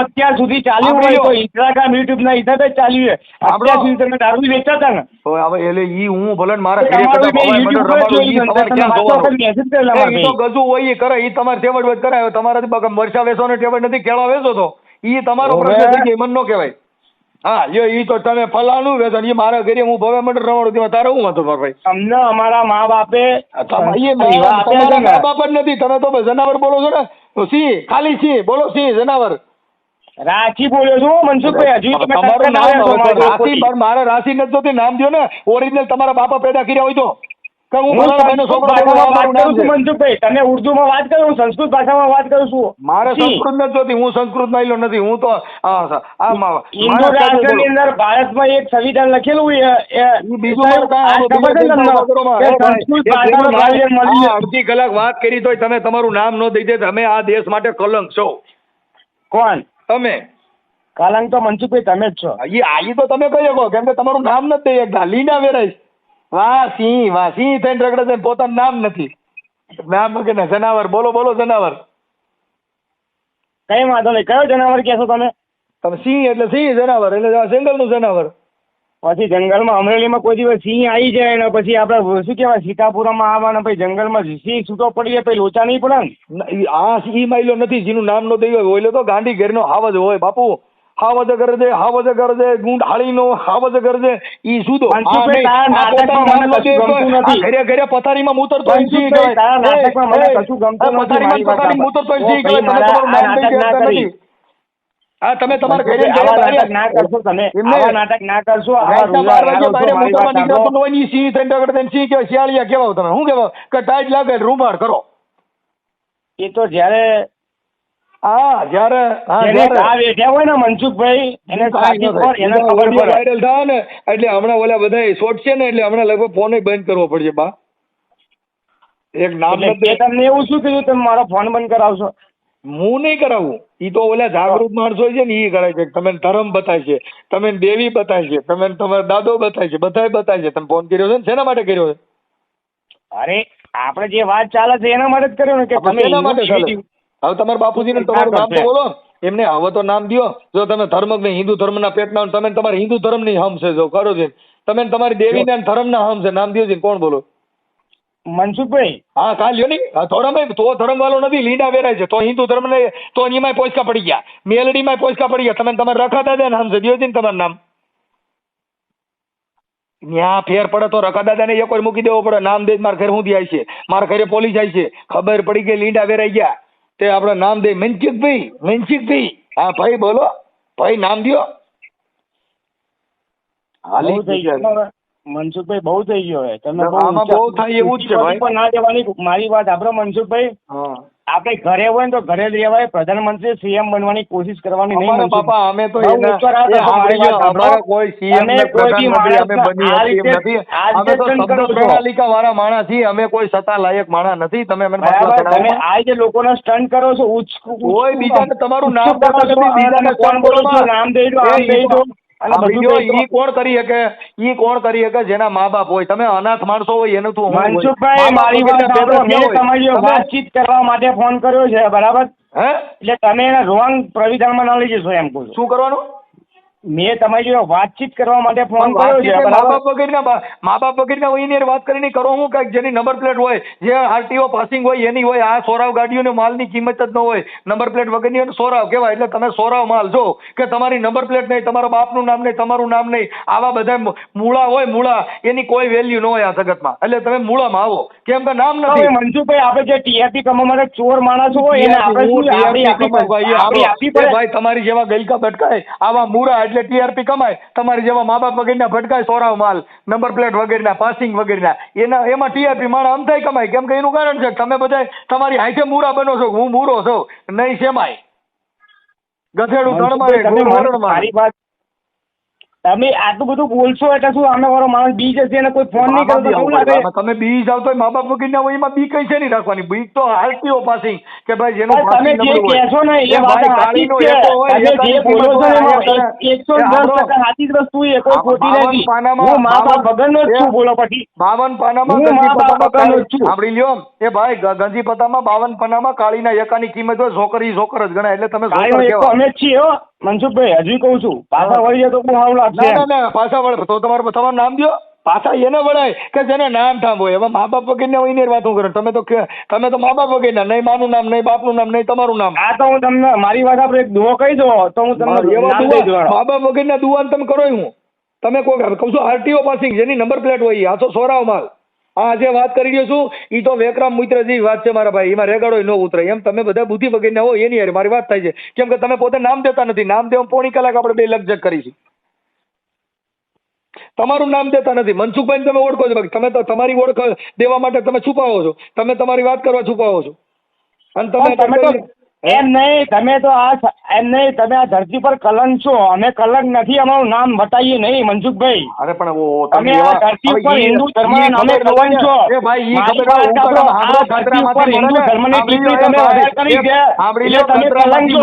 અત્યાર સુધી ચાલ્યું હોય તો ઇન્સ્ટાગ્રામ યુટ્યુબ ના હિસાબે જ ચાલ્યું છે. અત્યાર સુધી તમે દારૂ વેચાતા ને હવે એટલે ઈ હું ભલે મારા તમારું મેં YouTube પર જોયું છે, તમે વાતો કરી મેસેજ કરેલા મારા ઈ તો ભાઈ. ગજુ હોય ઈ કરે, ઈ તમારે તેવડ વધ કરાયો. તમારાથી વર્ષા વેચવાનો તેવડ નથી, કેળા વેચો તો ઈ તમારો પ્રશ્ન થઈ ગયો, મન નો કહેવાય. હા ઈ તો તમે ફલાણું વેચો, ઈ મારા ઘરે હું ભવ્ય મંડળ રમાડું, તેમાં તારે હું વાંધો મારા ભાઈ? અમને અમારા મા બાપે તમારા મા બાપ જ નથી, તમે તો જનાવર બોલો છો ને. તો સિંહ ખાલી સિંહ બોલો, સિંહ જનાવર. રાશિ બોલ્યો છો મનસુખભાઈ, હજુ તમે તમારું નામ ટક્કર હવે આવ્યા છો રાશિ, પણ મારે રાશિ નથી જોતી, નામ દો ને. ઓરિજિનલ તમારા બાપા પેદા કર્યા હોય તો કે હું હું મારા ભાઈનો સંસ્કૃત છોકરો ભાષામાં વાત મારું નામ કરું છું છે. મનસુખભાઈ, તમે ઉર્દુમાં વાત કરો, હું સંસ્કૃત ભાષામાં વાત કરું છું. મારે જી. સંસ્કૃત નથી જોતી, હું સંસ્કૃત નાયલો નથી, હું તો હિન્દુ રાષ્ટ્રની અંદર ભારતમાં એક સંવિધાન લખેલું બીજું મારું કાંઈ ખબર છે તમને? કે સંસ્કૃત ભાષામાં ભાષા મળી છે. અડધી કલાક વાત કરી તોય તમે તમારું નામ ન દઈ દે. તમે આ દેશ માટે કલંક છો કોણ તમે. કલંક તો મનસુખભાઈ તમે જ છો. ઈ તો તમે કહી શકો, કેમ કે તમારું નામ નથી દઈ શકતા. લીના વેરાઈશ વાહ સિંહ થઈને રગડે છે, પોતાનું નામ નથી. નામ કે ને જનાવર બોલો જનાવર. કઈ વાંધો નહીં, કયો જનાવર કહેશો તમે? તમે સિંહ એટલે સિંહ, જનાવર એટલે જંગલનું જનાવર. પછી જંગલમાં અમરેલીમાં કોઈ દિવસ સિંહ આવી જાય ને પછી આપણે શું કહેવાય સીતાપુરામાં આવવાના પછી જંગલમાં સિંહ છૂટો પડી જાય પછી લોચા નહીં પડે ને? આ સિંહ માયલો નથી, જેનું નામ નો દઈ હોય. ઓયલો તો ગાંડી ઘેરનો હાવજ હોય બાપુ. હાવજ ગરજે ગુંડ હાળીનો હાવજ ગરજે ઈ સુધો. ઘરે ઘરે પથારીમાં મૂતરતો હોય સિંહ કહેવાય. પથારીમાં મૂતરતો હોય સિંહ કહેવાય. તમે તમારું નામ દઈ શકતા નથી. હા તમે તમારા ઘરે નાટક ના કરશો, તમે આવા નાટક ના કરશો. સિંહ સિંહ કેવાય, શિયાળિયા કેવા તમે શું કેવા કે ટાઈટ લાગે રૂમાડ કરો. એ તો જયારે જયારે બેઠા હોય ને મનસુખભાઈ એને સાચી ખબર એને ખબર પડે. વાયરલ થાય ને એટલે હમણાં ઓલા બધા શોર્ટ છે ને એટલે હમણાં લગભગ ફોન બંધ કરવો પડશે બા. એક નામ એટલે તમને એવું શું કીધું તમે મારો ફોન બંધ કરાવશો? હું નહીં કરાવું, ઈ તો ઓલા જાગૃત માણસો છે ને ઈ કરે છે. તમે ધર્મ બતાય છે, તમે દેવી બતાય છે, તમે તમારા દાદો બતાય છે, બધાય બતાય છે. તમે ફોન કર્યો છે ને શેના માટે કર્યો છે? અરે આપણે જે વાત ચાલે છે એના માટે જ કર્યો ને કે તમે શેના માટે ચાલે? હવે તમારા બાપુજીને તમારું નામ તો બોલો એમને. હવે તો નામ દો. જો તમે ધર્મ ને હિન્દુ ધર્મના પેટના તમે તમારા હિન્દુ ધર્મની હમ છે, જો કરો છે તમે તમારી દેવીના ધર્મના હમ છે, નામ દો છે. કોણ બોલો? મનસુખભાઈ હા કાલ લ્યો નહીં. ધર્મ તો ધર્મ વાળો નથી, લીંડા વેરાય છે તો હિન્દુ ધર્મ ને તો એમાં પોચકા પડી ગયા, મેલડીમાં પોચકા પડી ગયા. તમે તમારે રખાતા દાદા નામ છે, દો છે ને તમારું નામ. ત્યાં ફેર પડે તો રખા દાદા ને એક વાર મૂકી દેવો પડે. નામ દે મારા ઘરે હું જાય છે, મારા ઘરે પોલીસ જાય છે, ખબર પડી ગઈ લીંડા વેરાઈ ગયા તે આપણે નામ દે. મનસુખભાઈ હા ભાઈ બોલો ભાઈ, નામ દો. બહુ થઈ ગયો મનસુખભાઈ, બહુ થઈ ગયો હવે. તમે આમાં બહુ થાય એવું જ છે ભાઈ. પણ ના દેવાની મારી વાત આપણો મનસુખભાઈ. આપણે ઘરે હોય ને તો ઘરે જ રહેવાય. પ્રધાનમંત્રી CM બનવાની કોશિશ કરવાની નહીં બાપા. અમે તો પ્રણાલિકા વાળા માણસ છીએ, અમે કોઈ સત્તા લાયક માણસ નથી. તમે તમે આ જે લોકોને સ્ટન્ટ કરો છો, કોઈ બીજાને તમારું નામ બીજાને કોણ બોલો છો, નામ દઈ દો, આમ દઈ દો. ઈ કોણ કરી શકે જેના મા બાપ હોય? તમે અનાથ માણસો હોય એનું તું. મનસુખભાઈ મારી વાત સાંભળો. મેં તમારી વાતચીત કરવા માટે ફોન કર્યો છે, બરાબર? એટલે તમે એને રોંગ પ્રવિધાનમાં ના લઈ જશો એમ કહું. શું કરવાનું? મેં તમારી જોડે વાતચીત કરવા માટે ફોન કર્યો છે. મા બાપ વગેરેના હોય એની વાત કરીને કરો. હું કઈક જેની નંબર પ્લેટ હોય, જે RTO પાસિંગ હોય એની હોય. આ સોરાવ ગાડીઓને માલની કિંમત જ ન હોય, નંબર પ્લેટ વગરની હોય સોરાવ કહેવાય. એટલે તમે સોરાવ માલ જો કે તમારી નંબર પ્લેટ નહીં, તમારા બાપનું નામ નહીં, તમારું નામ નહીં, આવા બધા મૂળા હોય, મૂળા એની કોઈ વેલ્યુ ન હોય આ જગતમાં. એટલે તમે મૂળામાં આવો, કેમ કે નામ નથી. મનસુખભાઈ આપણે જે TRP કમાવા માટે ચોર માણસો હોય એને આપણે શું ભાઈ તમારી જેવા ગલકા બટકાય આવા મૂળા એટલે ટીઆરપી કમાય. તમારી જેવા મા બાપ વગેરેના ભટકાય સોરાવ માલ, નંબર પ્લેટ વગેરેના, પાસિંગ વગેરેના, એમાં ટીઆરપી માણસ અમથાય કમાય. કેમ કે એનું કારણ છે તમે બધા તમારી હાથે મૂરા બનો છો, હું મૂરો છું નહીં સેમાય ગધેડું ધણમાં મારી વાત તમે આટલું બધું બોલશો એટલે શું સામે વાળો માણસ બી જશે અને કોઈ ફોન નહીં કરે તો કેવું લાગે? તમે બી જાવ તો મા બાપ વગેરેના હોય એમાં બી કઈ છે નહીં રાખવાની. બીક તો આરટીઓ પાસિંગ કે ભાઈ જેનું તમે જે કહેશો ને એ વાત સાચી જ છે. તમે જે બોલો છો ને એમાં 110% સાચી જ વસ્તુ છે, કોઈ ખોટી નથી. હું મા બાપ વગરનો જ છું. બોલો પછી 52 પાનામાં હું મા બાપ વગરનો જ છું. સાંભળી લ્યો એ ભાઈ ગંજી પતામાં 52 પાનામાં કાળીના એકાની કિંમત હોય ઝોકર જ ગણાય. એટલે તમે ઝોકર કહેવાય. અમે જ છીએ હો મનસુખભાઈ, હજુ કહું છું. પાછા વળી જાય તો બહુ સારું લાગશે. ના પાછા વળે તો તમારું નામ દો. પાછા એને વળાય કે જેને નામ ઠામ હોય. હવે મા બાપ વગેરે હોય ને વાતો કરો. તમે તો મા બાપ વગેરે નહીં માનું નામ, નહીં બાપનું નામ, નહીં તમારું નામ. હા તો હું તમને મારી વાત આપણે એક દુઆ કહી દો તો હું તમને નામ દઈ દઉં. મા બાપ વગેરેના દુઆન તમે કરો. હું તમે કહું છું આરટીઓ પાસિંગ જેની નંબર પ્લેટ હોય આ તો સોરાવ માલ. હા જે વાત કરી રહ્યો છું એ તો વેકરામ મિત્ર જેવી વાત છે મારા ભાઈ. એમાં રેગાડો ન ઉતરે. એમ તમે બધા બુદ્ધિ વગેરે હોય એની યાર મારી વાત થાય છે. કેમ કે તમે પોતે નામ દેતા નથી. નામ દેવા પોણી કલાક આપણે બે લગજગ કરીશું. તમારું નામ દેતા નથી. મનસુખભાઈ તમે ઓળખો છો બાકી તમે તો તમારી ઓળખ દેવા માટે તમે છુપાવો છો. તમે તમારી વાત કરવા છુપાવો છો. અને તમે તો એમ નહીં, તમે તો એમ નહીં, તમે આ ધરતી પર કલંક છો. અમે કલંક નથી, અમારું નામ બતાવીએ નહીં મનસુખભાઈ. અરે પણ તમે આ ધરતી ઉપર હિન્દુ ધર્મના નામે કલંક છો. એ ભાઈ ઈ મારી ખબર વાત સાંભળો, આ ધરતી ઉપર હિન્દુ ધર્મની ટીપણી તમે વાયરલ કરી છે એટલે તમે કલંક છો.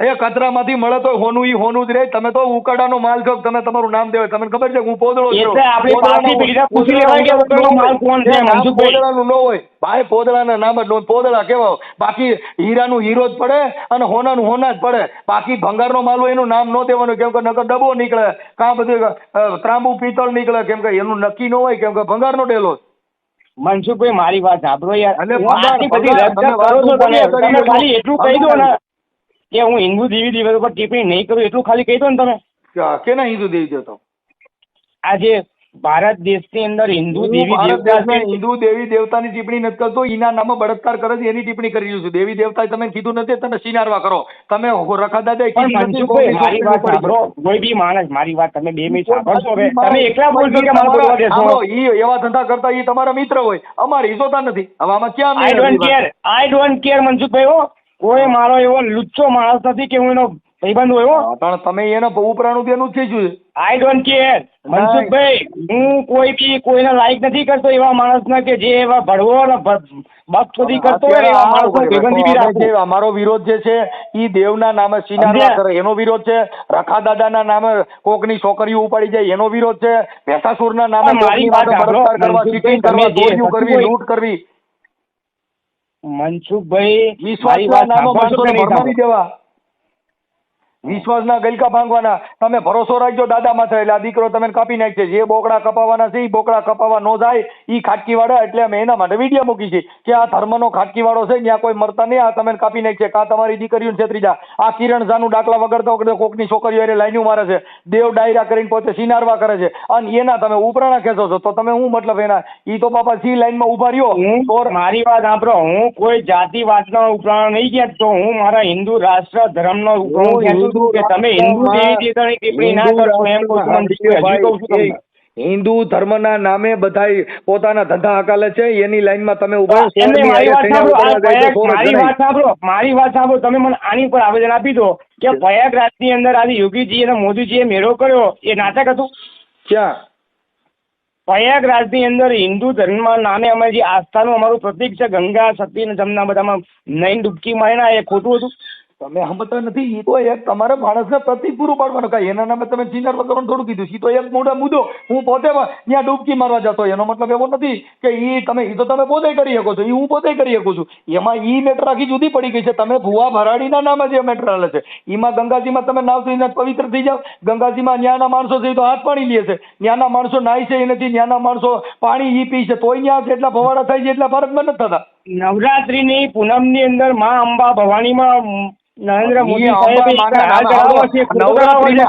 એ કચરામાંથી મળે તો હોનું ઈ હોનું જ રહે. તમે તો ઉકાડાનો માલ છો. તમે તમારું નામ દેવાય. તમને ખબર છે હું પોદળો છું. એટલે આપણી પાછી પેઢીને પૂછી લેવાય કે ઉકાળો માલ કોણ છે મનસુખભાઈ. પોદળાનું ન હોય ભાઈ. પોદળાના નામ જ પોદળા કેવા. બાકી હીરાનું હીરો જ પડે અને હોનાનું હોના જ પડે. બાકી ભંગારનો માલ હોય એનું નામ ન દેવાનું. કેમ કે નકર ડબો નીકળે, કાં બધું ત્રાંબુ પિત્તળ નીકળે. કેમ કે એનું નક્કી ન હોય. કેમ કે ભંગારનો ડેલો. મનસુખભાઈ મારી વાત સાંભળો યાર. એટલે આટલી બધી રજૂઆત કરો છો તમે ખાલી એટલું કહી દો ને કે હું હિન્દુ દેવી દેવતા પર ટિપ્પણી નહીં કરું. એટલું ખાલી કહી દો ને તમે. કેના હિન્દુ દેવી દેવતા? આજે ભારત દેશની અંદર હિન્દુ દેવી દેવતા છે. હિન્દુ દેવી દેવતાની ટિપ્પણી નથી કરતો. એના નામે બળાત્કાર કરે છે એની ટિપ્પણી કરી રહ્યું છું. દેવી દેવતા તમે કીધું નથી. તમે સિનારવા કરો. તમે રખા દાદા મારી વાત સાંભળો. કોઈ બી માણસ મારી વાત તમે 2 મિનિટ સાંભળશો હવે. તમે એકલા બોલશો કે મારે બોલવા દેશો. એવા ધંધા કરતા એ તમારા મિત્ર હોય. અમારે ઈજોતા નથી. હવે આમાં ક્યાં આઈ ડોન્ટ કેર મનસુખભાઈ હો. કોઈ મારો એવો લુચ્ચો માણસ નથી કે હું એનો ભાઈબંધ હોય હો. પણ તમે એને ઉપરાણું બેનું થઈ ગયું છે. I don't care Mansukhbhai. હું કોઈના લાયક નથી કરતો એવા માણસને કે જે એવા ભડવો અને બદસુદી કરતો હોય એવા માણસનો ભાઈબંધી બી રાખું. અમારો વિરોધ જે છે એ દેવના નામે સિનારવા કરે એનો વિરોધ છે. રખા દાદાના નામે કોકની છોકરીઓ ઉપાડી જાય એનો વિરોધ છે. ભેસાસુરના નામે મારી વાત બળાત્કાર કરવા, ચીટિંગ કરવા, ચોરીઓ કરવી, લૂંટ કરવી. મનસુખભાઈ વિશ્વાસના નામે માણસોને ભરમાવી દેવા. વિશ્વાસના ગલકા ભાંગવાના. તમે ભરોસો રાખજો દાદા માથે એટલે આ દીકરો તમે કાપી નાખશે. જે બોકડા કપાવાના છે એ બોકડા કપાવા ન જાય એ ખાટકી વાળા. એટલે અમે એના માટે વિડીયો મૂકી છે કે આ ધર્મનો ખાટકી વાળો છે ત્યાં કોઈ મરતા નહીં. આ તમે કાપી નાખશે. કાં તમારી દીકરીઓને છેતરી જા. આ કિરણ ઝાનું દાખલા વગરતો વગર કોકની છોકરીઓ એને લાઈનો મારે છે. દેવ ડાયરા કરીને પોતે સિનારવા કરે છે અને એના તમે ઉપરાણા ખેંચો છો. તો તમે હું મતલબ એના ઈ તો બાપા સી લાઈનમાં ઉભા રહ્યો. મારી વાત સાંભળો. હું કોઈ જાતિવાદનો ઉપરાણો નહીં ખેંચતો. હું મારા હિન્દુ રાષ્ટ્ર ધર્મનો ઉપરાણો ખેંચું. તમે હિન્દુ દેવી દેવતાની ટિપ્પણી ના કરશો એમ કહું છું. હિન્દુ ધર્મના નામે બધા પોતાના ધંધા હકાલે છે. એની લાઈનમાં તમે ઉભા. મારી વાત સાંભળો. તમે મને આની પર આવેદન આપી દો કે પ્રયાગરાજની અંદર આજે યોગીજી અને મોદીજીએ મેળો કર્યો એ નાટક હતું. ક્યાં? પ્રયાગરાજની અંદર હિન્દુ ધર્મના નામે અમે જે આસ્થાનું અમારું પ્રતીક છે ગંગા સતી ને જમના બધામાં નહીં ડૂબકી મારીને એ ખોટું હતું. તમે સમજતા નથી. એ તો એક તમારા માણસને પ્રતિક પૂરું પાડવાનું. કાંઈ એના નામે તમે સિનાર કરવાનું થોડું કીધું. એ તો એક મોટા મુદ્દો. હું પોતે ત્યાં ડૂબકી મારવા જતો. એનો મતલબ એવો નથી કે એ તો તમે પોતે કરી શકો છો. એ હું પોતે કરી શકું છું. એમાં મેટર આખી જુદી પડી ગઈ છે. તમે ભુવા ભરાડીના નામે જે મેટર હાલે છે એમાં ગંગાજીમાં તમે નાવ થઈને પવિત્ર થઈ જાઓ. ગંગાજીમાં ન્યાના માણસો છે તો હાથ પાણી લે છે. ન્યાના માણસો નાય છે એ નથી. ન્યાના માણસો પાણી ઈ પી છે તોય ન્યા જેટલા ભવાડા થાય છે એટલા ભારતમાં નથી થતા. નવરાત્રીની પૂનમની અંદર માં અંબા ભવાનીમાં નરેન્દ્ર મોદી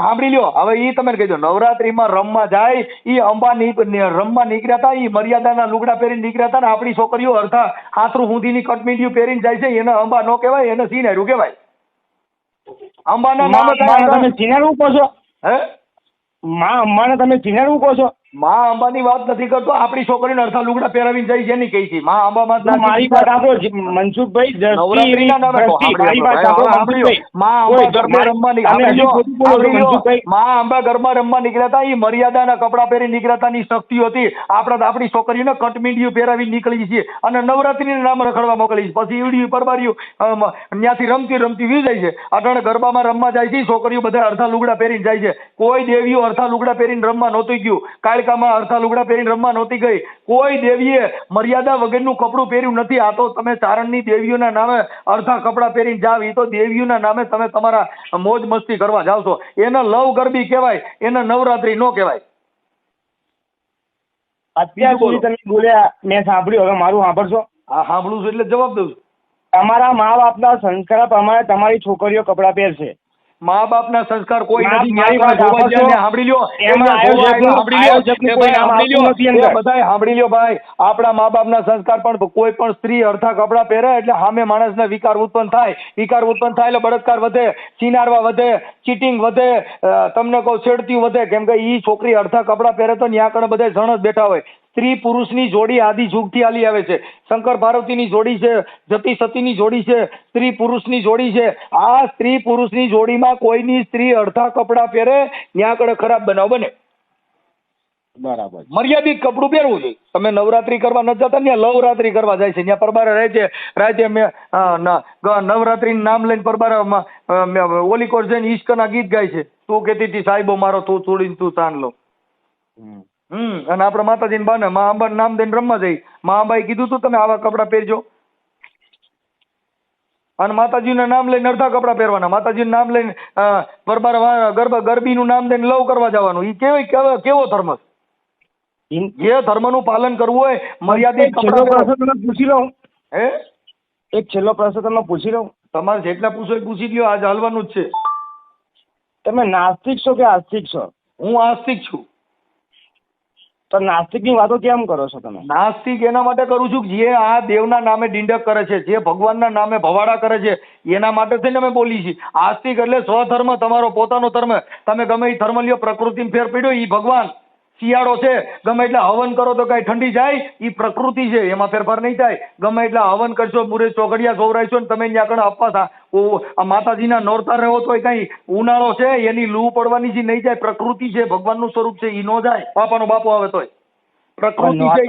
સાંભળી લ્યો. હવે ઈ તમે કહી દો. નવરાત્રીમાં રમવા જાય ઈ અંબા રમવા નીકળ્યા હતા. ઈ મર્યાદાના લુગડા પહેરીને નીકળ્યા હતા ને આપણી છોકરીઓ અડધા હાથરું હુંધીની કટમીડિયું પહેરીને જાય છે. એને અંબા નો કહેવાય, એને સિનારું કહેવાય. અંબાના નામે તમે સિનારું કહો છો. હે માં અંબાને તમે ચીનાડવું કહો છો? માં અંબાની વાત નથી કરતો, આપણી છોકરીને અડધા લુગડા પહેરાવીને જાય છે એની કહી છે. માં અંબામાં જ મારી વાત સાંભળો મનસુખભાઈ, નવરાત્રીના નામે મારી વાત સાંભળો મનસુખભાઈ. માં અંબા ગરબે રમવા નીકળ્યા, માં અંબા ગરબા રમવા નીકળ્યા હતા, એ મર્યાદાના કપડાં પહેરી નીકળ્યા હતા, ની શક્તિ હતી. આપણી છોકરીઓને કટમીંડિયું પહેરાવી નીકળી છે અને નવરાત્રીના નામ રખડવા મોકલી છે. પછી ઈવડી પરબારીઓ ત્યાંથી રમતી રમતી વી જાય છે. અટાણે ગરબામાં રમવા જાય છે, છોકરીઓ બધા અડધા લુગડા પહેરીને જાય છે. કોઈ દેવીઓ અડધા લુગડા પહેરીને રમવા નહોતું ગયું, કાળકામાં અડધા લુગડા પહેરીને રમવા નહોતી ગઈ. કોઈ દેવીએ મર્યાદા વગરનું કપડું પહેર્યું નથી. આ તો તમે ચારણની દેવીઓના નામે અડધા કપડા પહેરીને જાવ, એ તો દેવીઓના નામે તમે તમારા મોજ મસ્તી કરવા જાવ છો. એને લવ ગરબી કહેવાય, એને નવરાત્રી નો કહેવાય. અત્યાર સુધી તમે બોલ્યા મેં સાંભળ્યું, હવે મારું સાંભળશો? આ સાંભળું છું એટલે જવાબ દઉં છું. તમારા મા બાપના સંસ્કાર પ્રમાણે તમારી છોકરીઓ કપડાં પહેરશે. મા બાપના સંસ્કાર કોઈ નથી. મારી વાત સાંભળી લ્યો, બધાય સાંભળી લ્યો ભાઈ. આપણા મા બાપના સંસ્કાર પણ કોઈ પણ સ્ત્રી અડધા કપડા પહેરે એટલે સામે માણસને વિકાર ઉત્પન્ન થાય. વિકાર ઉત્પન્ન થાય એટલે બળાત્કાર વધે, ચીનારવા વધે, ચીટિંગ વધે, તમને કહું છેડતી વધે. કેમ કે ઈ છોકરી અડધા કપડા પહેરે તો ન્યા કણે બધા જણ જ બેઠા હોય. સ્ત્રી પુરુષની જોડી આદિ યુગથી હાલી આવે છે. શંકર પાર્વતીની જોડી છે, જતી સતીની જોડી છે, સ્ત્રી પુરુષની જોડી છે. આ સ્ત્રી પુરુષની જોડીમાં કોઈની સ્ત્રી અડધા કપડા પહેરે ન્યા કણે ખરાબ બનાવ બને. બરાબર. મર્યાદિત કપડું પહેરવું જોઈએ. તમે નવરાત્રી કરવા ન જતા, ત્યાં લવરાત્રી કરવા જાય છે. ત્યાં પરબારે રહે છે, રાતે નવરાત્રીનું નામ લઈને પરબારામાં ઓલી કોર જઈને ઈશ્કના ગીત ગાય છે. તું કહેતી હતી સાહેબો મારો તું છોડીને તું તાન લો. અને આપણે માતાજીને બાને મા અંબાનું નામ દઈને રમવા જઈ. મા અંબાએ કીધું તું તમે આવા કપડાં પહેરજો, અને માતાજીનું નામ લઈને અડધા કપડાં પહેરવાના. માતાજીનું નામ લઈને ગરબા ગરબીનું નામ દઈને લવ કરવા જવાનું. એ કેવો ધર્મ? જે ધર્મનું પાલન કરવું હોય મર્યાદિત પૂછી લઉં. હે એક છેલ્લો પ્રશ્ન તમે પૂછી લઉં. તમારે જેટલા પૂછો એ પૂછી લ્યો. આજે હાલવાનું જ છે. તમે નાસ્તિક છો કે આસ્તિક છો? હું આસ્તિક છું. તો નાસ્તિકની વાતો કેમ કરો છો તમે? નાસ્તિક એના માટે કરું છું કે જે આ દેવના નામે ડિંડક કરે છે, જે ભગવાનના નામે ભવાડા કરે છે, એના માટે થઈને અમે બોલી છીએ. આસ્તિક એટલે સ્વધર્મ, તમારો પોતાનો ધર્મ. તમે ગમે એ ધર્મ લ્યો, પ્રકૃતિમાં ફેર પડ્યો એ ભગવાન. શિયાળો છે, ગમે એટલે હવન કરો તો કઈ ઠંડી જાય, એ પ્રકૃતિ છે, એમાં ફેરફાર નહીં થાય. ગમે એટલે હવન કરશો, મુરે ચોકડિયા સોવરાઈશો ને તમે ત્યાં આગળ અપવા માતાજીના નોરતા રહો તો કઈ ઉનાળો છે, એની લૂ પડવાની જે નહીં જાય. પ્રકૃતિ છે, ભગવાનનું સ્વરૂપ છે, એ નો જાય. બાપાનો બાપો આવે તોય પ્રકૃતિ છે.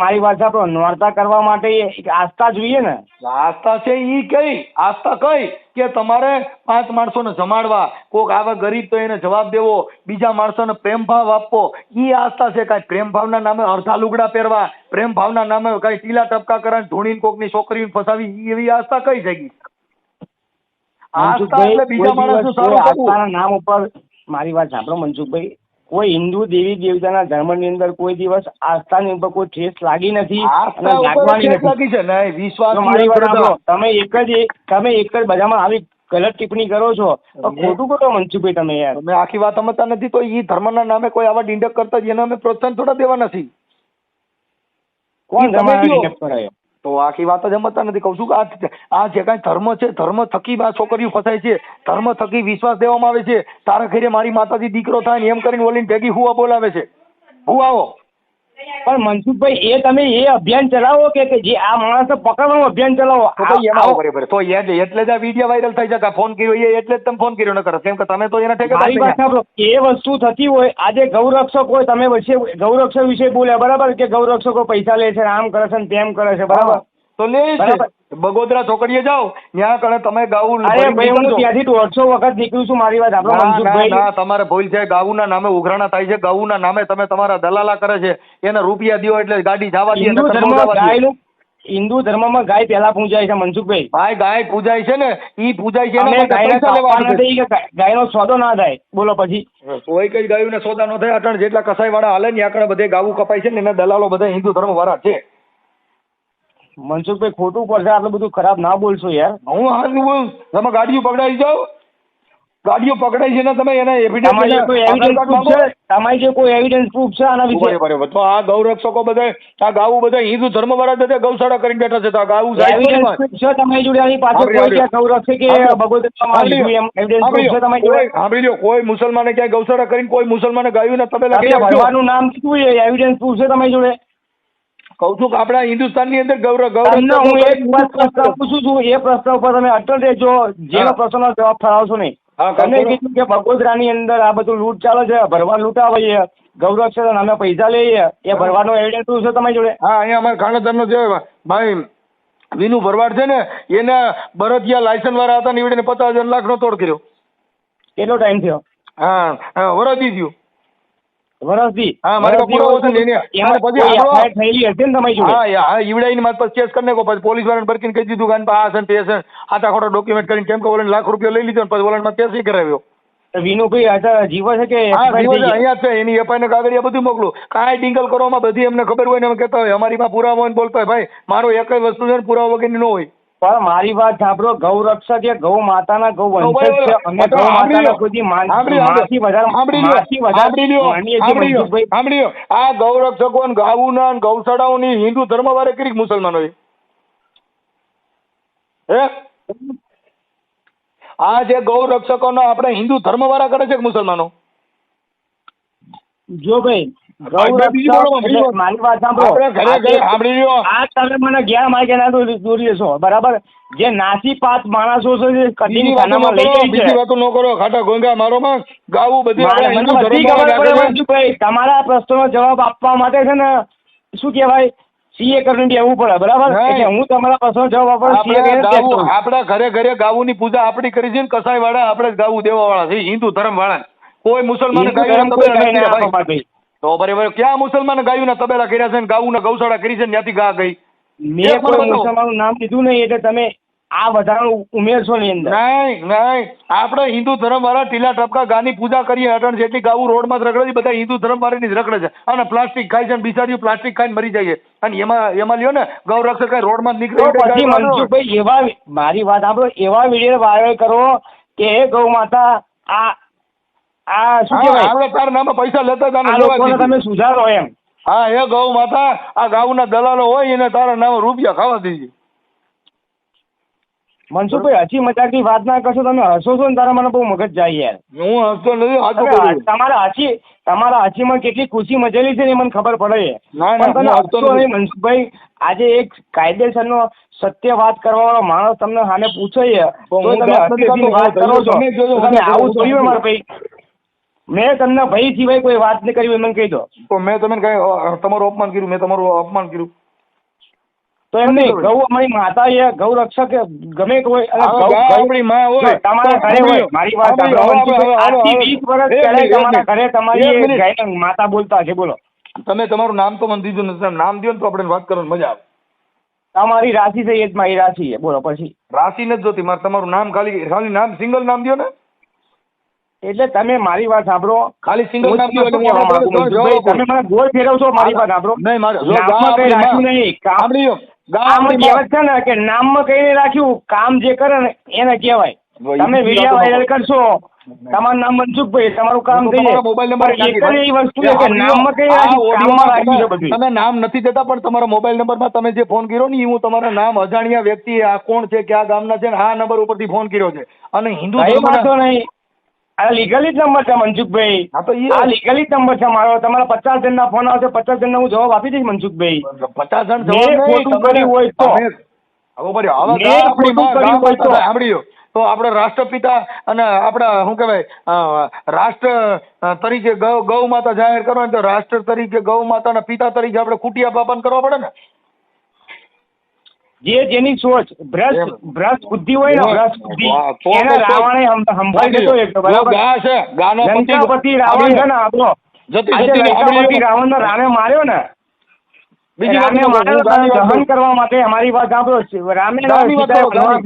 મારી વાત સાંભળો, નોરતા કરવા માટે આસ્થા જોઈએ ને. આસ્થા છે ઈ કઈ આસ્થા કઈ કે તમારે 5 માણસોને જમાડવા, કોક આવે ગરીબ તો એને જવાબ દેવો, બીજા માણસોને પ્રેમ ભાવ આપવો, ઈ આસ્થા છે. કાંઈ પ્રેમ ભાવના નામે અડધા લુગડા પહેરવા, પ્રેમ ભાવના નામે કઈ ટીલા ટપકા કરીને ધૂણીને કોકની છોકરીને ફસાવી, એવી આસ્થા કઈ જગી? આસ્થા એટલે બીજા માણસનું સારું કરવું. નામ ઉપર મારી વાત સાંભળો મનસુખભાઈ, કોઈ હિન્દુ દેવી દેવતાના ધર્મની અંદર કોઈ દિવસ આસ્થાની ઉપર કોઈ ઠેસ લાગી નથી, લાગી છે ને વિશ્વાસ. તમે એક જ બધામાં આવી ગલત ટિપ્પણી કરો છો, ખોટું કરો મનસુખભાઈ તમે યાર. તમે આખી વાત સમજતા નથી. તો એ ધર્મના નામે કોઈ આવા ડિંડક કરતા એને અમે પ્રોત્સાહન થોડા દેવા નથી. કોણ ડિંડક કરે? તો આખી વાત જ સમજતા નથી. કહું છું કે આ જે કાંઈ ધર્મ છે, ધર્મ થકી આ છોકરીઓ ફસાય છે, ધર્મ થકી વિશ્વાસ દેવામાં આવે છે. તારા ઘરે મારી માતાજી દીકરો થાય ને એમ કરીને ઓલીને ભેગી હુવા બોલાવે છે. હુવાઓ પણ મનસુખભાઈ એ તમે એ અભિયાન ચલાવો કે જે આ માણસ પકડવાનું અભિયાન ચલાવો. તો એટલે જ આ વિડીયો વાયરલ થઈ જાય. ફોન કર્યો એટલે જ તમે ફોન કર્યો ન કરો, કેમ કે તમે તો એના મારી વાત સાંભળો, એ વસ્તુ થતી હોય. આજે ગૌરક્ષક હોય, તમે ગૌરક્ષક વિશે બોલ્યા બરાબર, કે ગૌરક્ષકો પૈસા લે છે, આમ કરે છે તેમ કરે છે બરાબર, તો લે છે. બગોદરા ચોકડીએ જાઓ, ત્યાં કણે તમે ગાવું. અરે ભાઈ હું ત્યાંથી 150 વખત નીકળું છું. મારી વાત આપણો મનસુખભાઈ, તમારે ભૂલ છે. ગાવુંના નામે ઉઘરાણા થાય છે, ગાવુંના નામે તમે તમારા દલાલા કરે છે, એને રૂપિયા દો એટલે ગાડી જવા દે. હિન્દુ ધર્મમાં ગાય પહેલા પૂજાય છે મનસુખભાઈ. ભાઈ ગાય પૂજાય છે ને, ઈ પૂજાય છે. ગાયનો સોદો ના થાય, બોલો પછી કોઈ કઈ ગાયું ને સોદા ન થાય. અટણ જેટલા કસાઈ વાળા હાલે ને ત્યાં બધે ગાવું કપાય છે ને, એના દલાલો બધા હિન્દુ ધર્મ વાળા છે. મનસુખભાઈ ખોટું પડશે, આટલું બધું ખરાબ ના બોલશો યાર. હું હાલ બોલ, તમે ગાડીઓ પકડાવી જાઓ. ગાડીઓ પકડાઈ છે ને તમે એને તમારી કોઈ એવિડન્સ પ્રૂફ છે? તમારી જે કોઈ એવિડન્સ પ્રૂફ છે આના વિશે? બરાબર. તો આ ગૌરક્ષકો બધા આ ગાવું બધા હિન્દુ ધર્મ વાળા બધા ગૌશાળા કરીને બેઠા છે. તો આ ગાવું જાય છે એવિડન્સ પ્રૂફ છે તમારી જોડે આની પાછળ કોઈ ક્યાં ગૌરક્ષક કે બગોદરામાં લીધું એમ એવિડન્સ પ્રૂફ છે તમારી જોડે? સાંભળી લો, કોઈ મુસલમાને ક્યાંય ગૌશાળા કરીને કોઈ મુસલમાને ગાયું ને તબેલા તમે ભરવાનું નામ શું છે? એવિડન્સ પ્રૂફ છે તમારી જોડે? કહું છું કે આપણા હિન્દુસ્તાનની અંદર તમને હું એક પ્રસ્તાવ પૂછું છું, એ પ્રસ્તાવ પર તમે અટલ રહેજો. જેનો પ્રશ્નનો જવાબ ઠરાવશો નહીં. તમે કીધું કે બગોદરાની અંદર આ બધું લૂંટ ચાલે છે, ભરવા લૂંટાવીએ, ગૌરક્ષક નામે પૈસા લઈએ, એ ભરવાનો એવિડન્સ શું છે તમારી જોડે? હા, અહીંયા અમારા ખાણેદારનો જે ભાઈ વિનુ ભરવાડ છે ને, એના બરતિયા લાયસન્સ વાળા હતા ને, એવડે 50,000 લાખનો તોડ કર્યો. કેટલો ટાઈમ થયો? હા, વરદી થયું. વરસથી? હા, મારી પાસે પુરાવો છે ને એને. એમાં કોઈ FIR થયેલી હશે ને તમારી જોડે? હા, ઈવડાઈને મારી પાસે કેસ કરી નાખો. પછી પોલીસ વાળાને બરકીને કહી દીધું કે આ છે ને તે છે, આટા ખોટા ડોક્યુમેન્ટ કરીને, કેમ કે ઓલાને લાખ રૂપિયા લઈ લીધો ને પછી ઓલામાં કેસ કરાવ્યો. વિનુભાઈ અચ્છા જીવો છે કે હા, અહીંયા છે. એની એફઆઈ ને કાગળિયા બધું મોકલું. કાંઈ ડિંગલ કરવામાં બધી એમને ખબર હોય ને અમે કહેતા હોય અમારી માં પુરાવા હોય ને બોલતા હોય ભાઈ મારો એક જ વસ્તુ છે ને પુરાવા વગરની ન હોય. પણ મારી વાત સાંભળો, ગૌ રક્ષક એ ગૌ માતાના ગૌ વંશજ છે. અમે ગૌ માતાના કોઈ માથી વધારે સાંભળી લો, આ ગૌ રક્ષકો ને ગાવુના ને ગૌશાળાઓની હિન્દુ ધર્મ વાળે કરી મુસલમાનો આ જે ગૌ રક્ષકોનો આપણે હિન્દુ ધર્મ વાળા કરે છે કે મુસલમાનો? જો ભાઈ મારી વાત સાંભળો, આ તમે મને ગેરમાર્ગે ના દોરી દેશો, બરાબર? જે નાસીપાત માણસો છે જે કટીની ખાનામાં લઈ જાય છે, બીજી વાતો ન કરો. ખાટા ગોંગા મારો માં ગાવું બધી ભાઈ તમારા પ્રશ્નનો જવાબ આપવા માટે છે ને શું કહેવાય, CA કરીને બેહવું પડે, બરાબર? એટલે હું તમારા પ્રશ્નનો જવાબ આપવા આપણા ઘરે ઘરે ગાવુની પૂજા આપણી કરી છે ને, કસાઈ વાળા આપણે ગાવું દેવા વાળા છે, હિન્દુ ધર્મ વાળા. કોઈ મુસલમાન તો બરાબર ક્યાં મુસલમાન ગાયું ના તબેલા કર્યા છે ને ગાવું ના ગૌશાળા કરી છે ને ત્યાંથી ગા ગઈ? મેં કોઈ મુસલમાનનું નામ લીધું નહીં એટલે તમે આ વધારાનું ઉમેરશો ની અંદર. નહીં, આપણે હિન્દુ ધર્મ વાળા ટીલા ટપકા ગાની પૂજા કરીએ અટણ જેટલી ગાવું રોડમાં જ રખડે છે, બધા હિન્દુ ધર્મ વાળાની જ રખડે છે. અને પ્લાસ્ટિક ખાય છે, બિચારીઓ પ્લાસ્ટિક ખાઈને મરી જાય. અને એમાં લ્યો ને ગૌ રક્ષક કઈ રોડમાં જ નીકળે. પછી મનસુખભાઈ એવા, મારી વાત આપણો એવા વિડીયો વાયરલ કરો કે હે ગૌ માતા આ શું કહેવાય, આપણે તારા નામે પૈસા લેતા હતા તમે સુધારો એમ. હા, એ ગૌ માતા આ ગાઉના દલાલો હોય એને તારા નામે રૂપિયા ખાવા દેજે. મનસુખભાઈ હસી મજાકની વાત ના કરશો, તમે હસો છો ને તારા મને બહુ મગજ જાય યાર. હું હસતો નથી. તમારા હસીમાં કેટલી ખુશી મચેલી છે ને મને ખબર પડે. મનસુખભાઈ આજે એક કાયદેસરનો સત્ય વાત કરવા વાળો માણસ તમને સામે પૂછે તો તમે વાત કરો છો. તમે આવું જોયું મારા ભાઈ? મેં તમને ભાઈ સિવાય કોઈ વાત નહીં કરી, મને કહી દો. તો મેં તમને કઈ તમારું અપમાન કર્યું? મેં તમારું અપમાન કર્યું તો એમ નહીં. ગૌ અમારી માતા એ ગૌ રક્ષક ગમે કોઈ તમારા ઘરે હોય. મારી વાત 20 વર્ષ પહેલા તમારા ઘરે તમારી ગાયના માતા બોલતા છે. બોલો. તમે તમારું નામ તો મને દીધું નથી. નામ દો ને તો આપણે વાત કરવાની મજા આવે. તમારી રાશિ છે એ જ મારી રાશિ છે. બોલો. પછી રાશિ નથી જોતી મારે, તમારું નામ ખાલી નામ સિંગલ નામ દો ને. એટલે તમે મારી વાત સાંભળો, ખાલી સિંગલ નામ દો. તમે મને ગોળ ફેરવશો. મારી વાત સાંભળો, નામમાં કઈ રાખ્યું નહીં. આમાં કહેવત છે ને કે નામમાં કઈ નહીં રાખ્યું, કામ જે કરે ને એને કહેવાય. તમે વિડીયો વાયરલ કરશો, તમારું નામ મનસુખભાઈ, તમારું કામ થઈ જાય. મોબાઈલ નંબર એ વસ્તુ છે કે નામમાં કઈ રાખ્યું છે બધું. તમે નામ નથી દેતા પણ તમારા મોબાઈલ નંબરમાં તમે જે ફોન કર્યો ને હું તમારા નામ અજાણ્યા વ્યક્તિ આ કોણ છે, કયા ગામના છે ને આ નંબર ઉપરથી ફોન કર્યો છે. અને હિન્દુ નહીં, આ લીગલી જ નંબર છે મનસુખભાઈ. આ લીગલી જ નંબર છે મારો. તમારા 50 જણના ફોન આવશે, 50 જણના હું જવાબ આપી દઈશ મનસુખભાઈ. 50 જણ જવાબ કર્યું હોય તો સાંભળ્યો તો આપણે રાષ્ટ્રપિતા અને આપણા શું કહેવાય રાષ્ટ્ર તરીકે ગૌ માતા જાહેર કરવા તો રાષ્ટ્ર તરીકે ગૌ માતાના પિતા તરીકે આપણે ખૂટિયા બાપાને કરવા પડે ને. જેની સોચ ભ્રષ્ટ બુદ્ધિ હોય ને, ભ્રષ્ટ બુદ્ધિ એને રાવણે સંભાળી દેતો એક. બરાબર. લંકાપતિ રાવણ છે ને આપણો, લંકાપતિ રાવણનો રામે માર્યો ને, દહન કરવા માટે. અમારી વાત સાંભળો, રામે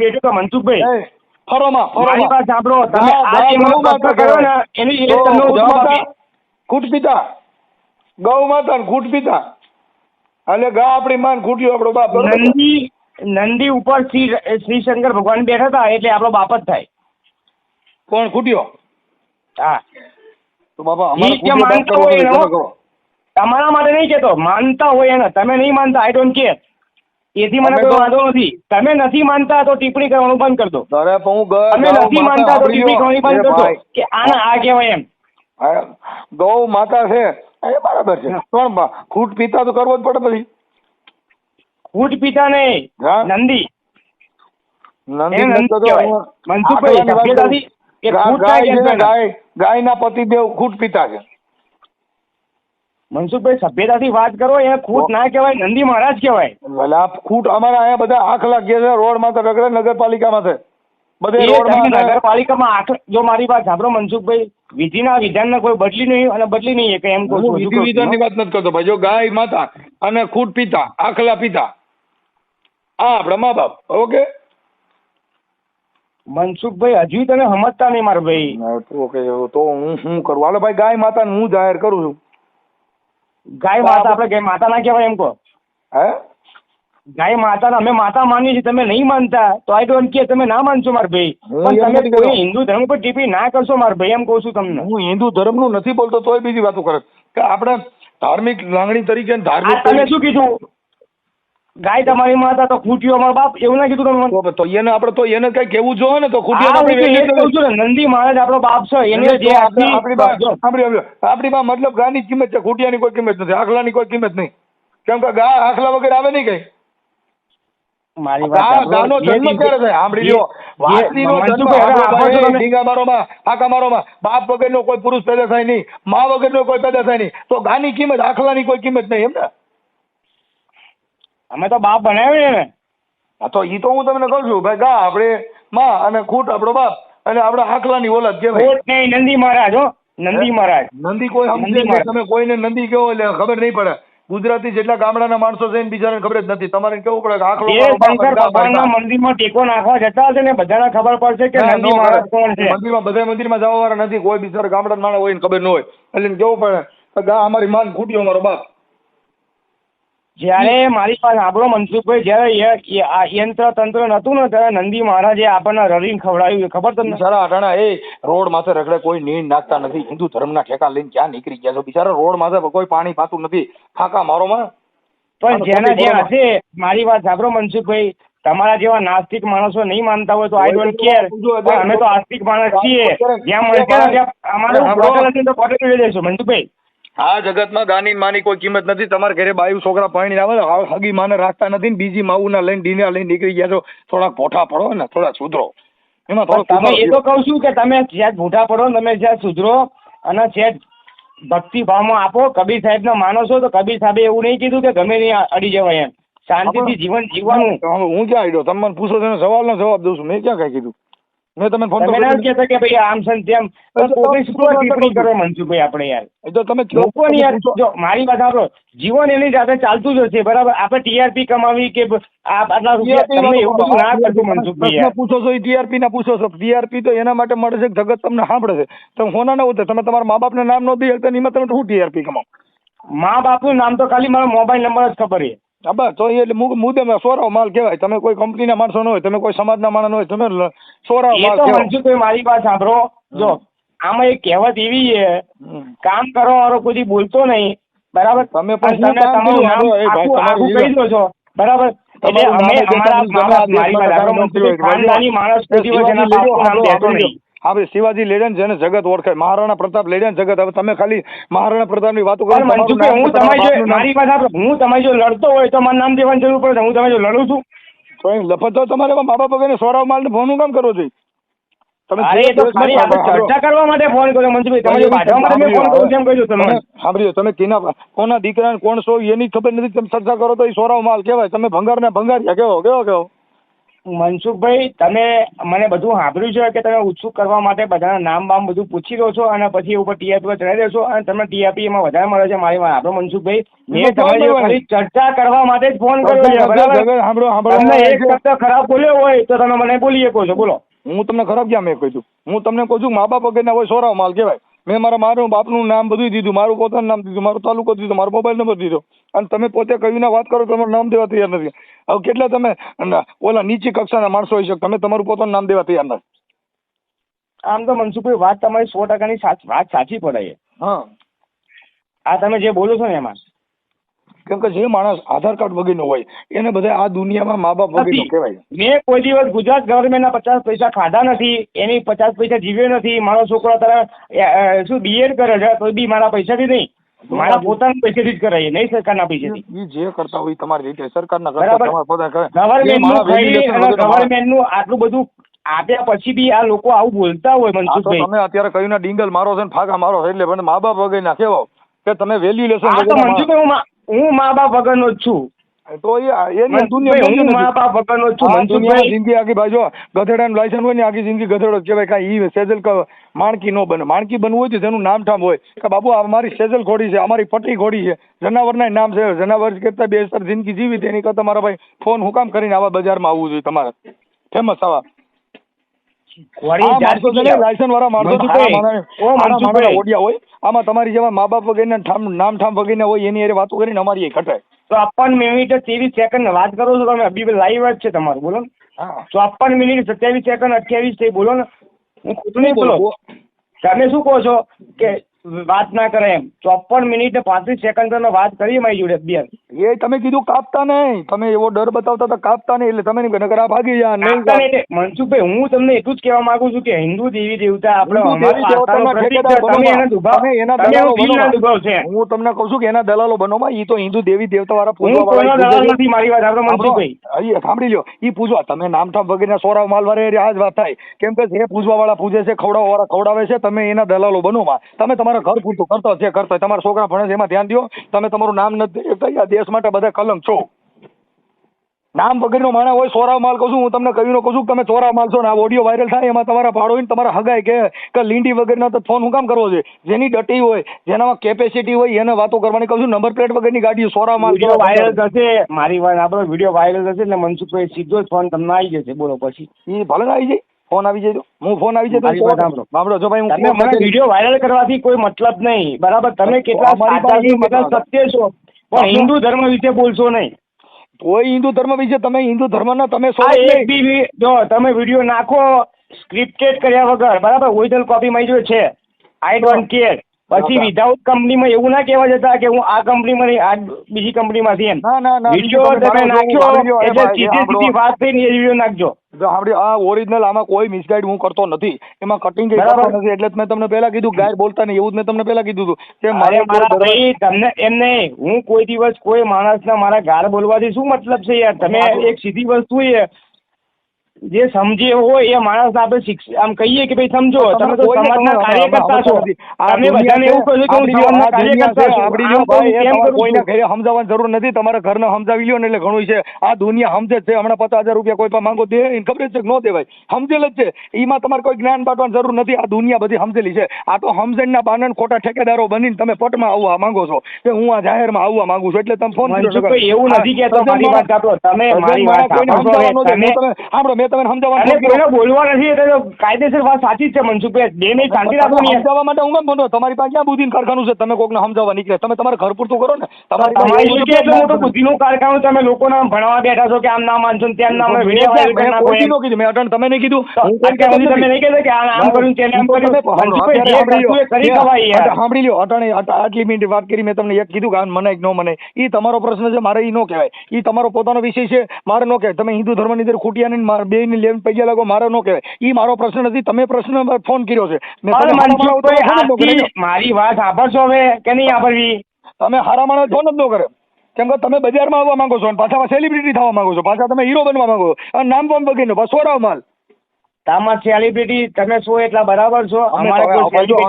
બેઠું તો મનસુખભાઈ મારી વાત સાંભળો, તમે આ કર્યો ને એની જવાબ આપી. ખૂટ પિતા ગૌ માતા ખૂટ પિતા એટલે ગા આપણી માન ખૂટ્યું આપણો બાપ. નંદી ઉપર શ્રી શંકર ભગવાન બેઠા હતા એટલે આપણો બાપ જ થાય. કોણ ખૂટ્યો? હા તો બાપા ઈ અમારે જે ખૂટ્યો વાત માનતા કરવો હોય તો એનો તમે કરો. તમારા માટે નહીં કેતો, માનતા હોય એને, તમે નહીં માનતા આઈ ડોન્ટ કેર, એથી મને અમે કોઈ તો- વાંધો નથી. તમે નથી માનતા તો ટિપ્પણી કરવાનું બંધ કરી દો. અરે પણ હું તમે ગૌ નથી માતા માનતા તો સાંભળી ટિપ્પણી કરવાની લ્યો. બંધ એ કરી દો ભાઈ, કે આને આ કહેવાય એમ. હા, ગૌ માતા છે એ બરાબર છે, પણ ખૂટ પીતા તો કરવો જ પડે પછી. ફૂટ પીતા નહીં, હા? નંદી નંદી એને નંદી તો કહેવાય. હું મનસુખભાઈ, આખલાની વાત સભ્યતાથી કરું. એ ખૂટ ના ગાય છે કહેવાય. ને, ગાયના પતિદેવ ખૂટ પીતા છે. મનસુખભાઈ, સભ્યતાથી વાત કરો, એને ખૂટ ના કહેવાય, નંદી મહારાજ કહેવાય. એટલે આ ખૂટ અમારા અહીંયા બધા આખલા કે છે, રોડમાં તો રગડે, નગરપાલિકામાં છે બધે એ તમે રોડમાં છે. નગરપાલિકામાં જો મારી વાત સાંભળો મનસુખભાઈ, વિધિના વિધાનને કોઈ બદલી નહીં અને બદલી નહીં શકે એમ કહું છું. હું હજુ વિધિ કહું છું. વિધાનની વાત નથી કરતો ભાઈ. જો ગાય માતા અને ખૂટ પીતા, આખલા પીતા, આ આપણા મા બાપ. ઓકે મનસુખભાઈ, હજુ તમે સમજતા નહીં મારા ભાઈ. ઓકે, તો હું શું કરું? હાલો ભાઈ, ગાય માતાને હું જાહેર કરું છું. ગાય માતા આપણે ગાય માતા ના કહેવાય એમ કહો. હે? ગાય માતા અમે માતા માનીએ છીએ, તમે નહીં માનતા તો આઈ ડોન્ટ કેર, તમે ના માનશો મારા ભાઈ. હું પણ એમ તમે નથી કહેતો. કોઈ હિન્દુ ધર્મ પર ટિપ્પણી ના કરશો મારા ભાઈ, એમ કહું છું તમને. હું હિન્દુ ધર્મનું નથી બોલતો, તોય બીજી વાતો કરે કે આપણે ધાર્મિક લાગણી તરીકે ને આ ધાર્મિક તમે શું કીધું? ગાય તમારી માતા તો ખૂટ્યો અમારો બાપ, એવું ના કીધું તમે? તો એને આપણે તો એને કઈ કેવું જોઈએ ને, તો ખૂટ્યો હા, હું આપણે તો એ જ વેચી કહું છું ને, નંદી મહારાજ આપણો બાપ છે, એને એટલે જે તો આપણે- આખી- આપણી પાસે મતલબ ગાયની કિંમત છે, ખૂટિયાની કોઈ કિંમત નથી, આખલાની કોઈ કિંમત નહીં. કેમ કે ગાય આખલા વગર આવે નહીં કઈ. મારી વાત સાંભળો. ગાયનો જન્મ ક્યારે થાય? સાંભળી લ્યો. વાસળીનો જન્મ મનસુખભાઈ, હવે આપણો આપણો ભાઈ તમે- ઢીંગા મારોમાં, ફાંકા મારોમાં, બાપ વગરનો કોઈ પુરુષ પેદા થાય નહીં, મા વગરનો કોઈ પેદા થાય નહીં. તો ગાયની કિંમત, આખલાની કોઈ કિંમત નહીં, એમ ને? અમે તો બાપ બનાવ્યો ને. હા, તો ઈ તો હું તમને કહું છું ભાઈ, ગા આપણે માં અને ખૂટ આપણો બાપ, અને આપણે આખલાની ઓલાદ કહેવાય. ખોટ નહીં, નંદી મહારાજ હો, નંદી મહારાજ. નંદી કોઈ સમજે નંદી નહીં. મહારાજ. તમે કોઈને નંદી કહો એટલે ખબર નહીં પડે. ગુજરાતી જેટલા ગામડાના માણસો છે એને બિચારાને ખબર જ નથી. તમારે કેવું પડે કે આખલો એ મારો બાપ શંકર અને ગા ભગવાનના ભાઈ. મંદિરમાં ટેકો નાખવા જતા હશે ને બધાને ખબર પડશે કે ના, નંદી નો મહારાજ કરે. કોણ છે. મંદિરમાં બધા મંદિરમાં જવા વાળા નથી. કોઈ બિચારા ગામડાના માણસ હોય ને ખબર ન હોય એટલે એને કેવું પડે કે ગા અમારી માન ખૂટ્યો અમારો બાપ. જ્યારે મારી પાસે આપણો મનસુખભાઈ, જ્યારે આ યંત્ર તંત્ર નતું ને ત્યારે નંદી મહારાજે આપણને રડીને ખવડાવ્યું, ખબર તમને? બિચારા અટાણા એ રોડ માથે રખડે, કોઈ નીણ નાખતા નથી. હિન્દુ ધર્મના ઠેકા લઈને ક્યાં નીકળી ગયા છો? બિચારા રોડ માથે કોઈ પાણી પાતું નથી. ફાંકા મારોમાં પણ જેના જે હશે, મારી વાત સાંભળો મનસુખભાઈ, તમારા જેવા નાસ્તિક માણસો નહીં માનતા હોય તો આઈ ડોન્ટ કેર, પણ અમે તો આસ્તિક માણસ છીએ. જ્યાં મળશે ને ત્યાં અમારું હોટલ હશે તો હોટલ લઈ જઈશું મનસુખભાઈ. આ જગતમાં ગાની માની કોઈ કિંમત નથી. તમારા ઘરે બાયું છોકરા પરણીને આવે ને, હગી માને રાખતા નથી ને બીજી માવુના લઈને ડીના લઈને નીકળી ગયા છો. થોડાક પોઠા પડો ને, થોડા સુધરો. એમાં થોડો તમે એ તો કહું છું કે તમે જ્યાં ભૂઠા પડો, તમે જ્યાં સુધરો અને જ્યાં ભક્તિ ભાવમાં આપો. કબીર સાહેબને માનો છો તો કબીર સાહેબે એવું નહીં કીધું કે ગમે નહીં અડી જવાય એમ, શાંતિથી જીવન જીવવાનું. હું ક્યાં આડ્યો? તમે મને પૂછો છો સવાલનો જવાબ દઉં છું. મેં ક્યાં કઈ કીધું? મેં તમને ફોન તમે ના કહેતા કે ભાઈ આમ છે ને તેમ, પણ કોકની શું ટિપ્પણી કરો મનસુખભાઈ આપણે યાર? એ તો તમે લોકોની યાર, જો મારી વાત સાંભળો, જીવન એની સાથે ચાલતું જ હશે, બરાબર? આપણે ટીઆરપી કમાવી કે આટલા રૂપિયા, તમને એવું બધું ના કરતું મનસુખભાઈ યાર. પૂછો છો એ ટીઆરપી ના પૂછો છો. ટીઆરપી તો એના માટે મળે છે કે જગત તમને સાંભળે છે. તમે હોના ના ઉતરે, તમે તમારા મા બાપને નામ ન દઈ શકતા, એમાં તમે શું ટીઆરપી કમાવો? મા બાપનું નામ તો ખાલી મારો મોબાઈલ નંબર જ ખબર છે. હા બસ, તો એ મુદ્દે સોરાવ માલ કહેવાય. તમે કોઈ કંપનીના માણસો ન હોય, તમે કોઈ સમાજના માણસ ન હોય, તમે સોરાવ એ માલ તો કહેવાય. મનસુખભાઈ મારી વાત સાંભળો, જો આમાં એક કહેવત એવી છે, કામ કરવા વાળો કોઈ બોલતો નહીં, બરાબર? તમે પણ પણ તમે તમારું નામ આખું કહી દો છો, બરાબર? એટલે અમે અમારા મા બાપ, મારી વાત સાંભળો મનસુખભાઈ, ખાનદાની માણસ કોઈ દિવસ એના બાપનું નામ લેતો નહીં. આપણે શિવાજી લેડન જેને જગત ઓળખે, મહારાણા પ્રતાપ લેડન જગત. હવે તમે ખાલી મહારાણા પ્રતાપની વાતો કરો. પણ મનસુખભાઈ, હું તમારી જો મારી વાત સાંભળો, હું તમારી જો લડતો હોય તો મારું નામ દેવાની જરૂર પડે. હું તમારી જો લડું છું લફત તો તમારે મા બાપ વગેરે સોરાવ માલ ને ફોન કામ કરવો જોઈએ? તમે અરે એ તો ખાલી આપણે ચર્ચા કરવા માટે ફોન કર્યો મનસુખભાઈ, તમે જો બાંધવા માટે મેં ફોન કર્યો, કેમ કહ્યું તમે? સાંભળ્યો તમે કોના દીકરા ને કોણ છો એની ખબર નથી. તમે ચર્ચા કરો તો એ સોરાવ માલ કહેવાય. તમે ભંગાર ને ભંગારિયા કેવો? મનસુખભાઈ, તમે મને બધું સાંભળ્યું છે કે તમે ઉત્સુક કરવા માટે બધાના નામ બામ બધું પૂછી દો છો અને પછી ઉપર ટીઆરપી પર ચડાવી દેશો અને તમને ટીઆરપી એમાં વધારે મળે છે. મારી વાત આપણો મનસુખભાઈ, મેં તમારી ખાલી ચર્ચા કરવા માટે જ ફોન કર્યો છે, બરાબર? તમને એક શબ્દ ખરાબ બોલ્યો હોય તો તમે મને બોલી શકો છો, બોલો. હું તમને ખરાબ ક્યાં મેં કહ્યું? હું તમને કહું છું મા બાપ વગરના હોય સોરાવ માલ કહેવાય. મેં મારું બાપનું નામ બધું દીધું, મારું પોતાનું નામ દીધું, મારો તાલુકો દીધો, મારો મોબાઈલ નંબર દીધો, અને તમે પોતે કવિના વાત કરો તમારું નામ દેવા તૈયાર નથી. હવે કેટલા તમે ઓલા નીચી કક્ષાના માણસો હોય છે, તમે તમારું પોતાનું નામ દેવા તૈયાર નથી. આમ તો મનસુખભાઈ વાત તમારી 100% વાત સાચી પડે છે. હા, આ તમે જે બોલો છો ને એમાં કેમ કે જે માણસ આધાર કાર્ડ વગરનો હોય એને બધા આ દુનિયામાં મા બાપ વગરનો કહેવાય. મેં કોઈ દિવસ ગુજરાત ગવર્મેન્ટના 50 પૈસા ખાધા નથી, એની 50 પૈસા જીવ્યો નથી. મારો છોકરો અત્યારે શું બીએડ કરે છે તો બી મારા પૈસાથી નહીં, મારા પોતાના પૈસાથી જ કરાય, નહીં સરકારના પૈસાથી. ઈ જે કરતા હોય તમારી રીતે, સરકારના બરાબર. કરતા તમારે પોતા કરે. ગવર્મેન્ટનું આટલું બધું આપ્યા પછી બી આ લોકો આવું બોલતા હોય આ તો મનસુખભાઈ. તમે અત્યારે કયું ના ડિંગલ મારો છે ને ફાંકા મારો છે એટલે પણ મા બાપ વગરના કેવો કે તમે વેલ્યુલેશન આ તો મનસુખભાઈ હું મા બાપ વગરનો જ છું. તો એની મનસુખભાઈ, હું મા બાપ વગરનો જ છું મનસુખભાઈ. જિંદગી આખી બાજુ ગધેડાનું લાયસન્સ હોય ને આખી જિંદગી ગધેડો જ કહેવાય. કાંઈ ઈ સેજલ માણકી નો બને. માણકી બનવું હોય તો જેનું નામ ઠામ હોય કે બાબુ અમારી સેજલ ઘોડી છે, અમારી પટ્ટી ઘોડી છે, જનાવરના નામ છે, જનાવર કરતા બેસર જિંદગી જીવી તેની કરતા મારા ભાઈ ફોન હું કામ કરીને આવા બજારમાં આવવું જોઈએ તમારે ફેમસ આવા લાયસન્સ વાળા માણસો ઓડિયા હોય. આમાં તમારી જેવા મા બાપ વગેરે નામ ઠામ વગેરે હોય એની વાતો કરીને અમારી એ ઘટાય. 54 મિનિટ 23 સેકન્ડ વાત કરો છો તમે, અભી લાઈવ જ છે તમારું, બોલો ને. 54 મિનિટ 27 સેકન્ડ 28 થઈ, બોલો ને. હું ખોટું નહીં બોલો. તમે શું કહો છો કે વાત ના કરે એમ? 54 મિનિટ ને 35 સેકન્ડ તમે વાત કરી મારી જોડે બેન. એ તમે કીધું કાપતા નહીં, તમે એવો ડર બતાવતા હતા કાપતા નહીં, એટલે તમે નકર આ ભાગી જા. મનસુખભાઈ, હું તમને એટલું જ કહેવા માંગુ છું કે હિન્દુ દેવી દેવતા આપણે હું તમને કઉ છું કે એના દલાલો બનોમાં. ઈ તો હિન્દુ દેવી દેવતા વાળા પૂજવા નથી. મારી વાત આપણે મનસુખભાઈ સાંભળી લો. ઈ પૂજવા તમે નામ ઠામ વગેરે સોરાવ માલ વાળા આ જ વાત થાય. કેમ કે જે પૂજવા વાળા પૂજે છે, ખવડાવવા વાળા ખવડાવે છે, તમે એના દલાલો બનોમાં. તમે તમારા ઘર પૂરતું કરતો છે, કરતો તમારા છોકરા ભણે છે એમાં ધ્યાન દો. તમે તમારું નામ નથી, દેશ માટે બધા કલંક છો. નામ વગરનો માણસ હોય સોરાવ માલ કહું છું હું તમને કહ્યું કહું છું તમે ચોરાવ માલ છો ને. આ ઓડિયો વાયરલ થાય એમાં તમારા ભાડો હોય ને તમારા હગાય કે લીંડી વગરના તો ફોન હું કામ કરવો છે? જેની ડટી હોય, જેનામાં કેપેસિટી હોય એને વાતો કરવાની કહું છું. નંબર પ્લેટ વગરની ગાડીઓ સોરાવ માલ વાયરલ થશે. મારી વાત આપણો વિડીયો વાયરલ થશે એટલે મનસુખભાઈ સીધો જ ફોન તમને આવી જશે. બોલો પછી એ ભલે ને આવી જાય ફોન આવી જાય. હું ફોન આવી જાય સાંભળો જો ભાઈ, તમે મને વિડીયો વાયરલ કરવાથી કોઈ મતલબ નહીં, બરાબર? તમે કેટલા સત્ય છો પણ હિન્દુ ધર્મ વિશે બોલશો નહીં. કોઈ હિન્દુ ધર્મ વિશે તમે હિન્દુ ધર્મના તમે જો તમે વિડીયો નાખો સ્ક્રિપ્ટેડ કર્યા વગર, બરાબર? ઓરિજિનલ કોપી મારી જોડે છે, આઈ ડોન્ટ કેર. પછી વિધાઉટ કંપનીમાં એવું ના કહેવા જતા કે હું આ કંપનીમાં નહીં, આ બીજી કંપનીમાંથી એમ. વિડીયો તમે નાખ્યો એટલે સીધી વાત થઈને એ વિડીયો નાખજો. આ ઓરિજિનલ, આમાં કોઈ મિસગાઈડ હું કરતો નથી, એમાં કટિંગ નથી. એટલે મેં તમને પહેલા કીધું ગાયર બોલતા નહીં, એવું જ મેં તમને પહેલા કીધું હતું કે તમને એમ નહીં. હું કોઈ દિવસ કોઈ માણસના મારા ગાર બોલવાથી શું મતલબ છે યાર? તમે એક સીધી વસ્તુ જે સમજે હોય એ માણસ આપણે આમ કહીએ કે ભાઈ સમજો. તમે તો સમાજના કાર્યકર્તા છો, તમે બધાને એવું કહો છો કે હું સમાજના કાર્યકર્તા છું. કોઈને ઘરે સમજાવવાની જરૂર નથી, તમારા ઘરને સમજાવી લ્યો ને એટલે ઘણું છે. આ દુનિયા સમજે છે. હમણાં 50,000 રૂપિયા કોઈ પણ માંગો દે, ખબર છે કે ન દેવાય, સમજેલ જ છે. એમાં તમારે કોઈ જ્ઞાન બાંટવાની જરૂર નથી. આ દુનિયા બધી સમજેલી છે. આ તો સમજણના બાનન ખોટા ઠેકેદારો બનીને તમે પટમાં આવવા માંગો છો કે હું આ જાહેરમાં આવવા માંગુ છું એટલે તમે ફોન એવું નથી કહેતો. મારી વાત સાંભળો, તમે મારી વાત સાંભળો. તમને સમજાવવા બોલવા નથી એટલે કાયદેસર વાત સાચી જ છે મનસુખભાઈ. બે મિનિટ શાંતિ રાખો. સમજાવવા માટે હું કેમ બોલો? તમારી પાસે ક્યાં બુદ્ધિનું કારખાનું છે? તમે કોકને સમજાવવા નીકળે, તમે તમારા ઘર પૂરતું કરો ને. તમારી મોટું બુદ્ધિનું કારખાનું. તમે લોકોને ભણવા બેઠા છો કે આમ ના માનશો ત્યાં ના મેં અટણ તમે નહીં કીધું, તમે નહીં કહેતા કે આમ કર્યું તેને આમ કર્યું. સાંભળી લો, અટાણે આટલી મિનિટ વાત કરી મેં તમને એક કીધું કે મને ન મને. એ તમારો પ્રશ્ન છે, મારે એ ન કહેવાય. એ તમારો પોતાનો વિષય છે, મારે ન કહેવાય. તમે હિન્દુ ધર્મની અંદર ખૂટ્યા ને બે ની લેવન પૈસા લાગો, મારે ન કહેવાય. એ મારો પ્રશ્ન નથી. તમે પ્રશ્ન ફોન કર્યો છે. મારી વાત સાંભળશો હવે કે નહીં સાંભળવી? તમે હારા માણસ ફોન જ ન કરે. કેમ કે તમે બજારમાં આવવા માંગો છો, પાછા સેલિબ્રિટી થવા માંગો છો, પાછા તમે હીરો બનવા માંગો છો, અને નામ પણ બગીનો બસ સોરાવ માલ. તામાં સેલિબ્રિટી તમે છો એટલા બરાબર છો. અમારે જરૂર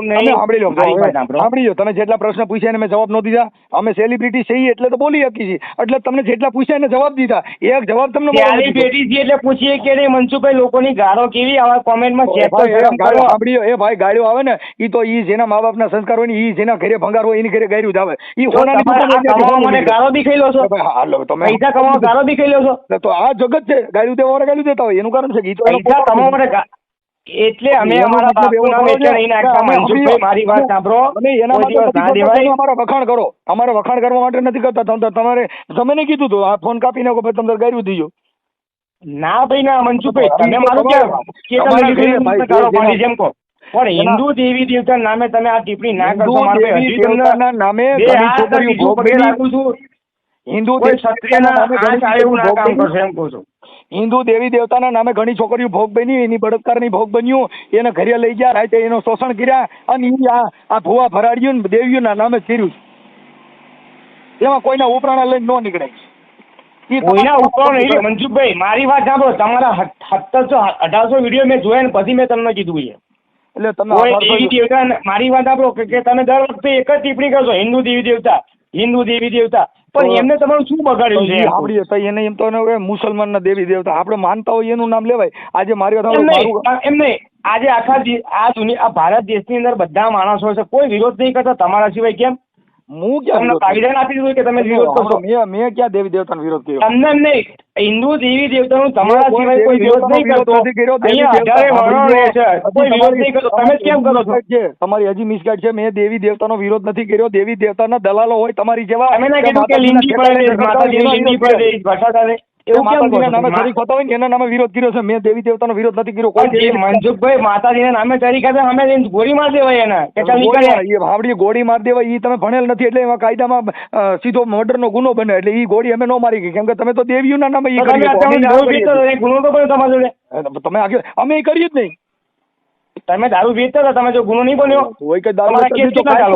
નહીં. સાંભળી લો, તમે જેટલા પ્રશ્ન પૂછ્યા એને મેં જવાબ ન દીધા. અમે સેલિબ્રિટી છીએ એટલે તો બોલી શકીએ છીએ. એટલે તમને જેટલા પૂછ્યા એને જવાબ દીધા. એક જવાબ તમને સેલિબ્રિટી એટલે પૂછીએ કે નહીં મનસુખભાઈ? લોકોની ગાળો કેવી આવે કોમેન્ટમાં? સાંભળી લો, એ ભાઈ ગાળ્યો આવે ને એ તો ઈ જેના મા બાપના સંસ્કાર હોય ને, ઈ જેના ઘરે ભંગાર હોય એની ઘરે ગાળ્યું જ આવે. ઈ મને ગાળો બી ખાઈ લો છો? હાલો, તમે પૈસા કમાવા ગાળો બી ખાઈ લો છો? તો આ જગત છે, ગાળ્યું દેવા વાળા ગાળ્યું દેતા હોય. એનું કારણ છે કે એટલે અમે અમારા બાપનું નામ એટલે નહીં નાખતા મનસુખભાઈ. મારી વાત સાંભળો, અમારા વખાણ કરો. અમારે વખાણ કરવા માટે નથી કરતા. તમારે તમે નહીં કીધું હતું આ ફોન કાપી નાખો, તમે ગાળ્યું દીજો. ના ભાઈ ના મનસુખભાઈ, તમે મારું કે જેમ કહો પણ હિન્દુ દેવી દેવતા નામે તમે આ ટિપ્પણી ના કરશો. દેવી દેવતાના નામે ઘણી છોકરીઓ ભોગ બની. હિન્દુ હિન્દુ દેવી દેવતાના નામે ઘણી છોકરીઓ ભોગ બની, એની બળાત્કારની ભોગ બન્યું, એને ઘરે લઈ ગયા, રાતે એનું શોષણ કર્યા, અને આ ભુવા ભરાડીઓ દેવીઓના નામે કર્યું. એમાં કોઈના ઉપરાણા લઈને ન નીકળે. કોઈના ઉપર નહીં મનસુખભાઈ, મારી વાત સાંભળો. તમારા 1700-1800 વિડીયો મેં જોયા ને પછી મેં તમને કીધું છે. એટલે તમે મારી વાત સાંભળો કે તમે દર વખતે એક જ ટિપ્પણી કરશો, હિન્દુ દેવી દેવતા, હિન્દુ દેવી દેવતા. પણ એમને તમારું શું બગાડ્યું છે? સાંભળીએ એને એમ તો મુસલમાનના દેવી દેવતા આપણે માનતા હોય એનું નામ લેવાય. આજે એમ નહીં, આજે આખા આ દુનિયા, આ ભારત દેશની અંદર બધા માણસો છે, કોઈ વિરોધ નહીં કરતા તમારા સિવાય. કેમ? હું ક્યાં કાયદા આપી દીધું કે તમે વિરોધ કરશો? મેં ક્યાં દેવી દેવતાનો વિરોધ કર્યો? તમને નહીં, હિન્દુ દેવી દેવતાનું તમારા સિવાય કોઈ વિરોધ નહીં કરતો. અહીંયા હજારે વર્ણો રહે છે, કોઈ વિરોધ નહીં કરતો. તમે કેમ કરો છો? તમારી હજી મિસગાઈડ છે. મેં દેવી દેવતાનો વિરોધ નથી કર્યો. દેવી દેવતાના દલાલો હોય તમારી જેવા. તમે ના કીધું કે લીંડી પડે, માતાજી લીંડી પડે, ભાષા ચાલે. માતાજીના નામે ચરી ખાતા હોય ને એના નામે વિરોધ કર્યો છે. મેં દેવી દેવતાનો વિરોધ નથી કર્યો. કોઈ મનસુખભાઈ, માતાજીના નામે ચરી ખાતા અમે ગોળી માર દેવાય એના ગોળી માર દેવાય. ઈ તમે ભણેલ નથી એટલે એમાં કાયદામાં સીધો મર્ડરનો ગુનો બને. એટલે ઈ ગોળી અમે નો મારી ગઈ, કેમ કે તમે તો દેવીઓના નામે ઈ ગુનો તો બન્યો તમારા જોડે. તમે અમે કરીએ જ નહીં. તમે દારૂ વેચતા હતા, તમે જો ગુનો નહીં બન્યો હોય કે દારૂ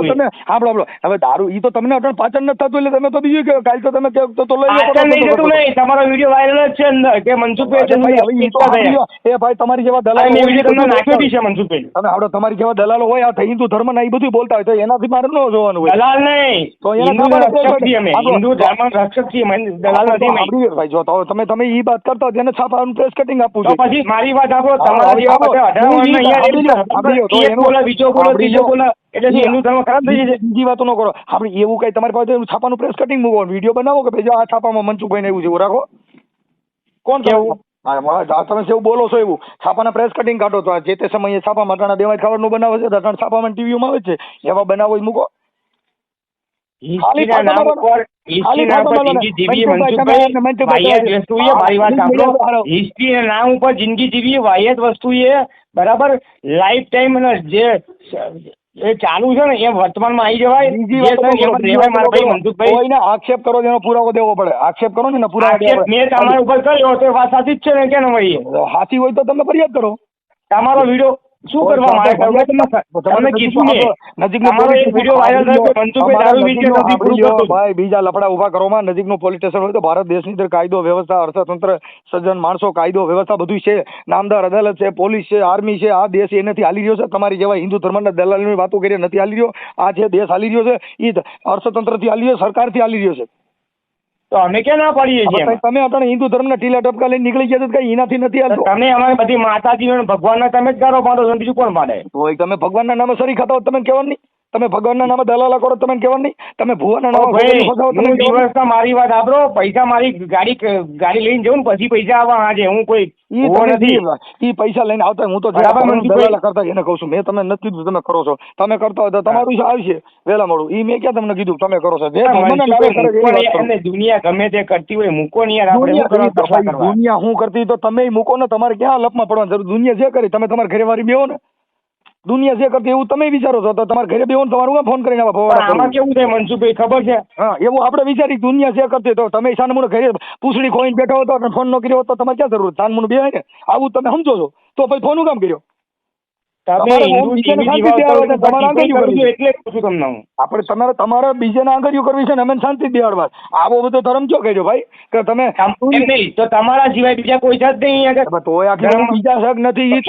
તમે સાંભળો. હવે દારૂ ઈ તો તમને અટણ પાચન નથી થતું એટલે તમે તો બીજું કે કાલ તો તમે તો લઈ તમારો વિડીયો વાયરલ જ છે અંદર કે મનસુખભાઈ એ ભાઈ તમારી જેવા દલાલો છે. મનસુખભાઈ તમે આવડો તમારી જેવા દલાલો હોય આ હિન્દુ ધર્મ ના એ બધું બોલતા હોય તો એનાથી મારે ન જોવાનું હોય. દલાલ નહીં, તો હિન્દુ ધર્મ રક્ષક છીએ, દલાલ નથી ભાઈ. જો તમે ઈ વાત કરતા એને છાપાનું પ્રેસ કટિંગ આપવું છે. પછી મારી વાત આપો, તમારા જેવા બીજી વાતો ન કરો. આપણે એવું કઈ તમારી પાસે છાપાનું પ્રેસ કટિંગ મૂકો, વિડીયો બનાવો કે ભાઈ આ છાપામાં મનસુખભાઈ ને એવું છે એવું રાખો. કોણ કેવું? તમે જેવું બોલો છો એવું છાપાના પ્રેસ કટિંગ કાઢો તો જે તે સમયે છાપામાં અટાણા દેવાય ખાવાનું બનાવે છે, અટાણા છાપામાં ટીવીમાં આવે છે, એવા બનાવો જ મૂકો. હિસ્ટ્રી નામ ઉપર જિંદગી જીવી વાહિયાત વસ્તુ એ બરાબર લાઈફ ટાઈમ જે ચાલુ છે ને એ વર્તમાનમાં આવી જવાય. કોઈને આક્ષેપ કરો એનો પુરાવો દેવો પડે. આક્ષેપ કરો ને પુરાવો મેં તમારા ઉપર કર્યો તો વાત સાચી જ છે ને? કે ભાઈ સાચી હોય તો તમે ફરિયાદ કરો. તમારો વિડીયો શું કરવા મારે તમને કીધું ભાઈ બીજા લફડા ઉભા કરો. નજીકનું પોલીસ સ્ટેશન હોય તો ભારત દેશની અંદર કાયદો વ્યવસ્થા, અર્થતંત્ર, સજ્જન માણસો, કાયદો વ્યવસ્થા બધું છે. નામદાર અદાલત છે, પોલીસ છે, આર્મી છે. આ દેશ એનાથી હાલી રહ્યો છે. તમારી જેવા હિન્દુ ધર્મના દલાલની વાતો કરી નથી હાલી રહ્યો. આ જે દેશ હાલી રહ્યો છે એ અર્થતંત્રથી હાલી રહ્યો, સરકારથી હાલી રહ્યો છે. તો અમે ક્યાં ના પાડીએ છીએ? તમે અત્યારે હિન્દુ ધર્મના ટીલા ટપકા લઈને નીકળી ગયા કઈ એનાથી નથી હાલતો. તમે અમારી બધી માતાજી ભગવાનના તમે જ ગારો પાડો છો, બીજું કોણ પાડે? તો તમે ભગવાનના નામે સરી ખાતા હો તમે કહેવાનું નહીં. તમે ભગવાનના નામે દલાલા કરો તમે કહેવાનું નહીં. તમે ભુવાના નામે દિવસના મારી વાત આપડો પૈસા મારી ગાડી લઈને જવું ને પછી પૈસા આવવા. આજે હું કોઈ ઈ પૈસા લઈને આવતા હું તો દલાલા કરતા એને કહું છું. મેં તમને નથી કીધું તમે કરો છો. તમે કરતા હોય તો તમારું આવશે વહેલા મોડું. ઈ મેં ક્યાં તમને કીધું તમે કરો છો? દુનિયા ગમે તે કરતી હોય મૂકો નહીં યાર. દુનિયા શું કરતી તો તમે મૂકો ને. તમારે ક્યાં લપમાં પડવાની જરૂર? દુનિયા જે કરી તમે તમારા ઘરે વાળી બેહો ને. દુનિયા જે કરતી એવું તમે વિચારો છો તો તમારે ઘરે બેહો ને તમારું ફોન કરીને આમાં કેવું થાય મનસુખભાઈ ખબર છે? હા એવું આપણે વિચારી દુનિયા જે કરતી તો તમે સાનમુને ઘરે પૂછડી ખોઈને બેઠો હતો અને ફોન ન કર્યો તો તમારે ક્યાં જરૂર? સાનમુને બેહાય ને આવું તમે સમજો છો તો પછી ફોનનું કામ કર્યો? તમારે બીજાને આંગળીઓ કરવી છે ને અમે શાંતિ બેહાડવા. આવો બધો ધર્મ ક્યાં કર્યો ભાઈ કે તમે? તો તમારા સિવાય બીજા કોઈ છે જ નહીં. બીજા સગ નથી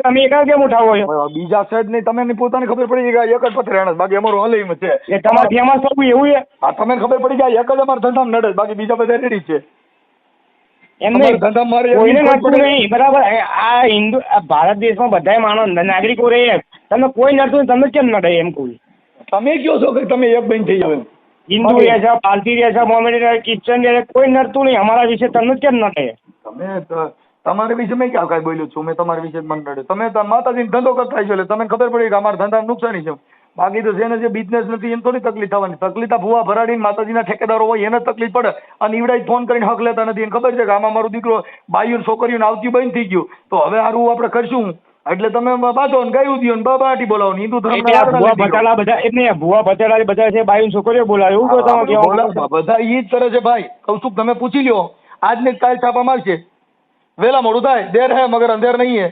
તમે એકા કેમ ઉઠાવો છો? બીજા સજ નહીં તમને પોતાને ખબર પડી જાય એક જ પથ્થર રહેણ બાકી અમારું હલઈમ છે. તમારે ફેમસ થવું એવું છે? હા તમને ખબર પડી જાય એક જ અમારા ધંધામાં નડે બાકી બીજા બધા રેડી છે. બરાબર. આ હિન્દુ ભારત દેશમાં બધા માણસ નાગરિકો રહે, તમને કોઈ નડતું તમને કેમ નડે એમ કોઈ? તમે કયો છો કે તમે એક બેન થઈ જાવ? હિન્દુ રહે છે, પારસી રહે છે, મોમેડિયન, ક્રિશ્ચન રહે, કોઈ નડતું નહીં. અમારા વિશે તમને કેમ નડે? તમે તમારા વિશે મેં ક્યાં કાંઈ બોલ્યો છું? મેં તમારા વિશે મને નડે. તમે માતાજીનો ધંધો કરતા છો એટલે તમને ખબર પડી કે અમારા ધંધામાં નુકસાની છે. બાકી તો જેને જે બિઝનેસ નથી એને થોડી તકલીફ થવાની. તકલીફ આ ભૂવા ભરાડીને માતાજીના ઠેકેદારો હોય એને તકલીફ પડે. અને ઈવડા જ ફોન કરીને હક લેતા નથી. એને ખબર છે કે આમાં મારો દીકરો બાઈઓ છોકરીઓને આવતી બંધ થઈ ગયું, તો હવે હારું આપણે કરશું. એટલે તમે બાંધો ને ગાયું દો ને બાબાટી બોલાવો ને હિન્દુ ધર્મ ભૂવા ભચાલા બધા એટલે ભૂવા ભચાલા બધા છે બાયું છોકરીઓ બોલાવે એવું કહો તમે કેવા બધા ઈ જ કરે છે ભાઈ. કૌશિક તમે પૂછી લ્યો, આજને કાલ છાપા મારશે. વેલા મોડું થાય, દેર હે મગર અંધેર નહીં હે.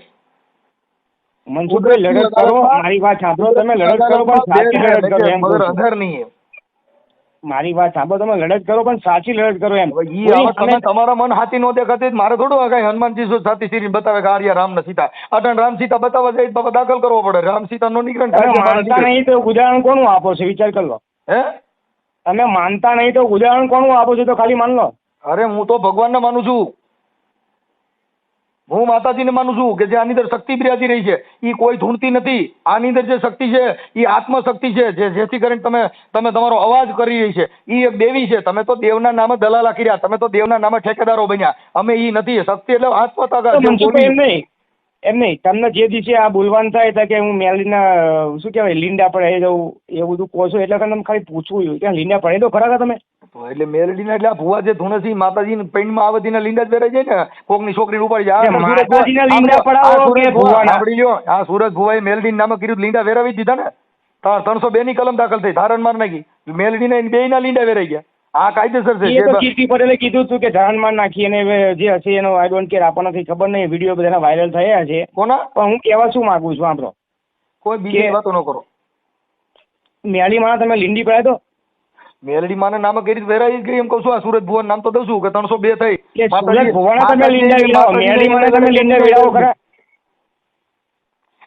મનસુખભાઈ લડત કરો, મારી વાત સાંભળો, તમે લડત કરો પણ સાચી લડત કરો એમ મગર અંધેર નહીં હે. મારી વાત સાંભળો, તમે લડત કરો પણ સાચી લડત કરો એમ. ઈ હવે તમે તમારા મન હાથી નો દેખાતી મારે થોડું કઈ હનુમાનજી સાથી શ્રી બતાવે કે આર્યા રામ ને સીતા અટણ રામ સીતા બતાવવા જાય બાબા દાખલ કરવો પડે. રામ સીતા નો નીકળે માનતા નહીં તો ઉદાહરણ કોનું આપો છો વિચાર કરી લો. હે તમે માનતા નહીં તો ઉદાહરણ કોનું આપો છો તો ખાલી માન લો. અરે હું તો ભગવાનને માનું છું, હું માતાજીને માનું છું કે જે આની અંદર શક્તિ બિરાજી રહી છે એ કોઈ ધૂણતી નથી. આની અંદર જે શક્તિ છે એ આત્મશક્તિ છે, જેથી કરીને તમે તમારો અવાજ કરી રહી છે. એ એક દેવી છે. તમે તો દેવના નામે દલાલા કર્યા, તમે તો દેવના નામે ઠેકેદારો બન્યા. અમે એ નથી. શક્તિ એટલે આત્મતાકા. એમ નહીં, તમને જે દિવસે આ બોલવાનું થાય કે હું મેલીના શું કહેવાય લીંડા પડે જવું એવું બધું કહો છો એટલે તમે ખાલી પૂછવું કે લીંડા પડે તો ખરા તમે એટલે મેલડીના એટલે આ ભુવા જે ધૂણે છે માતાજી પૈણમાં આવતીના લીંડા જ પહેરાય જાય ને કોકની છોકરીને ઉપાડી જાય. માતાજીના લીંડા પડાવો કે ભુવાના? સાંભળી લ્યો, આ સુરત ભુવાએ મેલડી નામે કર્યું લીંડા વેરાવી દીધા ને. 302 ની કલમ દાખલ થઈ, ધારણ માર નાખી. મેલડીના બે ના લીંડા વેરાઈ ગયા. આ કાયદેસર છે. કીર્તિ પટેલે કીધું હતું કે ધારણ માર નાખી અને જે હશે એનો આઈ ડોન્ટ કેર, આપણને કઈ ખબર નહીં. વિડીયો બધા વાયરલ થયા છે. કોના? પણ હું કહેવા શું માંગુ છું આપણો કોઈ બીજી વાતો ન કરો. મેલી માં તમે લીંડી પડાય તો મેલડી માને નામે કરી વેરાઈ ગઈ એમ કહું છું. આ સુરત ભુવન નામ તો દઉં છું કે 302 થઈ. સુરત ભુવાના તમે લીંડા વિડાવો, મેલી માને તમે લીંડા વિડાવો ખરા?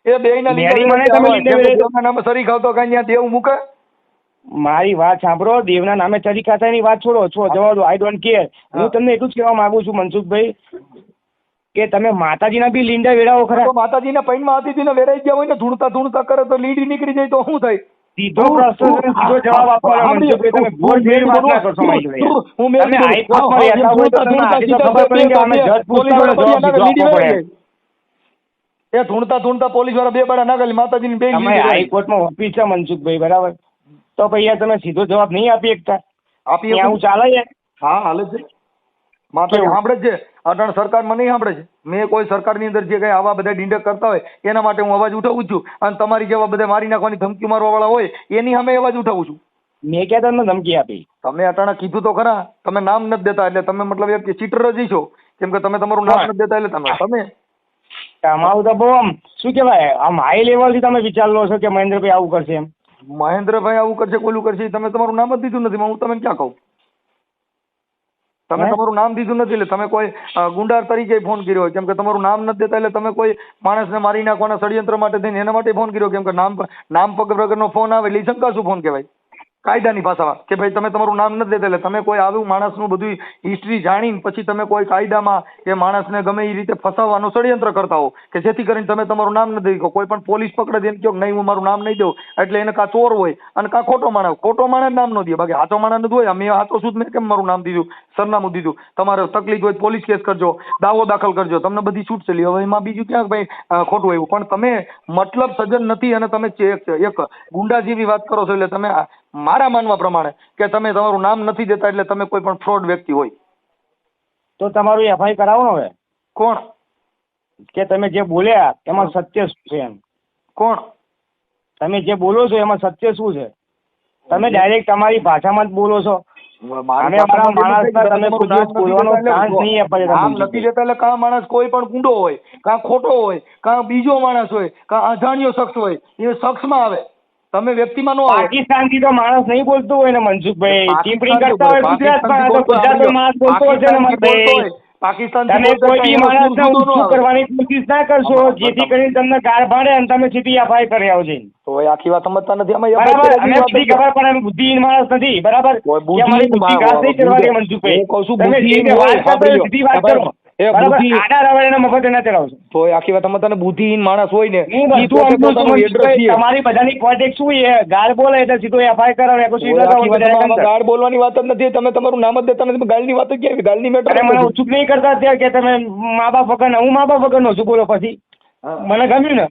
એ બે ના લીંડા નામે સરી ખાવતો કઈ ત્યાં દેવ મૂકે. મારી વાત સાંભળો, દેવના નામે ચરી ખાતાની વાત છોડો જવા દો. I don't care. હું તમને એટલું જ કહેવા માંગુ છું મનસુખભાઈ કે તમે માતાજીના બી લીંડા વેડાવો ખરા? માતાજીના પૈણમાં હતી ને વેરાઈ ગયા હોય ને ધૂણતા કરે તો લીંડી નીકળી જાય તો શું થાય? સીધો પ્રશ્ન સીધો જવાબ આપવાનો મનસુખભાઈ. તમે ભૂલ ભેળ વાત ના કરશો મારી જોડે. તમે હાઈકોર્ટમાં રહેતા હોય તો તમને આજે તો ખબર પડી કે અમે જજ પૂછતા હોય તો જવાબ સીધો આપવો પડે. એ ધૂણતા પોલીસ વાળા બે બાળા નાખેલી માતાજીની બે. તમે હાઈકોર્ટમાં ઓફિસ છે મનસુખભાઈ બરાબર, તો પછી તમે સીધો જવાબ નહીં આપી શકતા? આપી આવું ચાલે છે? હા હાલે છે. માતાજી સાંભળે છે. અટણ સરકારમાં નહીં સાંભળે છે. મેં કોઈ સરકારની અંદર જે કઈ આવા બધા ડીંડક કરતા હોય એના માટે હું અવાજ ઉઠાવું છું. અને તમારી જેવા બધા મારી નાખવાની ધમકી મારવા વાળા હોય એની સામે અવાજ ઉઠાવું છું. મેં ક્યાં તમને ધમકી આપી? તમે અટાણા કીધું તો ખરા. તમે નામ નથી દેતા એટલે તમે મતલબ એમ ચીટર જ છો. કેમ કે તમે તમારું નામ નથી દેતા એટલે તમે તમારું તો બહુ આમ શું કહેવાય આમ હાઈ લેવલથી તમે વિચાર લો છો કે મહેન્દ્રભાઈ આવું કરશે એમ. મહેન્દ્રભાઈ આવું કરશે કોલું કરશે તમે તમારું નામ જ દીધું નથી. હું તમને ક્યાં કહું? તમે તમારું નામ દીધું નથી એટલે તમે કોઈ ગુંડાર તરીકે ફોન કર્યો હોય. કેમ કે તમારું નામ નથી દેતા એટલે તમે કોઈ માણસને મારી નાખવાના ષડયંત્ર માટે થઈને એના માટે ફોન કર્યો. કેમ કે નામ પગ વગરનો ફોન આવે એટલે શંકા શું ફોન કહેવાય કાયદાની ભાષામાં કે ભાઈ તમે તમારું નામ નથી દેતા એટલે તમે કોઈ આવું માણસનું બધું હિસ્ટ્રી જાણીને પછી તમે કોઈ કાયદામાં એ માણસને ગમે એ રીતે ફસાવવાનું ષડયંત્ર કરતા હો કે જેથી કરીને તમે તમારું નામ નથી દઈ. કોઈ પણ પોલીસ પકડે એમ કહો નહીં હું મારું નામ નહીં દઉં એટલે એને કાં ચોર હોય અને કાં ખોટો માણસ નામ ન દે. બાકી સાચો માણસ નથી હોય. મેં સાચો છું મેં કેમ મારું નામ દીધું સરનામું દીધું. તમારે તકલીફ હોય પોલીસ કેસ કરજો, દાવો દાખલ કરજો, તમને બધી છૂટ છે. હવે એમાં બીજું ક્યાંક ભાઈ ખોટું આવ્યું. પણ તમે મતલબ સજ્જન નથી અને તમે એક ગુંડા જેવી વાત કરો છો. એટલે તમે મારા માનવા પ્રમાણે કે તમે તમારું નામ નથી દેતા એટલે તમે કોઈ પણ ફ્રોડ વ્યક્તિ હોય. તો તમારું એફઆઈ કરાવો ને હવે. કોણ? કે તમે જે બોલ્યા એમાં સત્ય શું છે એમ? કોણ? તમે જે બોલો છો એમાં સત્ય શું છે? તમે ડાયરેક્ટ તમારી ભાષામાં જ બોલો છો. કાં માણસ કોઈ પણ ગુંડો હોય, કાં ખોટો હોય, કાં બીજો માણસ હોય, કાં અજાણ્યો શખ્સ હોય એ શખ્સમાં આવે. તમે વ્યક્તિમાં નો આવે. પાકિસ્તાન થી તો માણસ નહીં બોલતો હોય ને મનસુખભાઈ. ટિપ્પણી કરતા હોય ગુજરાતમાં તો ગુજરાતમાં માણસ બોલતો હોય છે ને મનસુખભાઈ. પાકિસ્તાન તમે કોઈ બી માણસને ઊંચું કરવાની કોશિશ ના કરશો જેથી કરીને તમને ગાળ ભાડે અને તમે સીધી એફઆઈ કરી આવજો. તો એ આખી વાત સમજતા નથી. બરાબર, અમે બધી ખબર પડે બુદ્ધિહીન માણસ નથી. બરાબર, બુદ્ધિ ઘાસ નહીં કરવાની મનસુખભાઈ. તમે જે રીતે વાત કરતો સીધી વાત કરો. બુદ્ધિહીન માણસ હોય ને તમારી બધાની પ્રોજેક્ટ શું ગાળ બોલે એટલે સીધો એફઆઈ કરાવે. ગાળ બોલવાની વાત જ નથી. તમે તમારું નામ જ દેતા નથી. ગાળની વાત જ ક્યાં? ગાળની મેટર મને ઉચુક નહીં કરતા અત્યારે કે તમે મા બાપ વગર હું મા બાપ વગર નો છું. બોલો પછી મને ગમ્યું ને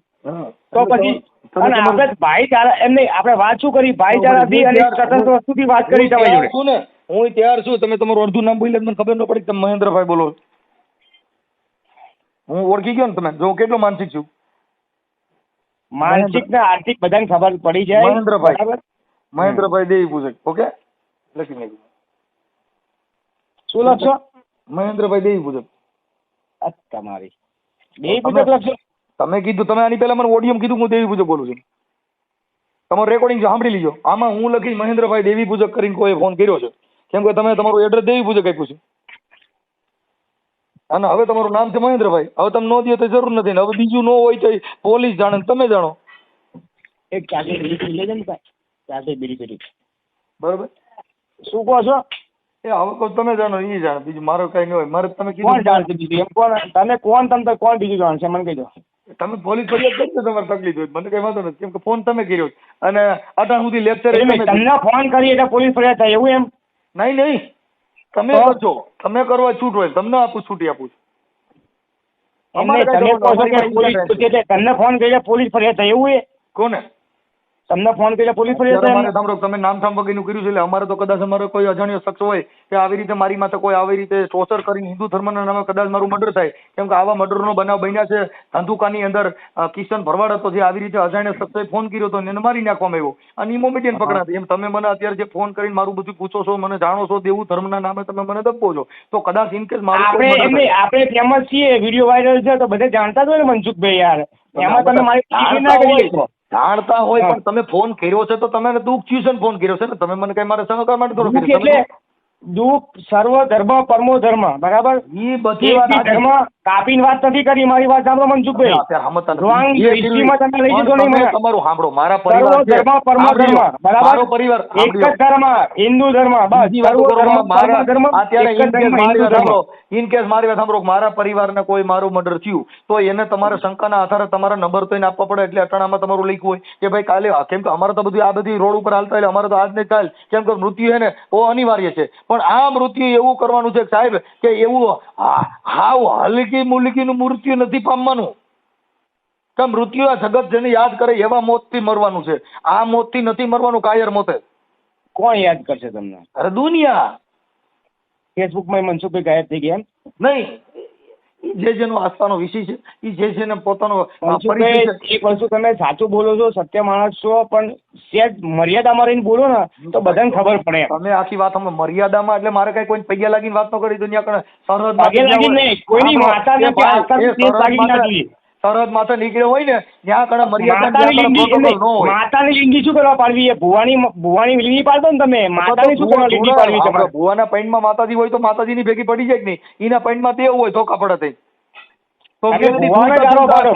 તો પછી અને આપણે ભાઈચારા એમ નહીં, આપણે વાત શું કરી ભાઈચારાથી અને સ્વતંત્ર વસ્તુથી વાત કરી તમારી જોડે. છું ને, હું તૈયાર છું. તમે તમારું અડધું નામ બોલ્યા મને ખબર ન પડી કે તમે મહેન્દ્રભાઈ બોલો. હું ઓળખી ગયો ને તમે, જો હું કેટલો માનસિક છું. માનસિક ને આર્થિક બધાને ખબર પડી જાય. મહેન્દ્રભાઈ. બરાબર. મહેન્દ્રભાઈ દેવી પૂજક. ઓકે, લખી નાખ્યું. શું લખશો? મહેન્દ્રભાઈ દેવી પૂજક. તમારી બે પૂજક લખશો. તમે કીધું, તમે આની પહેલા મને ઓડિયો કીધું હું દેવી પૂજક બોલું છું. તમારું રેકોર્ડિંગ સાંભળી લીજો. આમાં હું લખીશ મહેન્દ્રભાઈ દેવી પૂજક કરીને કોઈ ફોન કર્યો છે, કેમ કે તમે તમારું એડ્રેસ દેવી પૂજક આપ્યું છે અને હવે તમારું નામ છે મહેન્દ્રભાઈ. હવે તમે નો દો તો જરૂર નથી ને હવે બીજું ન હોય તો પોલીસ જાણે ને તમે જાણો. એક ચાર્જર બીડી પી લેજો ને ભાઈ, ચાર્જર બીડી પીડી. બરોબર, શું કહો છો? એ હવે કોઈ તમે જાણો એ જાણે, બીજું મારો કઈ નહીં હોય. મારે તમે કોણ કીધું જાણશે બીજું? એમ કોણ તમે કોણ તમે કોણ બીજું જાણશે મને કહી દો. તમે પોલીસ ફરિયાદ કરજો તમારે તકલીફ હોય, મને કઈ વાંધો નથી, કેમ કે ફોન તમે કર્યો છે અને અટાણ સુધી લેક્ચર તમને ફોન કરી એટલે પોલીસ ફરિયાદ થાય એવું એમ? નહીં તમે કરજો, તમે કરવા છૂટ હોય તમને આપું, છૂટી આપું છું. એમને તમે કહો છો કે પોલીસ તમને ફોન કરી પોલીસ ફરિયાદ થાય એવું એ? કોને તમને ફોન કરી પોલીસ ફરિયાદ થાય? અમારે સાંભળો, તમે નામ ઠામ વગેરેનું કર્યું છે એટલે અમારે તો કદાચ અમારો કોઈ અજાણ્યો શખ્સ હોય કે આવી રીતે મારી માથે કોઈ આવી રીતે ટોર્ચર કરીને હિન્દુ ધર્મના નામે કદાચ મારું મર્ડર થાય, કેમ કે આવા મર્ડરનો બનાવ બન્યા છે. ધંધુકાની અંદર કિશન ભરવાડ હતો જે આવી રીતે અજાણ્યા શખ્સે ફોન કર્યો હતો અને એને મારી નાખવામાં આવ્યો અને ઇમોમિડિયન પકડાતી. એમ તમે મને અત્યારે જે ફોન કરીને મારું બધું પૂછો છો, મને જાણો છો, દેવું ધર્મના નામે તમે મને દબો છો, તો કદાચ ઇનકેસ મારું આપણે ફેમસ છીએ, વિડીયો વાયરલ છે તો બધે જાણતા જ હોય ને મનસુખભાઈ યાર. એમાં તમે મારી જાણતા હોય પણ તમે ફોન કર્યો છે તો તમે દુઃખ થયું છે ને ફોન કર્યો છે ને તમે મને કઈ મારા સહકાર માટે થોડો દુઃખ એટલે દુઃખ સર્વ ધર્મ પરમો ધર્મ, બરાબર? એ બધી વાત ધર્મ કાપીને વાત નથી કરી. મારી વાત સાંભળો મનસુખભાઈ, તમે લઈ જશો નહીં. તમારું સાંભળો, મારા સર્વ ધર્મ પરમો ધર્મ, બરાબર? મારો પરિવાર એક જ ધર્મ, હિન્દુ ધર્મ, બસ. ઇનકેસ મારી વાત સાંભળો, મારા પરિવારને કોઈ મારું મર્ડર થયું તો એને તમારા શંકાના આધારે તમારા નંબર તો એને આપવા પડે. એટલે અટાણામાં તમારું લખ્યું હોય કે ભાઈ કાલે, કેમ કે અમારે તો બધું આ બધી રોડ ઉપર હાલતા એટલે અમારે તો આજ ને કાલ, કેમ કે મૃત્યુ છે ને બહુ અનિવાર્ય છે. પણ આ મૃત્યુ એવું કરવાનું છે સાહેબ કે એવું હાવ હલકી મુલકીનું મૃત્યુ નથી પામવાનું. કે મૃત્યુ આ જગત જેને યાદ કરે એવા મોતથી મરવાનું છે. આ મોતથી નથી મરવાનું કાયર મોતે. કોણ યાદ કરશે તમને? અરે દુનિયા. ફેસબુકમાં મનસુખભાઈ ગાયબ થઈ ગયા એમ? નહીં, જે જેનો આસ્થાનો વિષય છે એ જે જેને પોતાનો એક વસ્તુ તમે સાચું બોલો છો, સત્ય માણસ છો, પણ સેજ મર્યાદામાં રહીને બોલો ને તો બધાને ખબર પડે. તમે આખી વાત અમે મર્યાદામાં એટલે મારે કઈ કોઈ પૈયા લાગીને વાત ન કરી દુનિયા સરહદ માથે નીકળ્યો હોય ને ત્યાં કણે મર્યાદા. માતાની લિંગી શું કરવા પાડવી? એ ભુવાની લિંગી પાડતો ને તમે, માતાની શું કરવા લિંગી પાડવી? તમારે ભુવાના પૈણમાં માતાજી હોય તો માતાજીની ભેગી પડી જાય કે નહીં? એના પૈણમાં તે હોય તો કપડા થઈ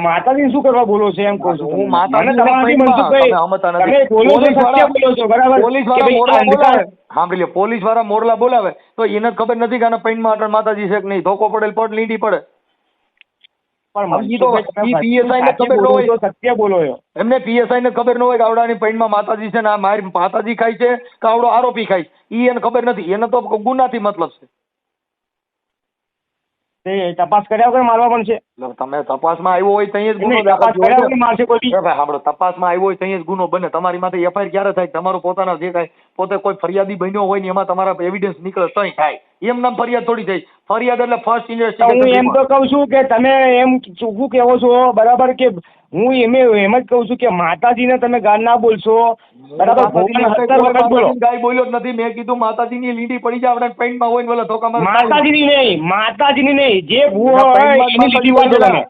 માતાજી શું કરવા બોલો છો એમ કહું છું. પોલીસ વાળા મોરલા બોલાવે તો એને ખબર નથી કે આના પૈણમાં માતાજી છે કે નહીં, ધોકો પડેલ પડ લીંડી પડે. સત્ય બોલો એમને પીએસઆઈ ને ખબર ન હોય કે આવડાની પૈણમાં માતાજી છે ને આ મારી માતાજી ખાય છે કે આવડો આરોપી ખાય છે, એને ખબર નથી. એને તો ગુનાથી મતલબ છે. તપાસ કર્યા વગર મારવા પણ છે. તમે તપાસમાં આવ્યો હોય ત્યાં જ ગુનો તપાસમાં આવ્યો હોય ત્યાં જ ગુનો બને. તમારી માથે એફઆઈઆર ક્યારે થાય? તમારો પોતાના જે કાંઈ પોતે કોઈ ફરિયાદી બન્યો હોય ને એમાં તમારા એવિડન્સ નીકળે તો થાય. એમ નામ ફરિયાદ થોડી થાય. ફરિયાદ એટલે ફર્સ્ટ ઇન્વેસ્ટિગેશન. હું એમ તો કહું છું કે તમે એમ શું કહેવો છો, બરાબર? કે હું એમ જ કહું છું કે માતાજીને તમે ગાળ ના બોલશો, બરાબર? ગાય બોલ્યો જ નથી. મેં કીધું માતાજીની લીંડી પડી જાય આપણે પેન્ટમાં હોય ને બોલે તો માતાજીની નહીં જે ભૂવો હોય એની લીંડી પાડો તમે.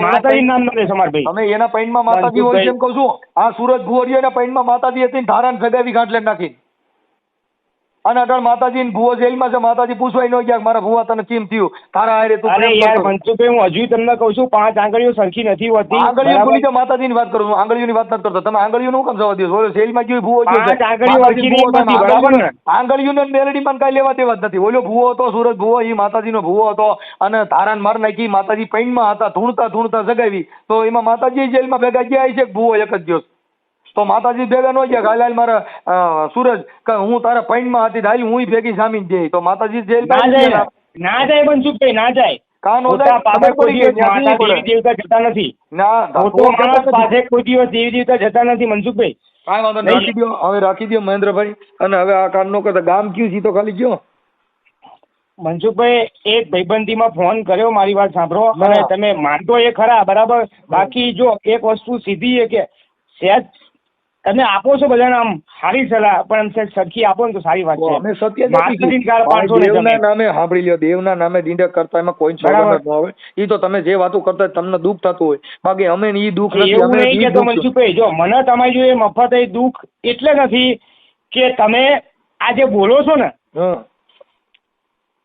માતાજી નામ ન લેશો મારા ભાઈ. તમે એના પૈણમાં માતાજી હોય એમ કહું છું. આ સુરત ભુવરિયો એના પૈણમાં માતાજી હતી, ધારાને સગાવી ગાંઠ લઈને નાખી. અને અટલ માતાજી ભુવો જેલમાં છે. માતાજી પૂછવાય ન ગયા મારા ભુવા તને કેમ થયું તારા હારે તું? અરે યાર મનસુખભાઈ, હું હજુ તમને કહું છું 5 આંગળીઓ સરખી નથી હોતી. આંગળીઓ ભૂલી જાઓ, માતાજીની વાત કરું છું, આંગળીઓની વાત નથી કરતો. તમે આંગળીઓનું હું કેમ જવા દો? ઓલો જેલમાં ગયો ભુવો ગયો, આંગળીઓને મેલડીમાં કાંઈ લેવા દેવા જ નથી. ઓલો ભુવો હતો સુરત ભુવો, એ માતાજીનો ભુવો હતો અને ધારાને માર નાખી. માતાજી પૈણમાં હતા, ધૂણતા જગાવી તો એમાં માતાજી જેલમાં ભેગા ગયા છે. ભુવો એક જ દિવસ તો માતાજી ભેગા ન ગયા. હાલ મારા સૂરજ હું તારા પૈણમાં હતી, હાલ હું ભેગી જામીન જઈ તો માતાજી જેલ ના જાય મનસુખભાઈ, ના જાય. કાન ખોટા ઓદાય પાસે ખબર કોઈ પડી ગઈ દિવસ ત્યાંથી માતા પડે. દેવી દેવતા જતા નથી. ના ખોટો માણસ પાસે કોઈ દિવસ દેવી દેવતા જતા નથી મનસુખભાઈ. કાંઈ વાંધો નહીં, રાખી દો હવે, રાખી દો મહેન્દ્રભાઈ. અને હવે આ કામ નો કરતા ગામ કયું છે તો ખાલી કયો. મનસુખભાઈ એક ભાઈબંધીમાં ફોન કર્યો, મારી વાત સાંભળો. અને તમે માનતો એ ખરા બરાબર, બાકી જો એક વસ્તુ સીધી છે કે સહેજ તમે આપો છો બધાને આમ સારી સલાહ, પણ સહેજ સરખી આપો ને તો સારી વાત છે. અમે સત્ય માતાજીની ગાળ પાડશો નહીં દેવના તમે. નામે સાંભળી લ્યો, દેવના નામે ડીંડક કરતા એમાં કોઈ બરાબર. ન આવે. ઈ તો તમે જે વાતો કરતા હોય તમને દુઃખ થતું હોય, બાકી અમે ઈ દુઃખ નથી. એવું અમે નહીં ઈ કેતો દુઃખ છું. મનસુખભાઈ, જો મને તમારી જોડે મફત એ દુઃખ એટલે નથી કે તમે આ જે બોલો છો ને હા.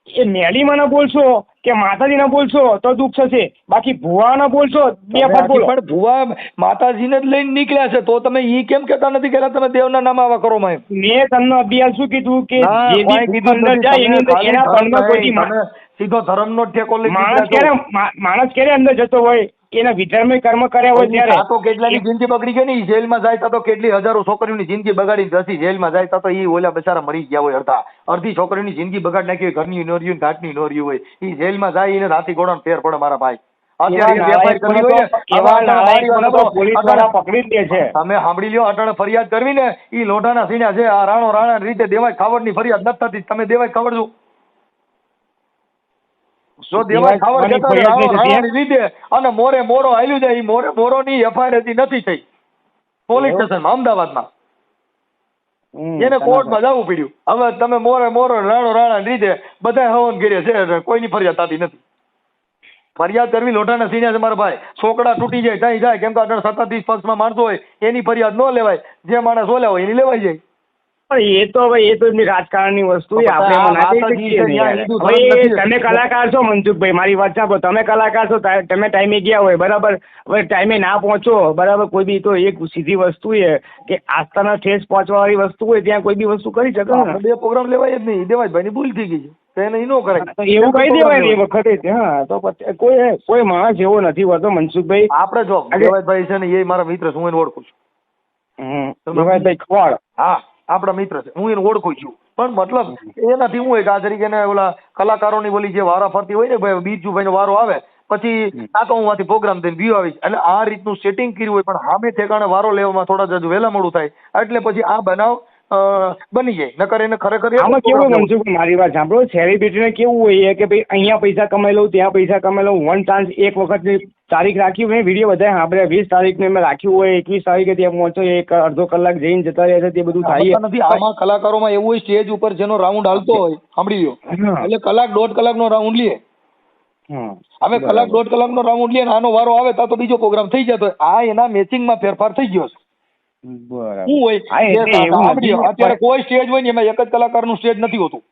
એ મેલીમાં ના બોલશો કે માતાજીના બોલશો તો દુઃખ થશે, બાકી ભુવાના બોલશો બે તમે ફટ બોલો. પણ ભુવા માતાજીને જ લઈને નીકળ્યા છે તો તમે ઈ કેમ કહેતા નથી કે તમે દેવના નામે આવા કરો માં? મેં તમને અભિયાન શું કીધું કે ના, જે કોઈ બી કીધું અંદર નથી. જાય એની અંદર તમે એના ખાલી પગમાં કોઈ ધર્મ નહીં, તમે સીધો ધર્મનો જ ઠેકો લઈ માણસ નીકળ્યા છો. માણસ ક્યારે અંદર જતો હોય એના વિધર્મી કર્મ કર્યા હોય આ તો ત્યારે કેટલાની જિંદગી બગડી ગઈ ને, ઈ જેલમાં જાય તા તો કેટલી હજારો છોકરીઓની જિંદગી બગાડી જતી. જેલમાં જાય તા તો ઈ ઓલા બચારા મરી ગયા હોય અડધી છોકરીઓની જિંદગી બગાડી નાખી હોય, ઘરની નોર્યું ઘાટની નોર્યું હોય. ઈ જેલમાં જાય એને રાતી ઘોડાનો ફેર પડે મારા ભાઈ. અત્યારે વેપારી કરવી હોય ને, એવા હવે નાલાયકોને તો પોલીસ વાળા પકડી જ લે છે. તમે સાંભળી લ્યો, અટાણે ફરિયાદ કરવી ને ઈ લોઢાના સીણા છે. આ રાણો રાણા રીતે દેવાય ખાવડની ફરિયાદ નથી થતી. તમે દેવાય ખાવડ છો? જો દેવાય ખાવડ જતા હોય રાણો રાણાની રીતે અને મોરે મોરો હાલ્યું જાય, ઈ મોરે મોરોની એફઆઈઆર હજી નથી થઈ પોલીસ સ્ટેશનમાં અમદાવાદમાં. એને કોર્ટમાં જવું પડ્યું. હવે તમે મોરે મોરો રાણો રાણાની રીતે બધા હવન કરીએ છે, કોઈની ફરિયાદ થતી નથી. ફરિયાદ કરવી લોઢાના સીના છે મારા ભાઈ. છોકડા તૂટી જાય ત્યાં જાય, કેમ કે 37 પક્ષમાં માણસો હોય એની ફરિયાદ ન લેવાય, જે માણસ ઓલા હોય એની લેવાઈ જાય. પણ એ તો ભાઈ એ તો એમની રાજકારણની વસ્તુ છે, આપણે એમાં ના કહી શકીએ ને યાર. હવે તમે કલાકાર છો મનસુખભાઈ, મારી વાત સાંભળો, તમે કલાકાર છો, તમે ટાઈમે ગયા હોય બરાબર, હવે ટાઈમે ના પહોંચો બરાબર, કોઈ બી તો એક સીધી વસ્તુ છે કે આસ્થાના ઠેસ પહોંચવા વાળી વસ્તુ હોય ત્યાં કોઈ બી વસ્તુ કરી શકે ને. બે પ્રોગ્રામ લેવાય જ નહીં. દેવાય ભાઈ ની ભૂલ થઈ ગઈ છે તો એને ઈ ન કરાય. તો એવું કહી દેવાય ને એ વખતે. હા, તો પછી કોઈ માણસ એવો નથી હોતો મનસુખભાઈ. આપણે જો દેવાયભાઈ છે ને એ મારા મિત્ર છે, હું એને ઓળખું છું. દેવાયભાઈ ખવાડ, હા આપણા મિત્ર છે, હું એને ઓળખું છું. પણ મતલબ એનાથી હું એક આ તરીકે ને ઓલા કલાકારોની ઓલી જે વારા ફરતી હોય ને ભાઈ, બીજુભાઈ નો વારો આવે પછી આ તો હું માંથી પ્રોગ્રામ થઈને વ્યૂ આવીશ, એટલે આ રીતનું સેટિંગ કર્યું હોય પણ સામે ઠેકાણે વારો લેવામાં થોડા જ વહેલા મોડું થાય, એટલે પછી આ બનાવ બની જાય. નકર એને ખરેખર આમાં કેવું મનસુખ, મારી વાત સાંભળો, સેલિબ્રિટીને કેવું હોય કે ભાઈ અહીંયા પૈસા કમાઈ લઉં, ત્યાં પૈસા કમાઈ લઉં, વન ચાન્સ એક વખતની તારીખ રાખી હોય, વિડીયો બધા સાંભળે, 20 તારીખને મેં રાખ્યું હોય, 21 તારીખે ત્યાં પહોંચો, એક અડધો કલાક જઈને જતા રહે છે, તે બધું થાય નથી. આમાં કલાકારોમાં એવું હોય સ્ટેજ ઉપર જેનો રાઉન્ડ હાલતો હોય, સાંભળી લો, એટલે કલાક દોઢ કલાકનો રાઉન્ડ લે. હવે કલાક દોઢ કલાકનો રાઉન્ડ લે ને આનો વારો આવે તો બીજો પ્રોગ્રામ થઈ જતો. આ એના મેચિંગમાં ફેરફાર થઈ ગયો છે. શું હોય અત્યારે કોઈ સ્ટેજ હોય ને એમાં એક જ કલાકારનું સ્ટેજ નથી હોતું.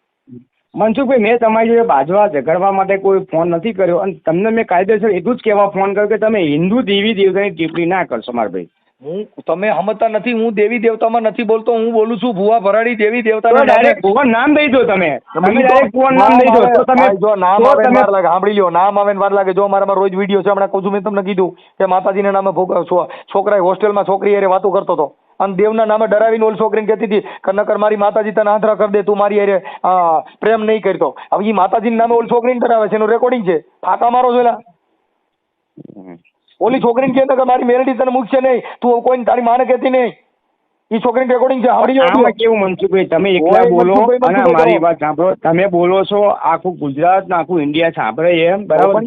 મનસુખભાઈ, મેં તમારી જોડે બાજવા ઝઘડવા માટે કોઈ ફોન નથી કર્યો, અને તમને મેં કાયદેસર એટલું જ કહેવા ફોન કર્યો કે તમે હિન્દુ દેવી દેવતાની ટિપ્પણી ના કરશો મારા ભાઈ. તમે સમજતા નથી, હું દેવી દેવતામાં નથી બોલતો, હું બોલું છું ભુવા ભરાડી દેવી દેવતા. ડાયરેક્ટ ભુવન નામ દઈ દો, તમે ડાયરેક્ટ ભુવન નામ દઈ દો. તો તમે જો નામ આવે વાર લાગે, સાંભળી લ્યો, નામ આવે વાર લાગે. જો મારામાં રોજ વિડીયો છે, હમણાં કહું છું, મેં તમને કીધું કે માતાજીના નામે છોકરા હોસ્ટેલમાં છોકરી હારે વાતો કરતો હતો અને દેવના નામે ડરાવીને ઓલી છોકરીને કહેતી હતી કે નકર મારી માતાજી તને આંધળા કરી દે, તું મારી હારે પ્રેમ નહીં કરતો. હવે એ માતાજીના નામે ઓલી છોકરીને ડરાવે છે, એનું રેકોર્ડિંગ છે. ફાંકા મારો છો એલા. ઓલી છોકરીને કહે કે મારી મેલડી તને મૂકશે નહીં, તું કોઈ તારી માને કહેતી નહીં. એ છોકરીની રેકોર્ડિંગ છે. આમાં કેવું મનસુખભાઈ, તમે એકલા બોલો અને મારી વાત સાંભળો, તમે બોલો છો, આખું ગુજરાત ને આખું ઇન્ડિયા સાંભળે એમ બરાબર.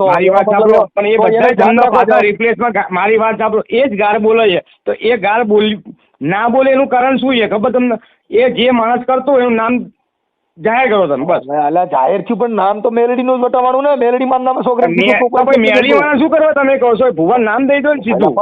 મારી વાત સાંભળો, પણ એ બધા તમને પાછા રિપ્લેસમાં મારી વાત સાંભળો, એ જ ગાળ બોલે છે, તો એ ગાળ ના બોલે એનું કારણ શું છે ખબર તમને? એ જે માણસ કરતો એનું નામ જાહેર કરો તમે, બસ. જાહેર થયું પણ નામ તો મેલડી નું જ બતાવવાનું ને. મેલડી માં નામ છોકરા મેલડી વાળા શું કરવા તમે કહો છો? ભુવન નામ દઈ દો ને સીધું.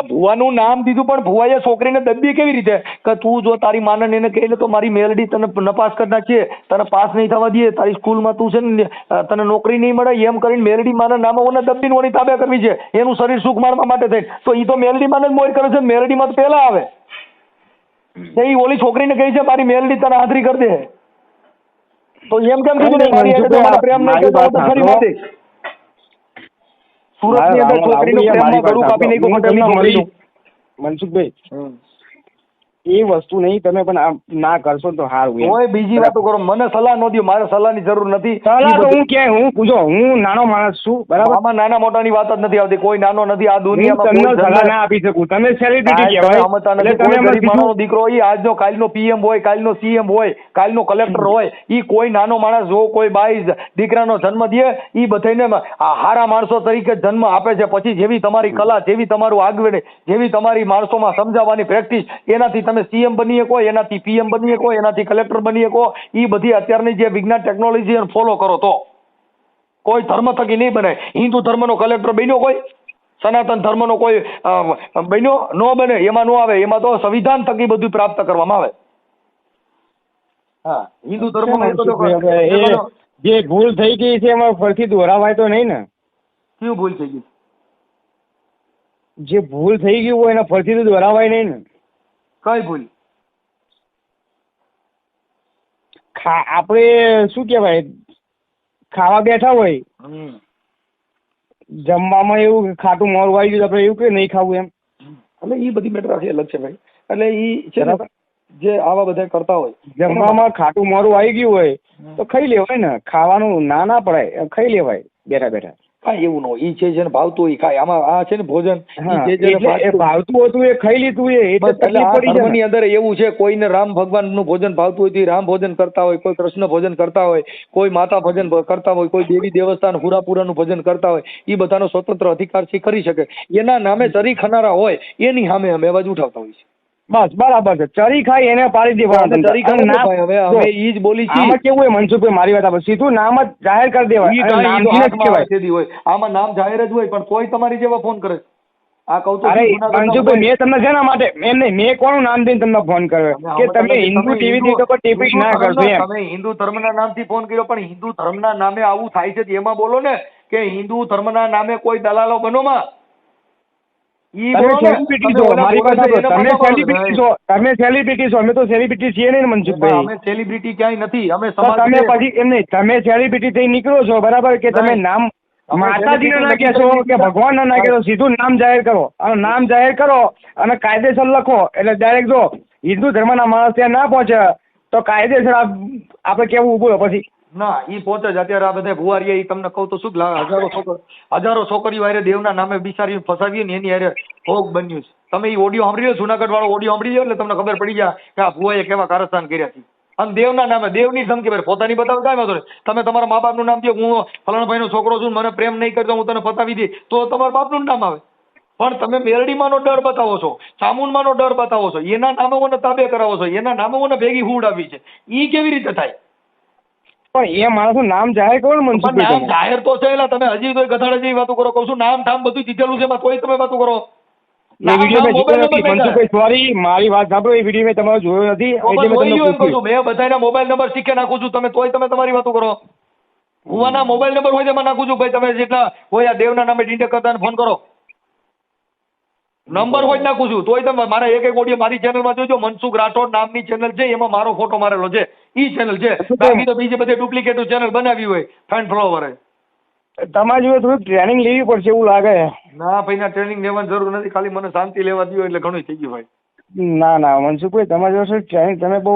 ભુવાનું નામ દીધું પણ ભુવાએ છોકરીને દબી કેવી રીતે કે તું જો તારી માનને એને કહી તો મારી મેલડી તને નપાસ કરી નાખીએ, તને પાસ નહીં થવા દઈએ, તારી સ્કૂલમાં તું છે ને તને નોકરી નહીં મળે, એમ કરીને મેલડી માના નામ ઓને દબીને ઓની તાબે કરવી છે, એનું શરીર સુખ મારવા માટે થઈ. તો એ તો મેલડી માને જ મોર કરે છે. મેલડી માં તો પહેલા આવે એ ઓલી છોકરીને કહી છે મારી મેલડી તને હાજરી કરી દે, તો એમ કેમ કીધું મારી પ્રેમ નહીં કરતો તો ફરી વાત. સુરત ની અંદર છોકરીનું પ્રેમમાં ગળું કાપી નાખ્યું મનસુખભાઈ. એ વસ્તુ નહીં, તમે પણ આ ના કરશો તો સારું એમ. કોઈ બીજી વાતો કરો, મને સલાહ ન દો, મારે સલાહની જરૂર નથી. સલાહ તો હું ક્યાંય હું પૂછો, હું નાનો માણસ છું બરાબર. આમાં નાના મોટાની વાત જ નથી આવતી, કોઈ નાનો નથી આ હું દુનિયામાં. તમને કોઈ સલાહ ના આપી શકું, તમે સેલિબ્રિટી કહેવાય સમજતા એટલે નથી. તમે કોઈ એમાં ગરીબ કીધું માણસનો દીકરો હોય, આજનો કાલનો પીએમ હોય, કાલનો સીએમ હોય, કાલનો કલેક્ટર હોય, ઈ કોઈ નાનો માણસ જો કોઈ બાઈ દીકરાનો જન્મ દે, ઈ બધાને હારા માણસો તરીકે જન્મ આપે છે. પછી જેવી તમારી કલા, જેવી તમારું આગળ, જેવી તમારી માણસોમાં સમજાવવાની પ્રેક્ટિસ, એનાથી તમે સીએમ બની શકો, એનાથી પીએમ બની શકો, એનાથી કલેક્ટર બની શકો. ઈ બધી અત્યારની જે વિજ્ઞાન ટેકનોલોજી ફોલો કરો તો કોઈ ધર્મ થકી નહીં બને. હિન્દુ ધર્મનો કલેક્ટર બન્યો કોઈ, સનાતન ધર્મનો કોઈ બન્યો ન બને, એમાં ન આવે. એમાં તો સંવિધાન થકી બધું પ્રાપ્ત કરવામાં આવે. હા, હિન્દુ ધર્મ જે ભૂલ થઈ ગઈ છે એમાં ફરીથી દોહરાવાય તો નહીં ને? શું ભૂલ થઈ ગઈ? જે ભૂલ થઈ ગયું હોય એને ફરીથી તો દોહરાવાય નહીં ને? કઈ ભૂલ? આપણે શું કહેવાય, ખાવા બેઠા હોય, જમવામાં એવું ખાટું મોરું આવી ગયું, આપણે એવું કે નહીં ખાવું એમ. એટલે એ બધી મેટર આખી અલગ છે ભાઈ. એટલે ઈ છે ને જે આવા બધા કરતા હોય, જમવામાં ખાટું મોરું આવી ગયું હોય તો ખાઈ લેવાય ને, ખાવાનું ના પડાય, ખાઈ લેવાય બેઠા બેઠા. હા, એવું ન હોય. ઈ છે જેને ભાવતું હોય ખાય. આમાં આ છે ને ભોજન, ભાવતું હતું એ ખાઈ લીધું ધર્મની અંદર એવું છે. કોઈને રામ ભગવાનનું ભોજન ભાવતું હોય તો રામ ભોજન કરતા હોય, કોઈ કૃષ્ણ ભોજન કરતા હોય, કોઈ માતા ભોજન કરતા હોય, કોઈ દેવી દેવસ્થાન હુરાપુરાનું ભોજન કરતા હોય. એ બધાનો સ્વતંત્ર અધિકાર છે, કરી શકે. એના નામે ચરી ખાનારા હોય એની સામે અમે અવાજ ઉઠાવતા હોય છે. બસ બરાબર છે. ચરી ખાઈ એને પાડી દેવાના. હવે અમે ઈ જ બોલી છીએ. આમાં કેવું હોય મનસુખભાઈ, મારી વાત આપણે સીધું નામ જ જાહેર કરી દેવાય. આમાં નામ જાહેર જ હોય, પણ કોઈ તમારી જેવા ફોન કરે. આ કહું તો મનસુખભાઈ, મેં તમને શેના માટે એમ નહીં, મેં કોનું નામ દઈને તમને ફોન કર્યો કે તમે હિન્દુ ટીવી ટીપી ના કરશો એમ. તમે હિન્દુ ધર્મના નામથી ફોન કર્યો, પણ હિન્દુ ધર્મના નામે આવું થાય છે એમાં બોલો ને કે હિન્દુ ધર્મના નામે કોઈ દલાલો બનોમાં. તમે સેલિબ્રિટી છો, મારી વાત સાંભળો, તમે સેલિબ્રિટી છો, તમે સેલિબ્રિટી છો, અમે તો સેલિબ્રિટી છીએ નહીં મનસુખભાઈ. અમે સેલિબ્રિટી ક્યાંય નથી. અમે તમે પછી એમ નહીં, તમે સેલિબ્રિટી થઈ નીકળો છો બરાબર, કે તમે નામ માતાજીને ના કહેશો કે ભગવાનને ના કહેશો, સીધું નામ જાહેર કરો. અને નામ જાહેર કરો અને કાયદેસર લખો એટલે ડાયરેક્ટ જો હિન્દુ ધર્મના માણસ ત્યાં ના પહોંચે તો કાયદેસર આપણે કેવું બોલો પછી. ના, ઈ પહોંચે જ. અત્યારે આ બધા ભુવારીએ ઈ તમને કહું તો શું, હજારો છોકરીઓ હારે દેવના નામે બિચારી ફસાવી ને એની હારે ભોગ બન્યું છે. તમે ઈ ઓડિયો સાંભળી લો, જુનાગઢ વાળો ઓડિયો સાંભળી લો એટલે તમને ખબર પડી જાય કે આ ભુવાએ કેવા કારસ્તાન કર્યા છે. અને દેવના નામે, દેવની ધમકી ભરે, પોતાની બતાવે કાંઈ વાંધો નહીં. તમે તમારા મા બાપનું નામ દો, હું ફલાણાભાઈનો છોકરો છું, મને પ્રેમ નહીં કરતો, હું તને પતાવી દઈ, તો તમારા બાપનું નામ આવે. પણ તમે મેરડીમાંનો ડર બતાવો છો, ચામુંડમાંનો ડર બતાવો છો, એના નામે મને તાબે કરાવો છો, એના નામે મને ભેગી હુડાવી છે. ઈ કેવી રીતે થાય? પણ એ માણસનું નામ જાહેર કરો ને મનસુખભાઈ. નામ જાહેર તો છે, એટલે તમે હજી તો ગધાડા જેવી વાતો કરો. કહું છું નામ ઠામ બધું જીતેલું છે, એમાં તોય તમે વાતો કરો. મનસુખભાઈ સોરી, મારી વાત સાંભળો, એ વિડીયો મેં તમારો જોયો નથી એટલે મેં તમને પૂછ્યું. મેં બધાના મોબાઈલ નંબર શીખે નાખું છું, તમે તોય તમે તમારી વાતો કરો. ભુવાના મોબાઈલ નંબર હોય તેમાં નાખું છું. ભાઈ તમે જેટલા હોય આ દેવના નામે ડિટેક્ટ કરતા ફોન કરો, નંબર હોય નાખું છું. તોય તમે મારા એક ઓડિયો મારી ચેનલમાં જોજો, મનસુખ રાઠોડ નામની ચેનલ છે, એમાં મારો ફોટો મારેલો છે. ઈ ચેનલ છે. બાકી તો બીજી બધી ડુપ્લિકેટ ચેનલ બનાવી હોય ફેન ફ્લોવરે. તમારી જોડે થોડી ટ્રેનિંગ લેવી પડશે એવું લાગે. ના ભાઈ, ના ટ્રેનિંગ લેવાની જરૂર નથી, ખાલી મને શાંતિ લેવા દો એટલે ઘણું થઈ ગયું ભાઈ. ના મનસુખભાઈ, તમારી જોડે ટ્રેનિંગ, તમે બહુ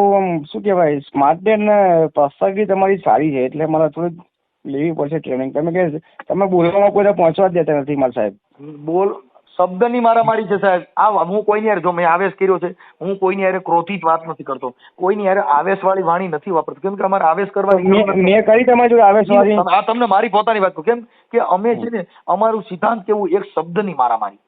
શું કહેવાય સ્માર્ટ ને પર્સનાલિટી તમારી સારી છે, એટલે મારે થોડી લેવી પડશે ટ્રેનિંગ. તમે કે તમે બોલવામાં કોઈ પહોંચવા જ દેતા નથી મારા સાહેબ. બોલ શબ્દની મારામારી છે સાહેબ. આ હું કોઈની હારે, જો મેં આવેશ કર્યો છે, હું કોઈની હારે ક્રોધિત વાત નથી કરતો, કોઈની હારે આવેશવાળી વાણી નથી વાપરતો, કેમ કે અમારે આવેશ કરવાની મેં કરી તમારી જોડે આવેશવાળી. આ તમને મારી પોતાની વાત કહું, કેમ કે અમે છે ને અમારું સિદ્ધાંત કેવું, એક શબ્દની મારામારી,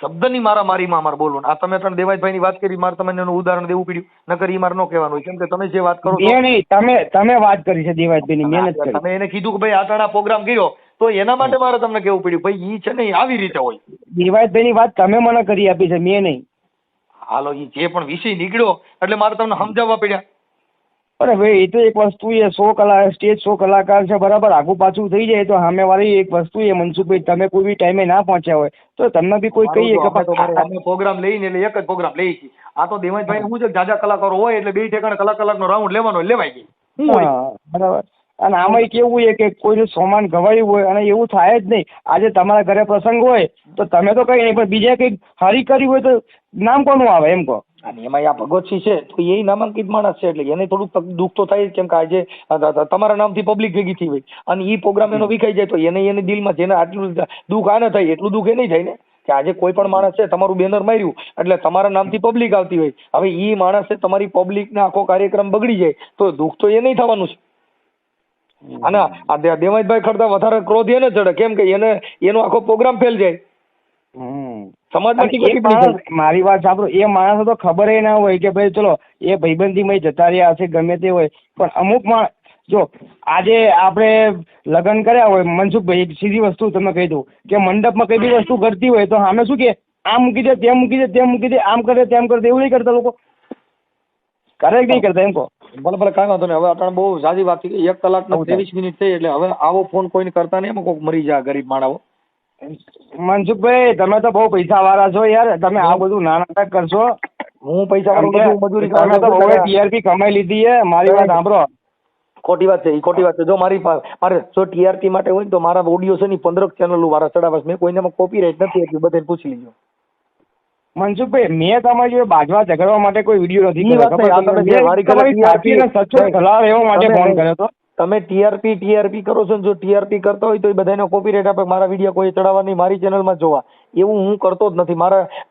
શબ્દની મારામારીમાં અમારે બોલવું. આ તમે ત્રણ દેવાજભાઈની વાત કરી, મારે તમને એનું ઉદાહરણ દેવું પડ્યું, નકર ઈ મારે ન કહેવાનું હોય, કેમ કે તમે જે વાત કરો તમે વાત કરી છે દેવાજભાઈની, મહેનત કરી, તમે એને કીધું કે ભાઈ આ ટાણા પ્રોગ્રામ કર્યો તો એના માટે મારે તમને કેવું પડ્યું ભાઈ ઈ છે ને આવી રીતે હોય. દેવાજભાઈની વાત તમે મને કરી આપી છે, મેં નહીં. હાલો, ઈ જે પણ વિષય નીકળ્યો એટલે મારે તમને સમજાવવા પડ્યા. અરે ભાઈ, એ તો એક વસ્તુ એ સ્ટેજ શો કલાકાર છે બરાબર, આગુ પાછું થઈ જાય તો સામેવાળી એક વસ્તુ એ મનસુખભાઈ, તમે કોઈ બી ટાઈમે ના પહોંચ્યા હોય તો તમને બી કોઈ કહીએ કે અમે પ્રોગ્રામ લઈને એટલે એક જ પ્રોગ્રામ લઈએ છીએ. આ તો દેવાજભાઈ શું છે, જાજા કલાકારો હોય એટલે બે ઠેકાણે કલાકનો રાઉન્ડ લેવાનો, લેવાય ગઈ. બરાબર. અને આમાં કેવું છે કે કોઈનું સામાન ગવાયું હોય અને એવું થાય જ નહીં. આજે તમારા ઘરે પ્રસંગ હોય તો તમે તો કઈ નહીં, પણ બીજા કંઈક હરી કર્યું હોય તો નામ કોનું આવે એમ કહો. અને એમાં આ ભગવતસિંહ છે તો એ નામાંકિત માણસ છે એટલે એને થોડુંક દુઃખ તો થાય જ, કેમ કે આજે તમારા નામથી પબ્લિક ભેગી થઈ હોય અને એ પ્રોગ્રામ એનો વિખાઈ જાય તો એને દિલમાં જેને આટલું દુઃખ આને થાય એટલું દુઃખ એ નહીં થાય ને. કે આજે કોઈ પણ માણસ છે તમારું બેનર માર્યું એટલે તમારા નામથી પબ્લિક આવતી હોય, હવે એ માણસ છે તમારી પબ્લિકને આખો કાર્યક્રમ બગડી જાય તો દુઃખ તો એ નહીં થવાનું છે. અને આ દેવાજભાઈ ખડતા વધારે ક્રોધ એને ચડે, કેમ કે એનો આખો પ્રોગ્રામ ફેલ જાય. મારી વાત સાંભળો, એ માણસો તો ખબર ના હોય કે ભાઈ ચલો એ ભાઈબંધીમાં જતા રહ્યા હશે ગમે તે હોય, પણ અમુક માણસ જો આજે આપણે લગ્ન કર્યા હોય, મનસુખભાઈ એક સીધી વસ્તુ તમે કહી દઉં કે મંડપમાં કઈ બી વસ્તુ કરતી હોય તો સામે શું કે આમ મૂકી દે તેમ મૂકી દે તેમ મૂકી દે, આમ કરે તેમ કરે, એવું નહીં કરતા લોકો? કરે કે નહીં કરતા એમ કહો? ભલે કાંઈ વાંધો નહીં. હવે અટાણે બહુ સાદી વાત થઈ, 1 કલાક ને 23 મિનિટ થઈ એટલે હવે આવો ફોન કોઈને કરતા નહીં, એમાં કોઈક મરી જાય ગરીબ માણસો. મનસુખભાઈ તમે તો બહુ પૈસા વાળા છો યાર, તમે આ બધું ના નાટક કરશો. હું પૈસા વાળો મજૂરી તમે તો બહુ ટીઆરપી કમાઈ લીધી છે. મારી વાત સાંભળો, ખોટી વાત છે, એ ખોટી વાત છે. જો મારે જો ટીઆરપી માટે હોય ને તો મારા ઓડિયો છે ને 15 ચેનલો વાળા ચડાવવા, મેં કોઈનામાં કોપીરાઇટ નથી એટલે બધાને પૂછી લીધો. મનસુખભાઈ મેં તમારી જોડે બાજવા ઝઘડવા માટે કોઈ વિડીયો નથી ઈ વાત નહીં, આ તમે જે મારી ઘરે સચોટ સલાહ લેવા માટે ફોન કર્યો હતો. તમે ટીઆરપી કરો છો ને, જો ટીઆરપી કરતા હોય તો એ બધાને કોપીરાઇટ આપે, મારા વિડીયો કોઈ ચડાવવા નહીં, મારી ચેનલમાં જોવા, એવું હું કરતો જ નથી.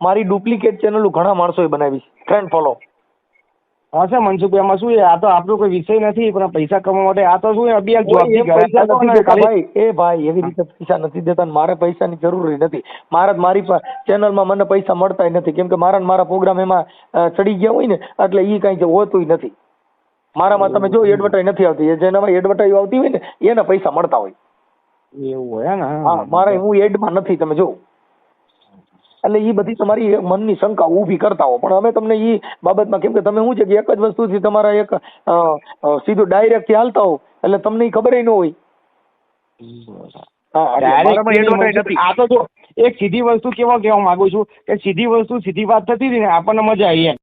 મારી ડુપ્લિકેટ ચેનલો ઘણા માણસોએ બનાવી છે, ફ્રેન્ડ ફોલો. હા સર મનસુખભાઈ, એમાં શું છે, આ તો આપણો કોઈ વિષય નથી, પણ પૈસા કમાવા માટે આ તો શું અભિયાન ભાઈ એવી રીતે પૈસા નથી દેતા, મારે પૈસાની જરૂર નથી. મારી ચેનલમાં મને પૈસા મળતા નથી, કેમ કે મારા પ્રોગ્રામ એમાં ચડી ગયા હોય ને એટલે ઈ કઈ હોતું નથી. મારામાં તમે જો એડવર્ટાઈઝ નથી આવતી, જેનામાં એડવર્ટાઈઝ આવતી હોય ને એના પૈસા મળતા હોય. એવું હોય ને? હા, મારે હું એડમાં નથી, તમે જો. એટલે એ બધી તમારી મનની શંકા ઊભી કરતા હો, પણ અમે તમને એ બાબતમાં, કેમ કે તમે શું છે કે એક જ વસ્તુથી તમારા એક સીધું ડાયરેક્ટ થી હાલતા હો એટલે તમને ખબર ન હોય. આ તો જો એક સીધી વસ્તુ કેવા માંગુ છું કે સીધી વસ્તુ સીધી વાત થતી હતી ને આપણને મજા આવી એમ.